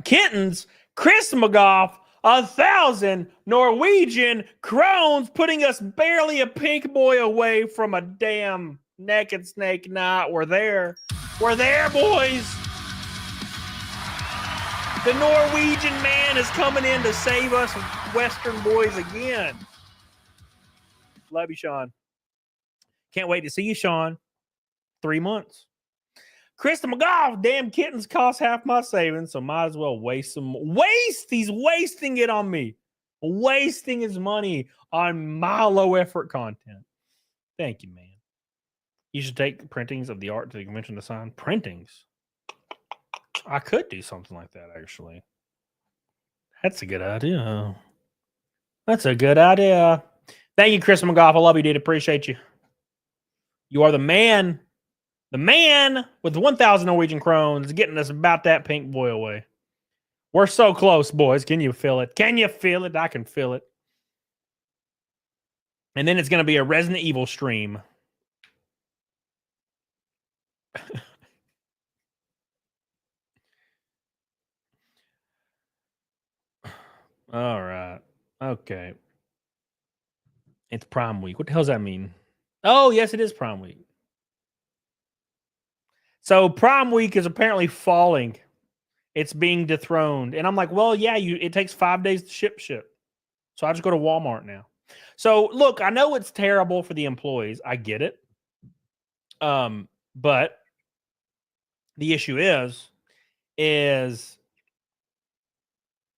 Kittens, Chris McGough, 1,000 Norwegian crones, putting us barely a pink boy away from a damn naked snake night. We're there. We're there, boys. The Norwegian man is coming in to save us Western boys again. Love you, Sean. Can't wait to see you, Sean. 3 months. Krista McGough, damn kittens cost half my savings, so might as well waste some. He's wasting it on me. Wasting his money on my low effort content. Thank you, man. You should take printings of the art to the convention to sign. Printings? I could do something like that, actually. That's a good idea. That's a good idea. Thank you, Chris McGough. I love you, dude. Appreciate you. You are the man. The man with the 1,000 Norwegian krones getting us about that pink boy away. We're so close, boys. Can you feel it? Can you feel it? I can feel it. And then it's going to be a Resident Evil stream. All right. Okay. It's Prime Week. What the hell does that mean? Oh, yes, it is Prime Week. So Prime Week is apparently falling. It's being dethroned. And I'm like, well, yeah, it takes 5 days to ship. So I just go to Walmart now. So look, I know it's terrible for the employees. I get it. But the issue is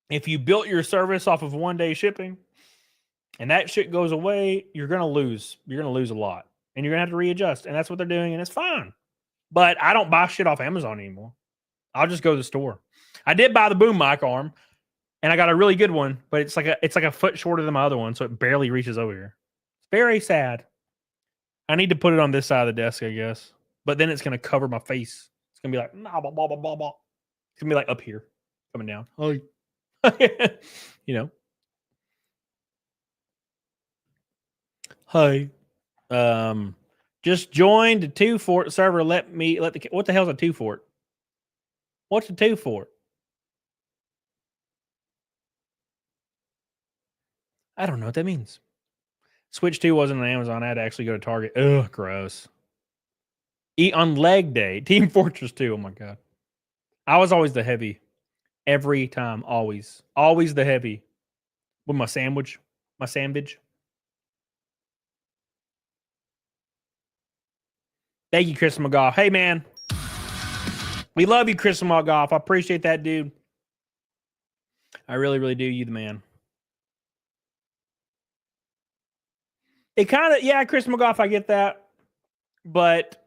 if you built your service off of 1 day shipping and that shit goes away, you're going to lose. You're going to lose a lot. And you're going to have to readjust. And that's what they're doing. And it's fine. But I don't buy shit off Amazon anymore. I'll just go to the store. I did buy the boom mic arm, and I got a really good one, but it's like a foot shorter than my other one, so it barely reaches over here. It's very sad. I need to put it on this side of the desk, I guess. But then it's going to cover my face. It's going to be like, blah, blah, blah, blah, blah, blah. It's going to be like up here, coming down. Oh, you know. Hi. Just joined the 2 Fort server. What the hell's a 2 Fort? What's a 2 Fort? I don't know what that means. Switch 2 wasn't on Amazon. I had to actually go to Target. Ugh, gross. Eat on leg day. Team Fortress 2. Oh my God. I was always the heavy. Every time. Always. Always the heavy. With my sandwich. My sandwich. Thank you, Chris McGough. Hey, man. We love you, Chris McGough. I appreciate that, dude. I really, really do. You the man. It kind of, yeah, Chris McGough, I get that. But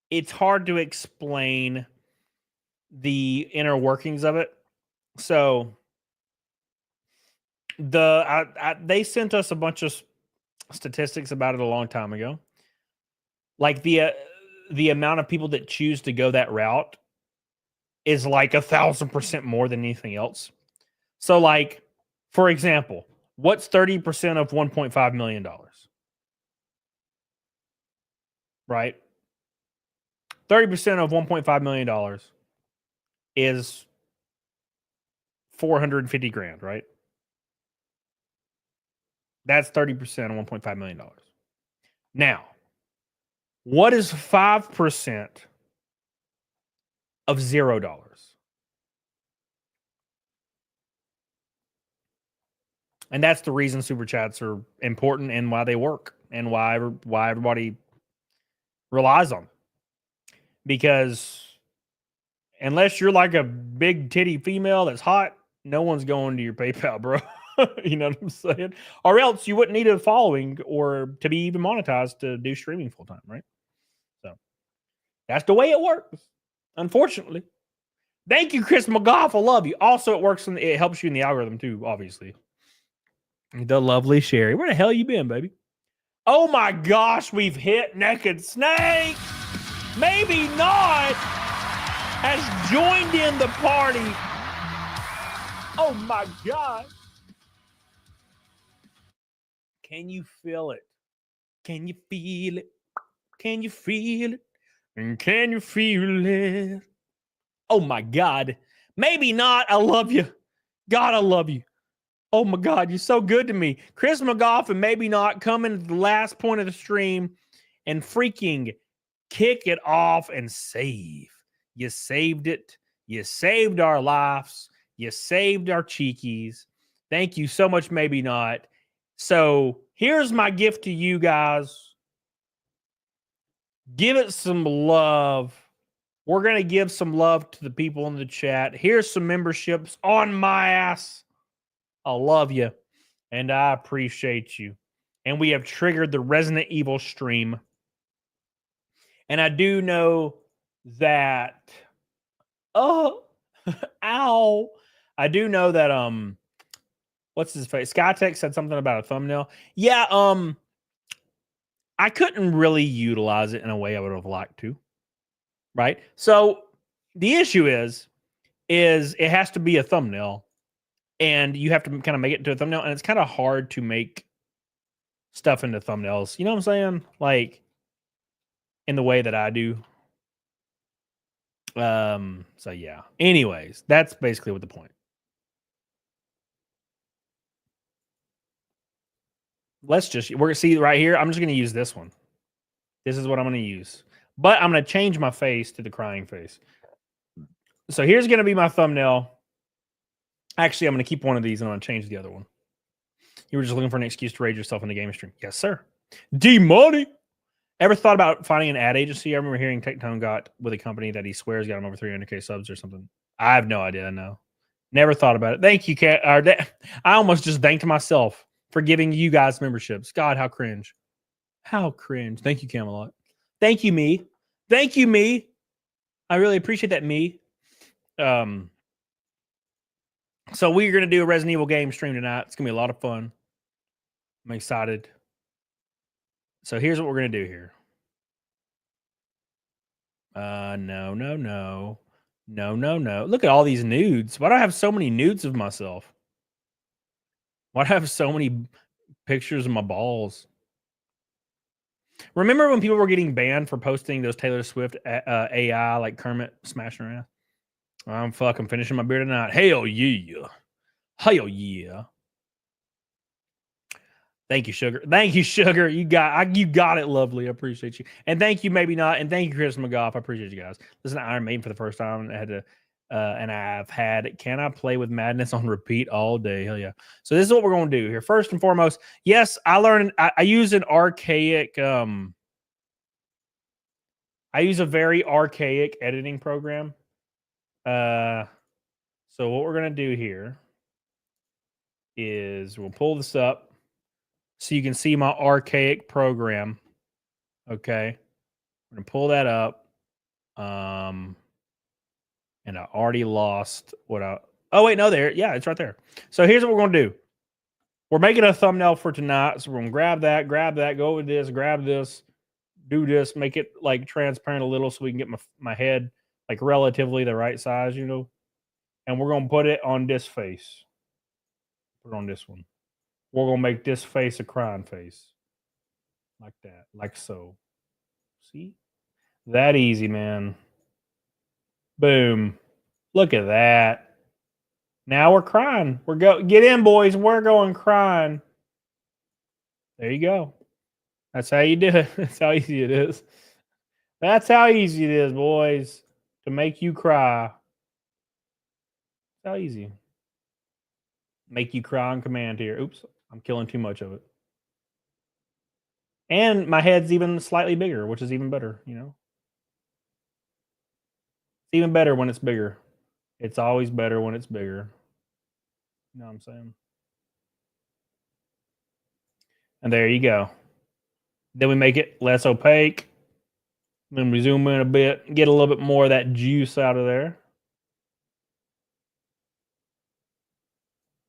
it's hard to explain the inner workings of it. So they sent us a bunch of statistics about it a long time ago. Like the the amount of people that choose to go that route is like 1,000% more than anything else. So, like, for example, what's 30% of $1.5 million? Right? 30% of $1.5 million is 450 grand, right? That's 30% of $1.5 million. Now, what is 5% of $0? And that's the reason super chats are important and why they work and why everybody relies on them. Because unless you're like a big titty female that's hot, no one's going to your PayPal, bro. You know what I'm saying? Or else you wouldn't need a following or to be even monetized to do streaming full time, right? So that's the way it works, unfortunately. Thank you, Chris McGough. I love you. Also, it helps you in the algorithm too, obviously. The lovely Sherry. Where the hell you been, baby? Oh my gosh, we've hit Naked Snake. Maybe not has joined in the party. Oh my God. Can you feel it? Can you feel it? Can you feel it? And can you feel it? Oh my God. Maybe not. I love you. God, I love you. Oh my God, you're so good to me. Chris McGough and Maybe Not coming to the last point of the stream and freaking kick it off and save. You saved it. You saved our lives. You saved our cheekies. Thank you so much, Maybe Not. So here's my gift to you guys. Give it some love. We're going to give some love to the people in the chat. Here's some memberships on my ass. I love you, and I appreciate you. And we have triggered the Resident Evil stream. And I do know that... Oh, ow. I do know that, what's his face? Skytech said something about a thumbnail. Yeah, I couldn't really utilize it in a way I would have liked to. Right? So the issue is it has to be a thumbnail. And you have to kind of make it into a thumbnail. And it's kind of hard to make stuff into thumbnails. You know what I'm saying? Like, in the way that I do. So, yeah. Anyways, that's basically what the point. We're going to see right here. I'm just going to use this one. This is what I'm going to use. But I'm going to change my face to the crying face. So here's going to be my thumbnail. Actually, I'm going to keep one of these and I'm going to change the other one. You were just looking for an excuse to raid yourself in the game stream. Yes, sir. D-Money. Ever thought about finding an ad agency? I remember hearing Tectone got with a company that he swears got him over 300K subs or something. I have no idea. No. Never thought about it. Thank you, Kat. I almost just thanked myself for giving you guys memberships. God, how cringe. How cringe. Thank you, Camelot. Thank you, me. Thank you, me. I really appreciate that, me. So we're going to do a Resident Evil game stream tonight. It's going to be a lot of fun. I'm excited. So here's what we're going to do here. No. Look at all these nudes. Why do I have so many nudes of myself? Why do I have so many pictures of my balls? Remember when people were getting banned for posting those Taylor Swift AI like Kermit smashing around? I'm fucking finishing my beer tonight. Hell yeah. Hell yeah. Thank you, Sugar. Thank you, Sugar. You got it, lovely. I appreciate you. And thank you, Maybe Not. And thank you, Chris McGough. I appreciate you guys. Listen to Iron Maiden for the first time. I had to, and I've had Can I Play with Madness on repeat all day? Hell yeah. So this is what we're going to do here. First and foremost, yes, I use an archaic, I use a very archaic editing program. So what we're going to do here is we'll pull this up so you can see my archaic program. Okay. We're going to pull that up. And I already lost oh wait, no, there. Yeah, it's right there. So here's what we're going to do. We're making a thumbnail for tonight. So we're going to grab that, go with this, grab this, do this, make it like transparent a little so we can get my head like relatively the right size, you know. And we're gonna put it on this face. Put it on this one. We're gonna make this face a crying face. Like that. Like so. See? That easy, man. Boom. Look at that. Now we're crying. Get in, boys. We're going crying. There you go. That's how you do it. That's how easy it is. That's how easy it is, boys. To make you cry. That's how easy. Make you cry on command here. Oops. I'm killing too much of it. And my head's even slightly bigger, which is even better, you know? It's even better when it's bigger. It's always better when it's bigger. You know what I'm saying? And there you go. Then we make it less opaque. Then we zoom in a bit, get a little bit more of that juice out of there.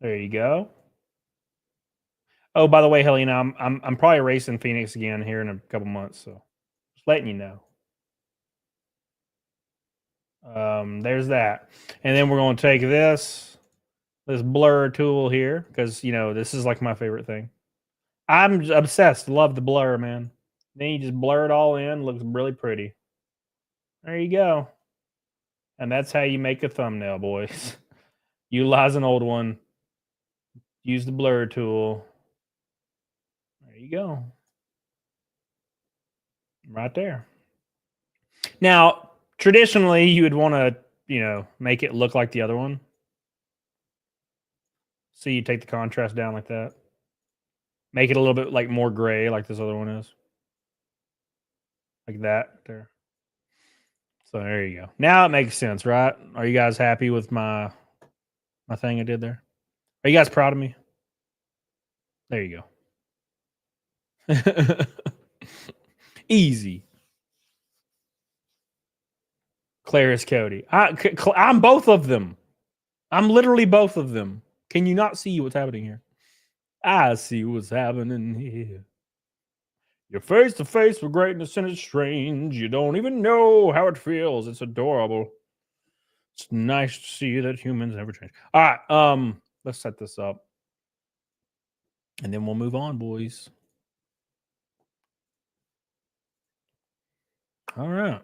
There you go. Oh, by the way, Helena, I'm probably racing Phoenix again here in a couple months, so just letting you know. There's that. And then we're going to take this blur tool here, because, you know, this is like my favorite thing. I'm obsessed. Love the blur, man. Then you just blur it all in. Looks really pretty. There you go. And that's how you make a thumbnail, boys. Utilize an old one. Use the blur tool. There you go. Right there. Now, traditionally, you would want to, you know, make it look like the other one. So you take the contrast down like that. Make it a little bit like more gray, like this other one is. Like that there. So there you go. Now it makes sense, right? Are you guys happy with my thing I did there? Are you guys proud of me? There you go. Easy. Claris Cody. I'm both of them. I'm literally both of them. Can you not see what's happening here? I see what's happening here. You're face to face with greatness and it's strange. You don't even know how it feels. It's adorable. It's nice to see that humans never change. All right, let's set this up. And then we'll move on, boys. All right.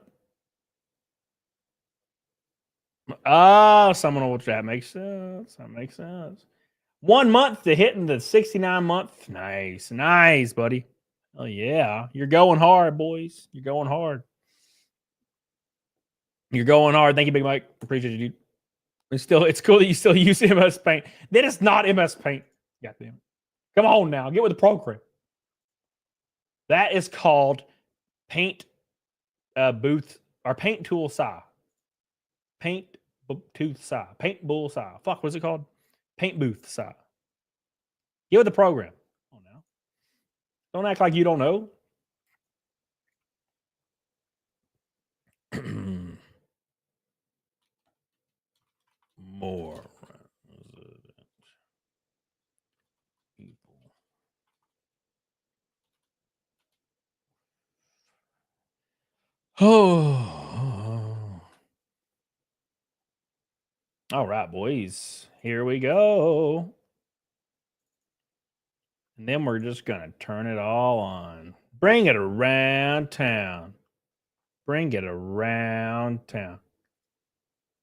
Oh, someone will that makes sense. That makes sense. 1 month to hitting the 69 month. Nice. Nice, buddy. Oh, yeah. You're going hard, boys. You're going hard. You're going hard. Thank you, Big Mike. Appreciate you, dude. It's cool that you still use MS Paint. That is not MS Paint. God damn it. Come on now. Get with the program. That is called Paint Booth or Paint Tool Psi. Paint Tooth Psi. Paint Bull Psi. Fuck, what's it called? Paint Booth Psi. Get with the program. Come on now. Don't act like you don't know. More people. Oh. All right, boys. Here we go. And then we're just going to turn it all on. Bring it around town. Bring it around town.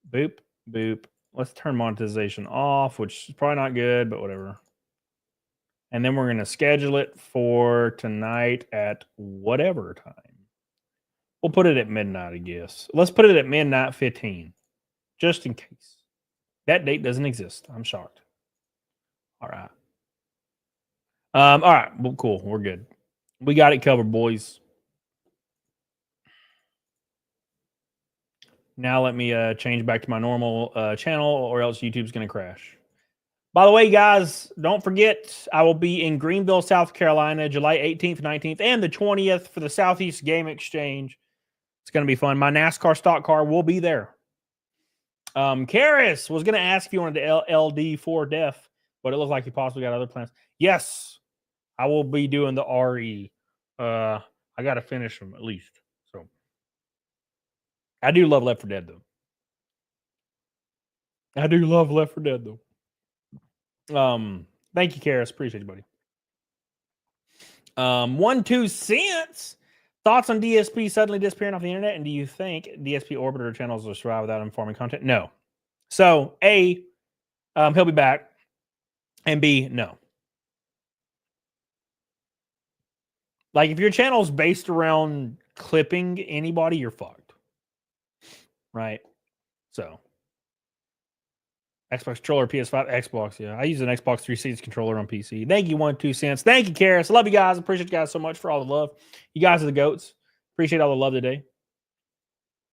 Boop, boop. Let's turn monetization off, which is probably not good, but whatever. And then we're going to schedule it for tonight at whatever time. We'll put it at midnight, I guess. Let's put it at midnight 15, just in case. That date doesn't exist. I'm shocked. All right. All right. Well, cool. We're good. We got it covered, boys. Now let me change back to my normal channel, or else YouTube's going to crash. By the way, guys, don't forget, I will be in Greenville, South Carolina, July 18th, 19th, and the 20th for the Southeast Game Exchange. It's going to be fun. My NASCAR stock car will be there. Karis was going to ask if you wanted the LD for Def, but it looks like you possibly got other plans. Yes, I will be doing the RE. I I got to finish them at least. So I do love Left 4 Dead though. I do love Left 4 Dead though. Thank you, Karis. Appreciate you, buddy. 1 2 cents. Thoughts on DSP suddenly disappearing off the internet, and do you think DSP orbiter channels will survive without informing content? No. So A, he'll be back, and B, no. Like if your channel is based around clipping anybody, you're fucked, right? So Xbox controller, PS5, Xbox. Yeah, I use an Xbox 360 controller on PC. Thank you, 1 2 cents. Thank you, Karis. I love you guys. Appreciate you guys so much for all the love. You guys are the goats. Appreciate all the love today.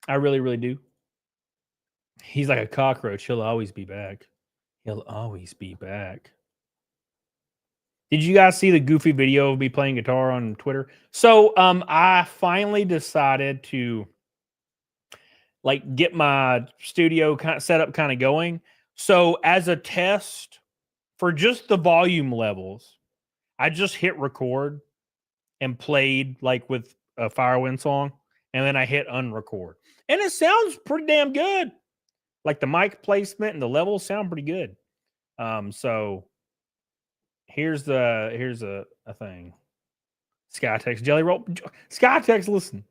I really, really do. He's like a cockroach. He'll always be back. He'll always be back. Did you guys see the goofy video of me playing guitar on Twitter? So I finally decided to like get my studio kind of setup kind of going. So as a test for just the volume levels, I just hit record and played like with a Firewind song, and then I hit unrecord. And it sounds pretty damn good. Like the mic placement and the levels sound pretty good. So here's a thing. Skytex Jelly Roll. Skytex, listen.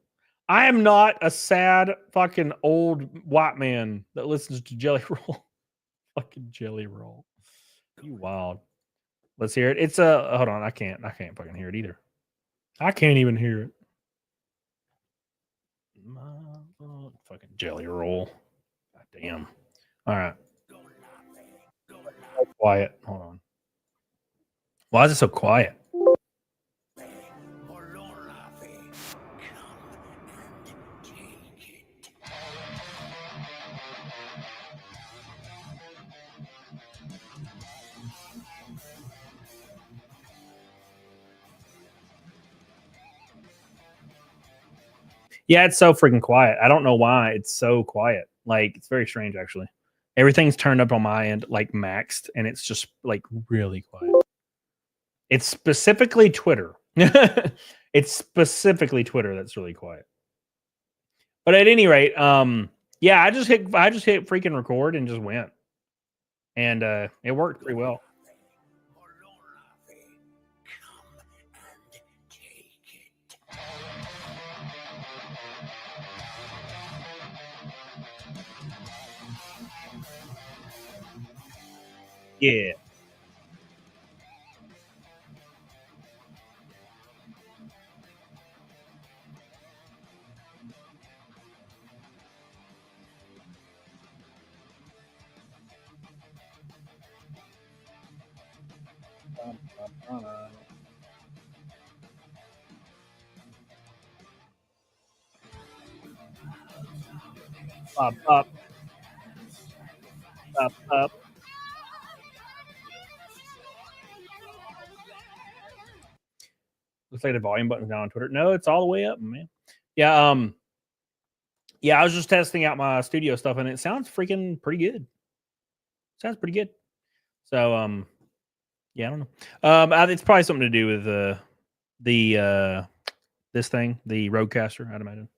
I am not a sad fucking old white man that listens to Jelly Roll. Fucking Jelly Roll. You wild. Let's hear it. It's a hold on. I can't fucking hear it either. I can't even hear it. Fucking Jelly Roll. God damn. All right. Quiet. Hold on. Why is it so quiet? Yeah, it's so freaking quiet. I don't know why it's so quiet. Like, it's very strange, actually. Everything's turned up on my end, like maxed, and it's just like really quiet. It's specifically Twitter. It's specifically Twitter that's really quiet. But at any rate, yeah, I just hit freaking record and just went, and it worked pretty well. Yeah. Up. Looks like the volume button's down on Twitter. No, it's all the way up, man. Yeah, yeah, I was just testing out my studio stuff, and it sounds freaking pretty good. Sounds pretty good. So, yeah, I don't know. It's probably something to do with this thing, the Rodecaster, I'd imagine.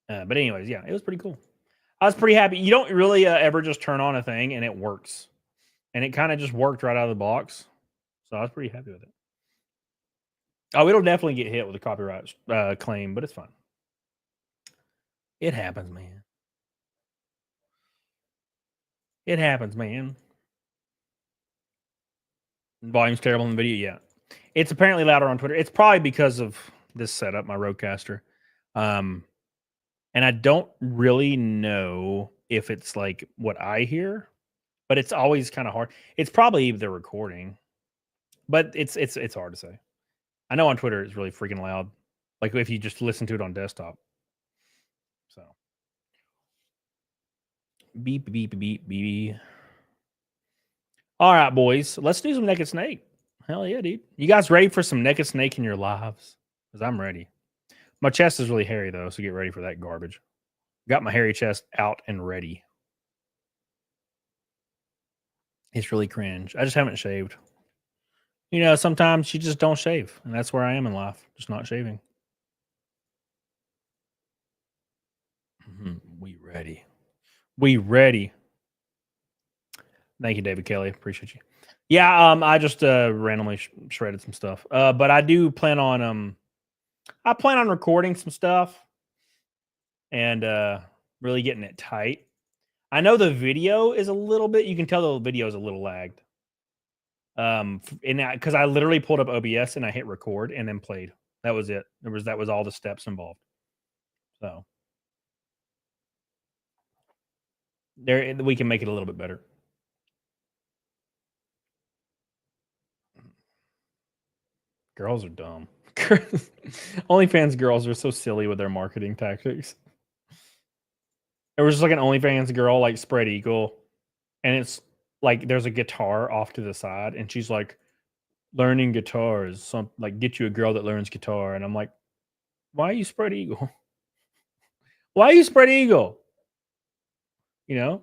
But anyways, yeah, it was pretty cool. I was pretty happy. You don't really ever just turn on a thing and it works. And it kind of just worked right out of the box. So I was pretty happy with it. Oh, it'll definitely get hit with a copyright claim, but it's fine. It happens, man. It happens, man. Volume's terrible in the video. Yeah. It's apparently louder on Twitter. It's probably because of this setup, my Rodecaster. And I don't really know if it's like what I hear, but it's always kind of hard. It's probably the recording, but it's hard to say. I know on Twitter it's really freaking loud. Like if you just listen to it on desktop. So beep beep beep beep. All right, boys, let's do some Naked Snake. Hell yeah, dude! You guys ready for some Naked Snake in your lives? Because I'm ready. My chest is really hairy though, so get ready for that garbage. Got my hairy chest out and ready. It's really cringe. I just haven't shaved. You know, sometimes you just don't shave, and that's where I am in life, just not shaving. We ready. We ready. Thank you, David Kelly. Appreciate you. Yeah, I just randomly shredded some stuff. But I do plan on I plan on recording some stuff and really getting it tight. I know the video is a little bit, you can tell the video is a little lagged. And because I literally pulled up OBS and I hit record and then played. That was it. That was all the steps involved. So there we can make it a little bit better. Girls are dumb. OnlyFans girls are so silly with their marketing tactics. There was just like an OnlyFans girl, like spread eagle, and it's like there's a guitar off to the side, and she's like, learning guitar is some like get you a girl that learns guitar, and I'm like, why are you spread eagle? Why are you spread eagle? You know,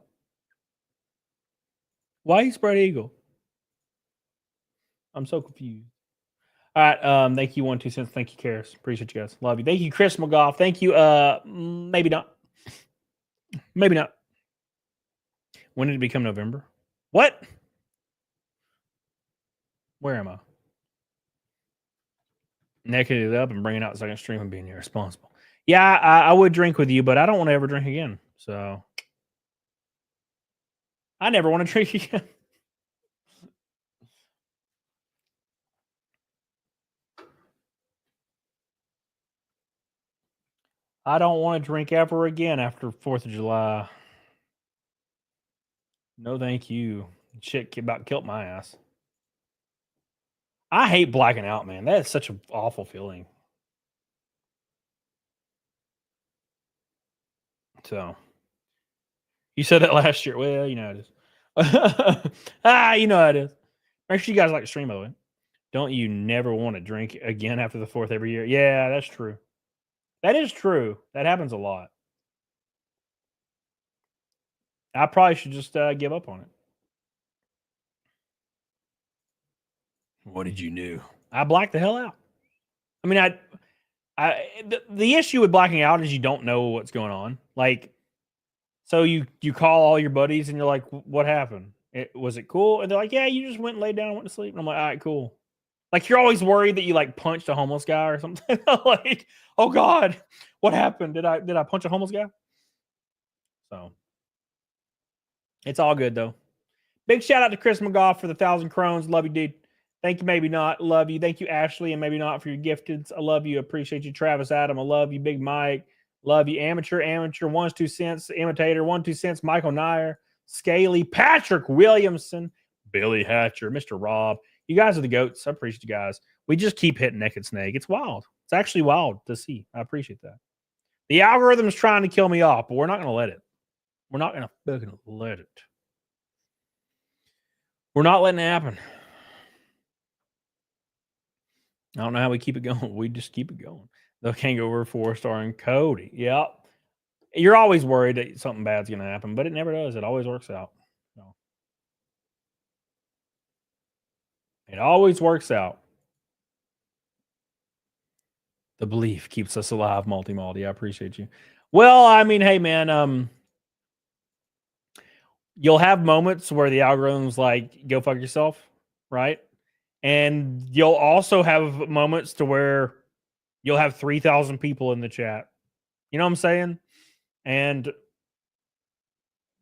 why are you spread eagle? I'm so confused. All right, thank you 1-2 cents. Thank you, Karis. Appreciate you guys. Love you. Thank you, Chris McGough. Thank you. Maybe not. Maybe not. When did it become November? What? Where am I? Necking it up and bringing out the second stream and being irresponsible. Yeah, I would drink with you, but I don't want to ever drink again. So I never want to drink again. I don't want to drink ever again after 4th of July. No, thank you. Shit about killed my ass. I hate blacking out, man. That is such an awful feeling. So, you said that last year. Well, you know how it is. You know how it is. Make sure you guys like the stream, by the way. Don't you never want to drink again after the 4th every year? Yeah, that's true. That is true. That happens a lot. I probably should just give up on it. What did you do? I blacked the hell out. I mean, the issue with blacking out is you don't know what's going on. Like, so you call all your buddies and you're like, "What happened? Was it cool?" And they're like, "Yeah, you just went and laid down and went to sleep." And I'm like, "All right, cool." Like, you're always worried that you like punched a homeless guy or something. Like, oh God, what happened? Did I punch a homeless guy? So it's all good though. Big shout out to Chris McGough for the 1,000 crones. Love you, dude. Thank you, maybe not. Love you. Thank you, Ashley, and maybe not for your gifteds. I love you. Appreciate you, Travis Adam. I love you, Big Mike. Love you, amateur, 1-2 cents, imitator, 1-2 cents, Michael Nyer, Scaly, Patrick Williamson, Billy Hatcher, Mr. Rob. You guys are the goats. I appreciate you guys. We just keep hitting Naked Snake. It's wild. It's actually wild to see. I appreciate that. The algorithm is trying to kill me off, but we're not going to let it. We're not going to fucking let it. We're not letting it happen. I don't know how we keep it going. We just keep it going. The Kangaroo 4-star and Cody. Yep. You're always worried that something bad's going to happen, but it never does. It always works out. So, it always works out. The belief keeps us alive, Multi-Maldi. I appreciate you. Well, I mean, hey, man, you'll have moments where the algorithm's like, go fuck yourself, right? And you'll also have moments to where you'll have 3,000 people in the chat. You know what I'm saying?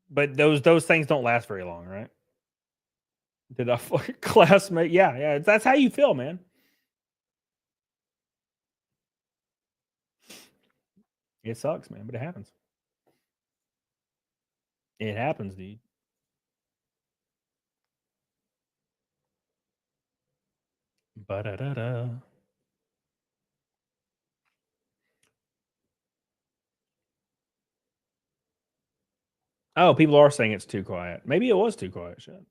But those things don't last very long, right? Did I fucking classmate? Yeah. That's how you feel, man. It sucks, man, but it happens. It happens, dude. Ba-da-da-da. Oh, people are saying it's too quiet. Maybe it was too quiet. Shit.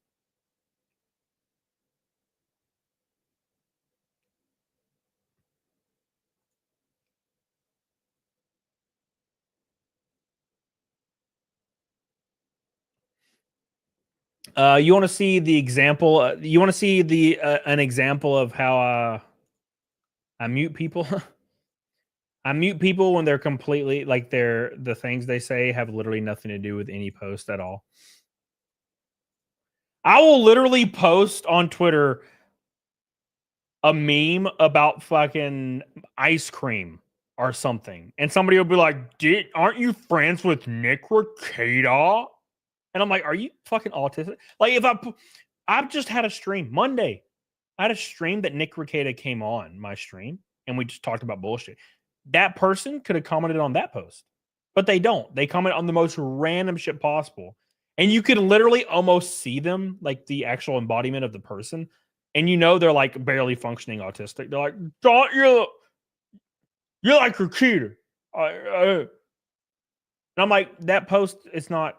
You want to see the example? You want to see the an example of how I mute people? I mute people when they're completely like the things they say have literally nothing to do with any post at all. I will literally post on Twitter a meme about fucking ice cream or something, and somebody will be like, aren't you friends with Nick Rekieta? And I'm like, are you fucking autistic? Like, if I've just had a stream Monday. I had a stream that Nick Rekieta came on my stream, and we just talked about bullshit. That person could have commented on that post, but they don't. They comment on the most random shit possible. And you can literally almost see them, like the actual embodiment of the person. And you know they're like barely functioning autistic. They're like, don't you're like Rekieta. And I'm like, that post, it's not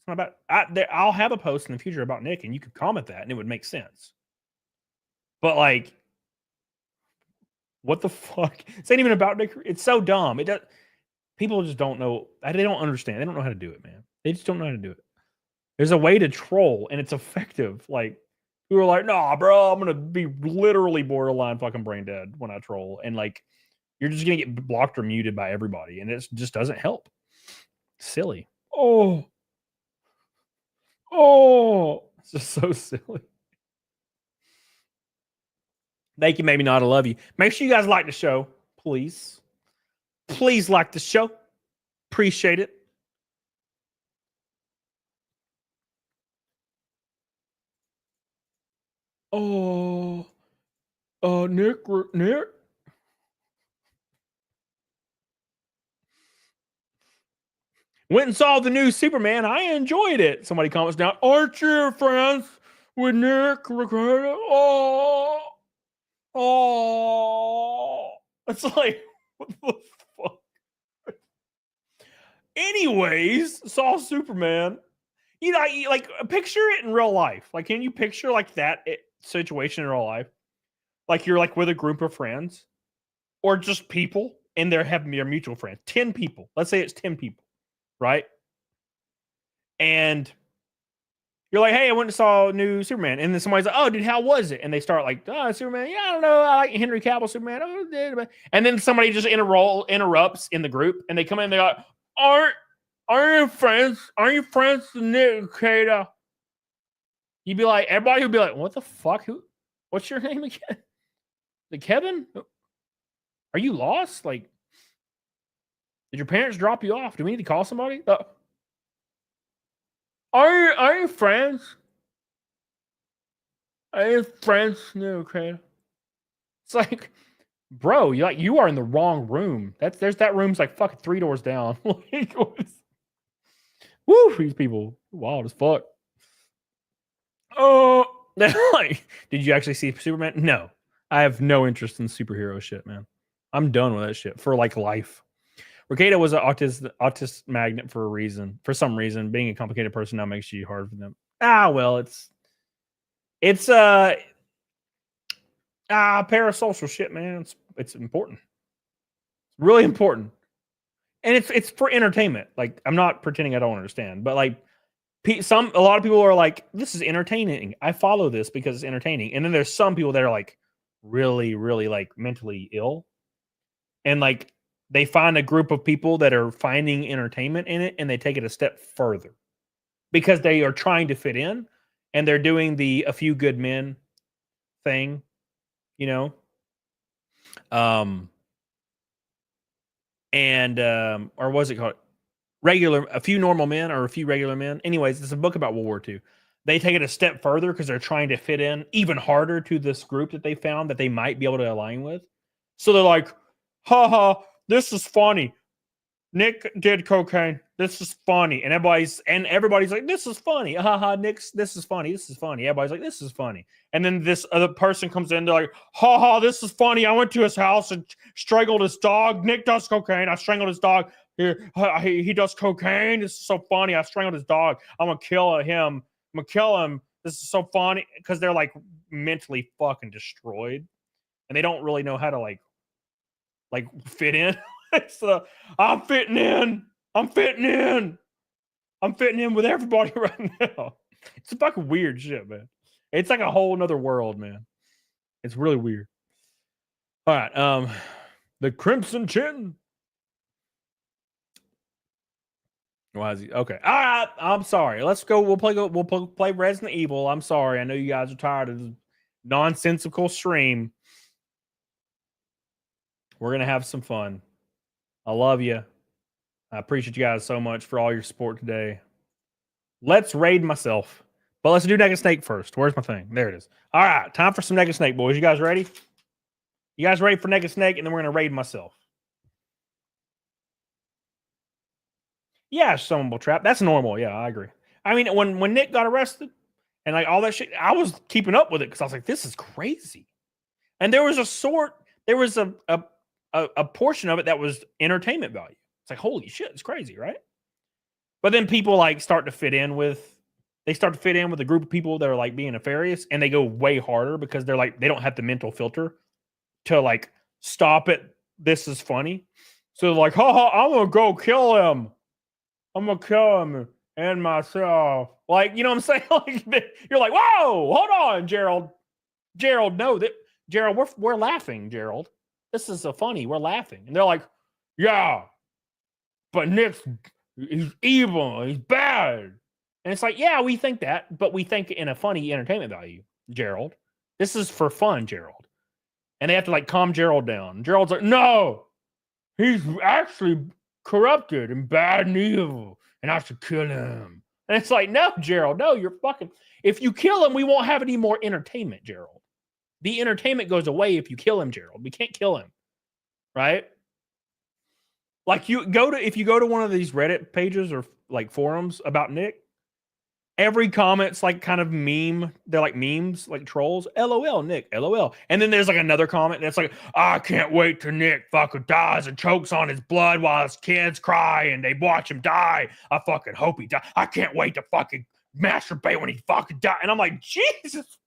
about, I'll have a post in the future about Nick, and you could comment that and it would make sense. But like, what the fuck? It's not even about Nick. It's so dumb. It does. People just don't know. They don't understand. They don't know how to do it, man. They just don't know how to do it. There's a way to troll, and it's effective. Like, we were like, nah, bro, I'm gonna be literally borderline fucking brain dead when I troll, and like, you're just gonna get blocked or muted by everybody, and it just doesn't help. Silly. Oh, it's just so silly. Thank you, maybe not. I love you. Make sure you guys like the show, please. Please like the show. Appreciate it. Oh, Nick. Went and saw the new Superman. I enjoyed it. Somebody comments down, aren't you friends with Nick Rekieta? Oh, it's like, what the fuck? Anyways, saw Superman. You know, like, picture it in real life. Like, can you picture like that situation in real life? Like, you're like with a group of friends, or just people, and they're having your mutual friends. 10 people. Let's say it's 10 people, right? And you're like, hey, I went and saw a new Superman. And then somebody's like, oh, dude, how was it? And they start like, oh, Superman, yeah, I don't know. I like Henry Cavill Superman. Oh, and then somebody just interrupts in the group, and they come in and they're like, aren't you friends? Aren't you friends with Nick Rekieta? You'd be like, everybody would be like, what the fuck? What's your name again? The Kevin? Are you lost? Like, did your parents drop you off? Do we need to call somebody? Are you friends? Are you friends? No, okay. It's like, bro, you are in the wrong room. That room's like fucking 3 doors down. Like, woo, these people wild as fuck. Oh, like, did you actually see Superman? No, I have no interest in superhero shit, man. I'm done with that shit for like life. Rekieta was an autist magnet for a reason. For some reason, being a complicated person now makes you hard for them. Well, it's parasocial shit, man. It's important. It's really important. And it's for entertainment. Like, I'm not pretending I don't understand, but like, a lot of people are like, this is entertaining. I follow this because it's entertaining. And then there's some people that are like really, really like mentally ill. And like, they find a group of people that are finding entertainment in it, and they take it a step further because they are trying to fit in, and they're doing the a few good men thing, you know? Or was it called a few normal men or a few regular men? Anyways, it's a book about World War II. They take it a step further because they're trying to fit in even harder to this group that they found that they might be able to align with. So they're like, haha, this is funny. Nick did cocaine. This is funny. And everybody's like, this is funny. Haha, Nick's, this is funny. This is funny. Everybody's like, this is funny. And then this other person comes in, they're like, haha, this is funny. I went to his house and strangled his dog. Nick does cocaine. I strangled his dog. He does cocaine. This is so funny. I strangled his dog. I'm going to kill him. I'm going to kill him. This is so funny. Because they're like mentally fucking destroyed. And they don't really know how to like fit in. So I'm fitting in. I'm fitting in with everybody right now. It's a fucking weird shit, man. It's like a whole nother world, man. It's really weird. All right, the Crimson Chin. Why is he okay? All right, I'm sorry. Let's go. We'll play Resident Evil. I'm sorry. I know you guys are tired of the nonsensical stream. We're gonna have some fun. I love you. I appreciate you guys so much for all your support today. Let's raid myself. But let's do Naked Snake first. Where's my thing? There it is. All right, time for some Naked Snake, boys. You guys ready? You guys ready for Naked Snake? And then we're going to raid myself. Yeah, summonable trap. That's normal. Yeah, I agree. I mean, when Nick got arrested and like all that shit, I was keeping up with it because I was like, this is crazy. And there was a portion of it that was entertainment value. It's like, holy shit, it's crazy, right? But then people like start to fit in with a group of people that are like being nefarious, and they go way harder because they're like, they don't have the mental filter to like stop it. This is funny. So they're like, I'm gonna go kill him. I'm gonna kill him and myself. Like, you know what I'm saying? Like, you're like, whoa, hold on, Gerald. Gerald, no, Gerald, we're laughing, Gerald. This is so funny. We're laughing. And they're like, yeah, but he's evil. He's bad. And it's like, yeah, we think that, but we think in a funny entertainment value, Gerald. This is for fun, Gerald. And they have to like calm Gerald down. Gerald's like, no, he's actually corrupted and bad and evil, and I should kill him. And it's like, no, Gerald, no, you're fucking. If you kill him, we won't have any more entertainment, Gerald. The entertainment goes away if you kill him, Gerald. We can't kill him, right? Like if you go to one of these Reddit pages or like forums about Nick, every comment's like kind of meme. They're like memes, like trolls. LOL, Nick, LOL. And then there's like another comment that's like, I can't wait till Nick fucking dies and chokes on his blood while his kids cry and they watch him die. I fucking hope he dies. I can't wait to fucking masturbate when he fucking dies. And I'm like, Jesus,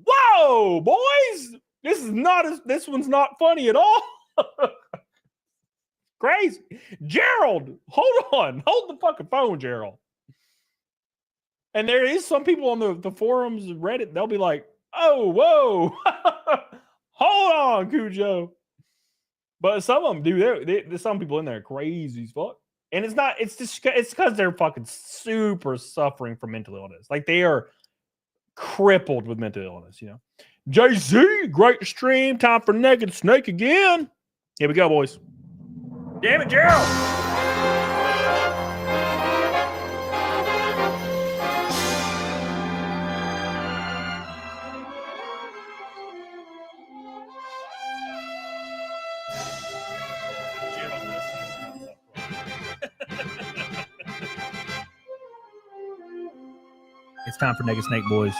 whoa, boys. This one's not funny at all. Crazy. Gerald, hold the fucking phone, Gerald. And there is some people on the forums, Reddit, they'll be like, oh, whoa, hold on, Cujo. But some of them do. There's some people in there crazy as fuck. And it's because they're fucking super suffering from mental illness. Like they are crippled with mental illness, you know. JC, great stream. Time for Naked Snake again. Here we go, boys. Damn it, Gerald. It's time for Naked Snake, boys.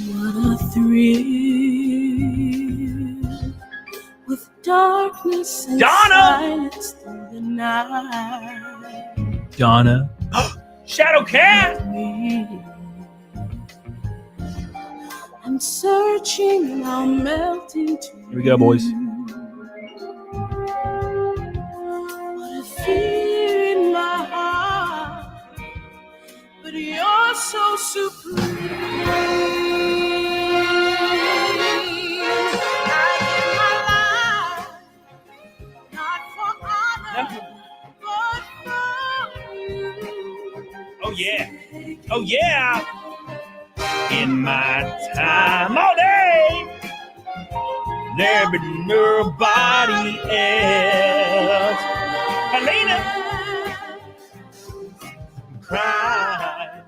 What a thrill with darkness and silence through the night. Donna. Shadow Cat! I'm searching and I'm melting to Here we go, boys. What a fear in my heart, but you're so supreme. I give my life, not for honor, but for you. Oh, yeah. Oh, yeah. In my time all day, there be nobody else. Helena, cry.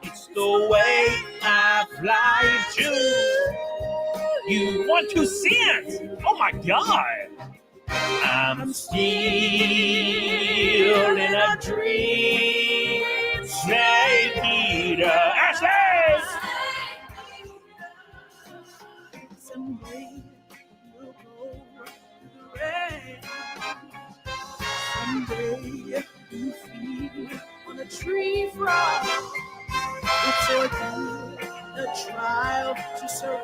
It's the way I fly to you. 1, 2 cents. Oh my God. I'm still in a dream. Snake eater. Ashley! Someday we'll go through the rain. Someday you feel on a tree frog. so good, a trial to survive.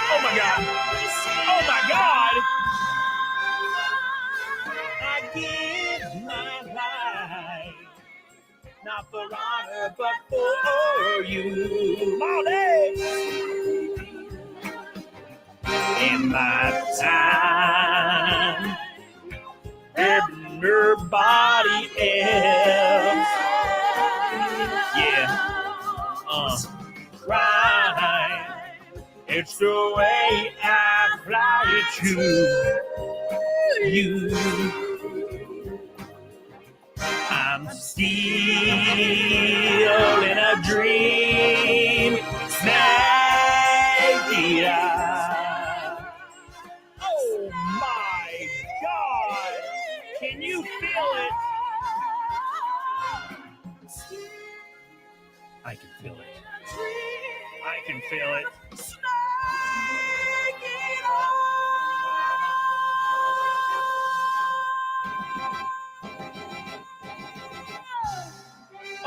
Oh my God. Oh my God. I give my life, not for honor, but for you. Molly. In my time, everybody else, yeah, cry. It's the way I fly to you. I'm still in a dream. Snake eye. Oh my God! Can you feel it? I can feel it. I can feel it.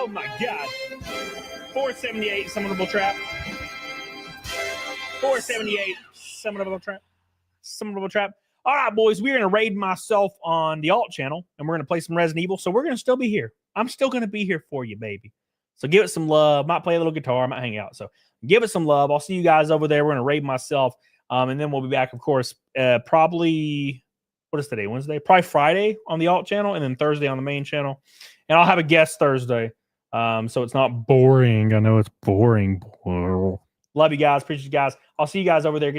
Oh my God. 478 summonable trap. 478 summonable trap. Summonable trap. All right, boys, we're going to raid myself on the alt channel and we're going to play some Resident Evil. So we're going to still be here. I'm still going to be here for you, baby. So give it some love. Might play a little guitar. Might hang out. So give it some love. I'll see you guys over there. We're going to raid myself. And then we'll be back, of course, probably, what is today? Wednesday? Probably Friday on the alt channel and then Thursday on the main channel. And I'll have a guest Thursday. So it's not boring. I know it's boring. Love you guys. Appreciate you guys. I'll see you guys over there. Get to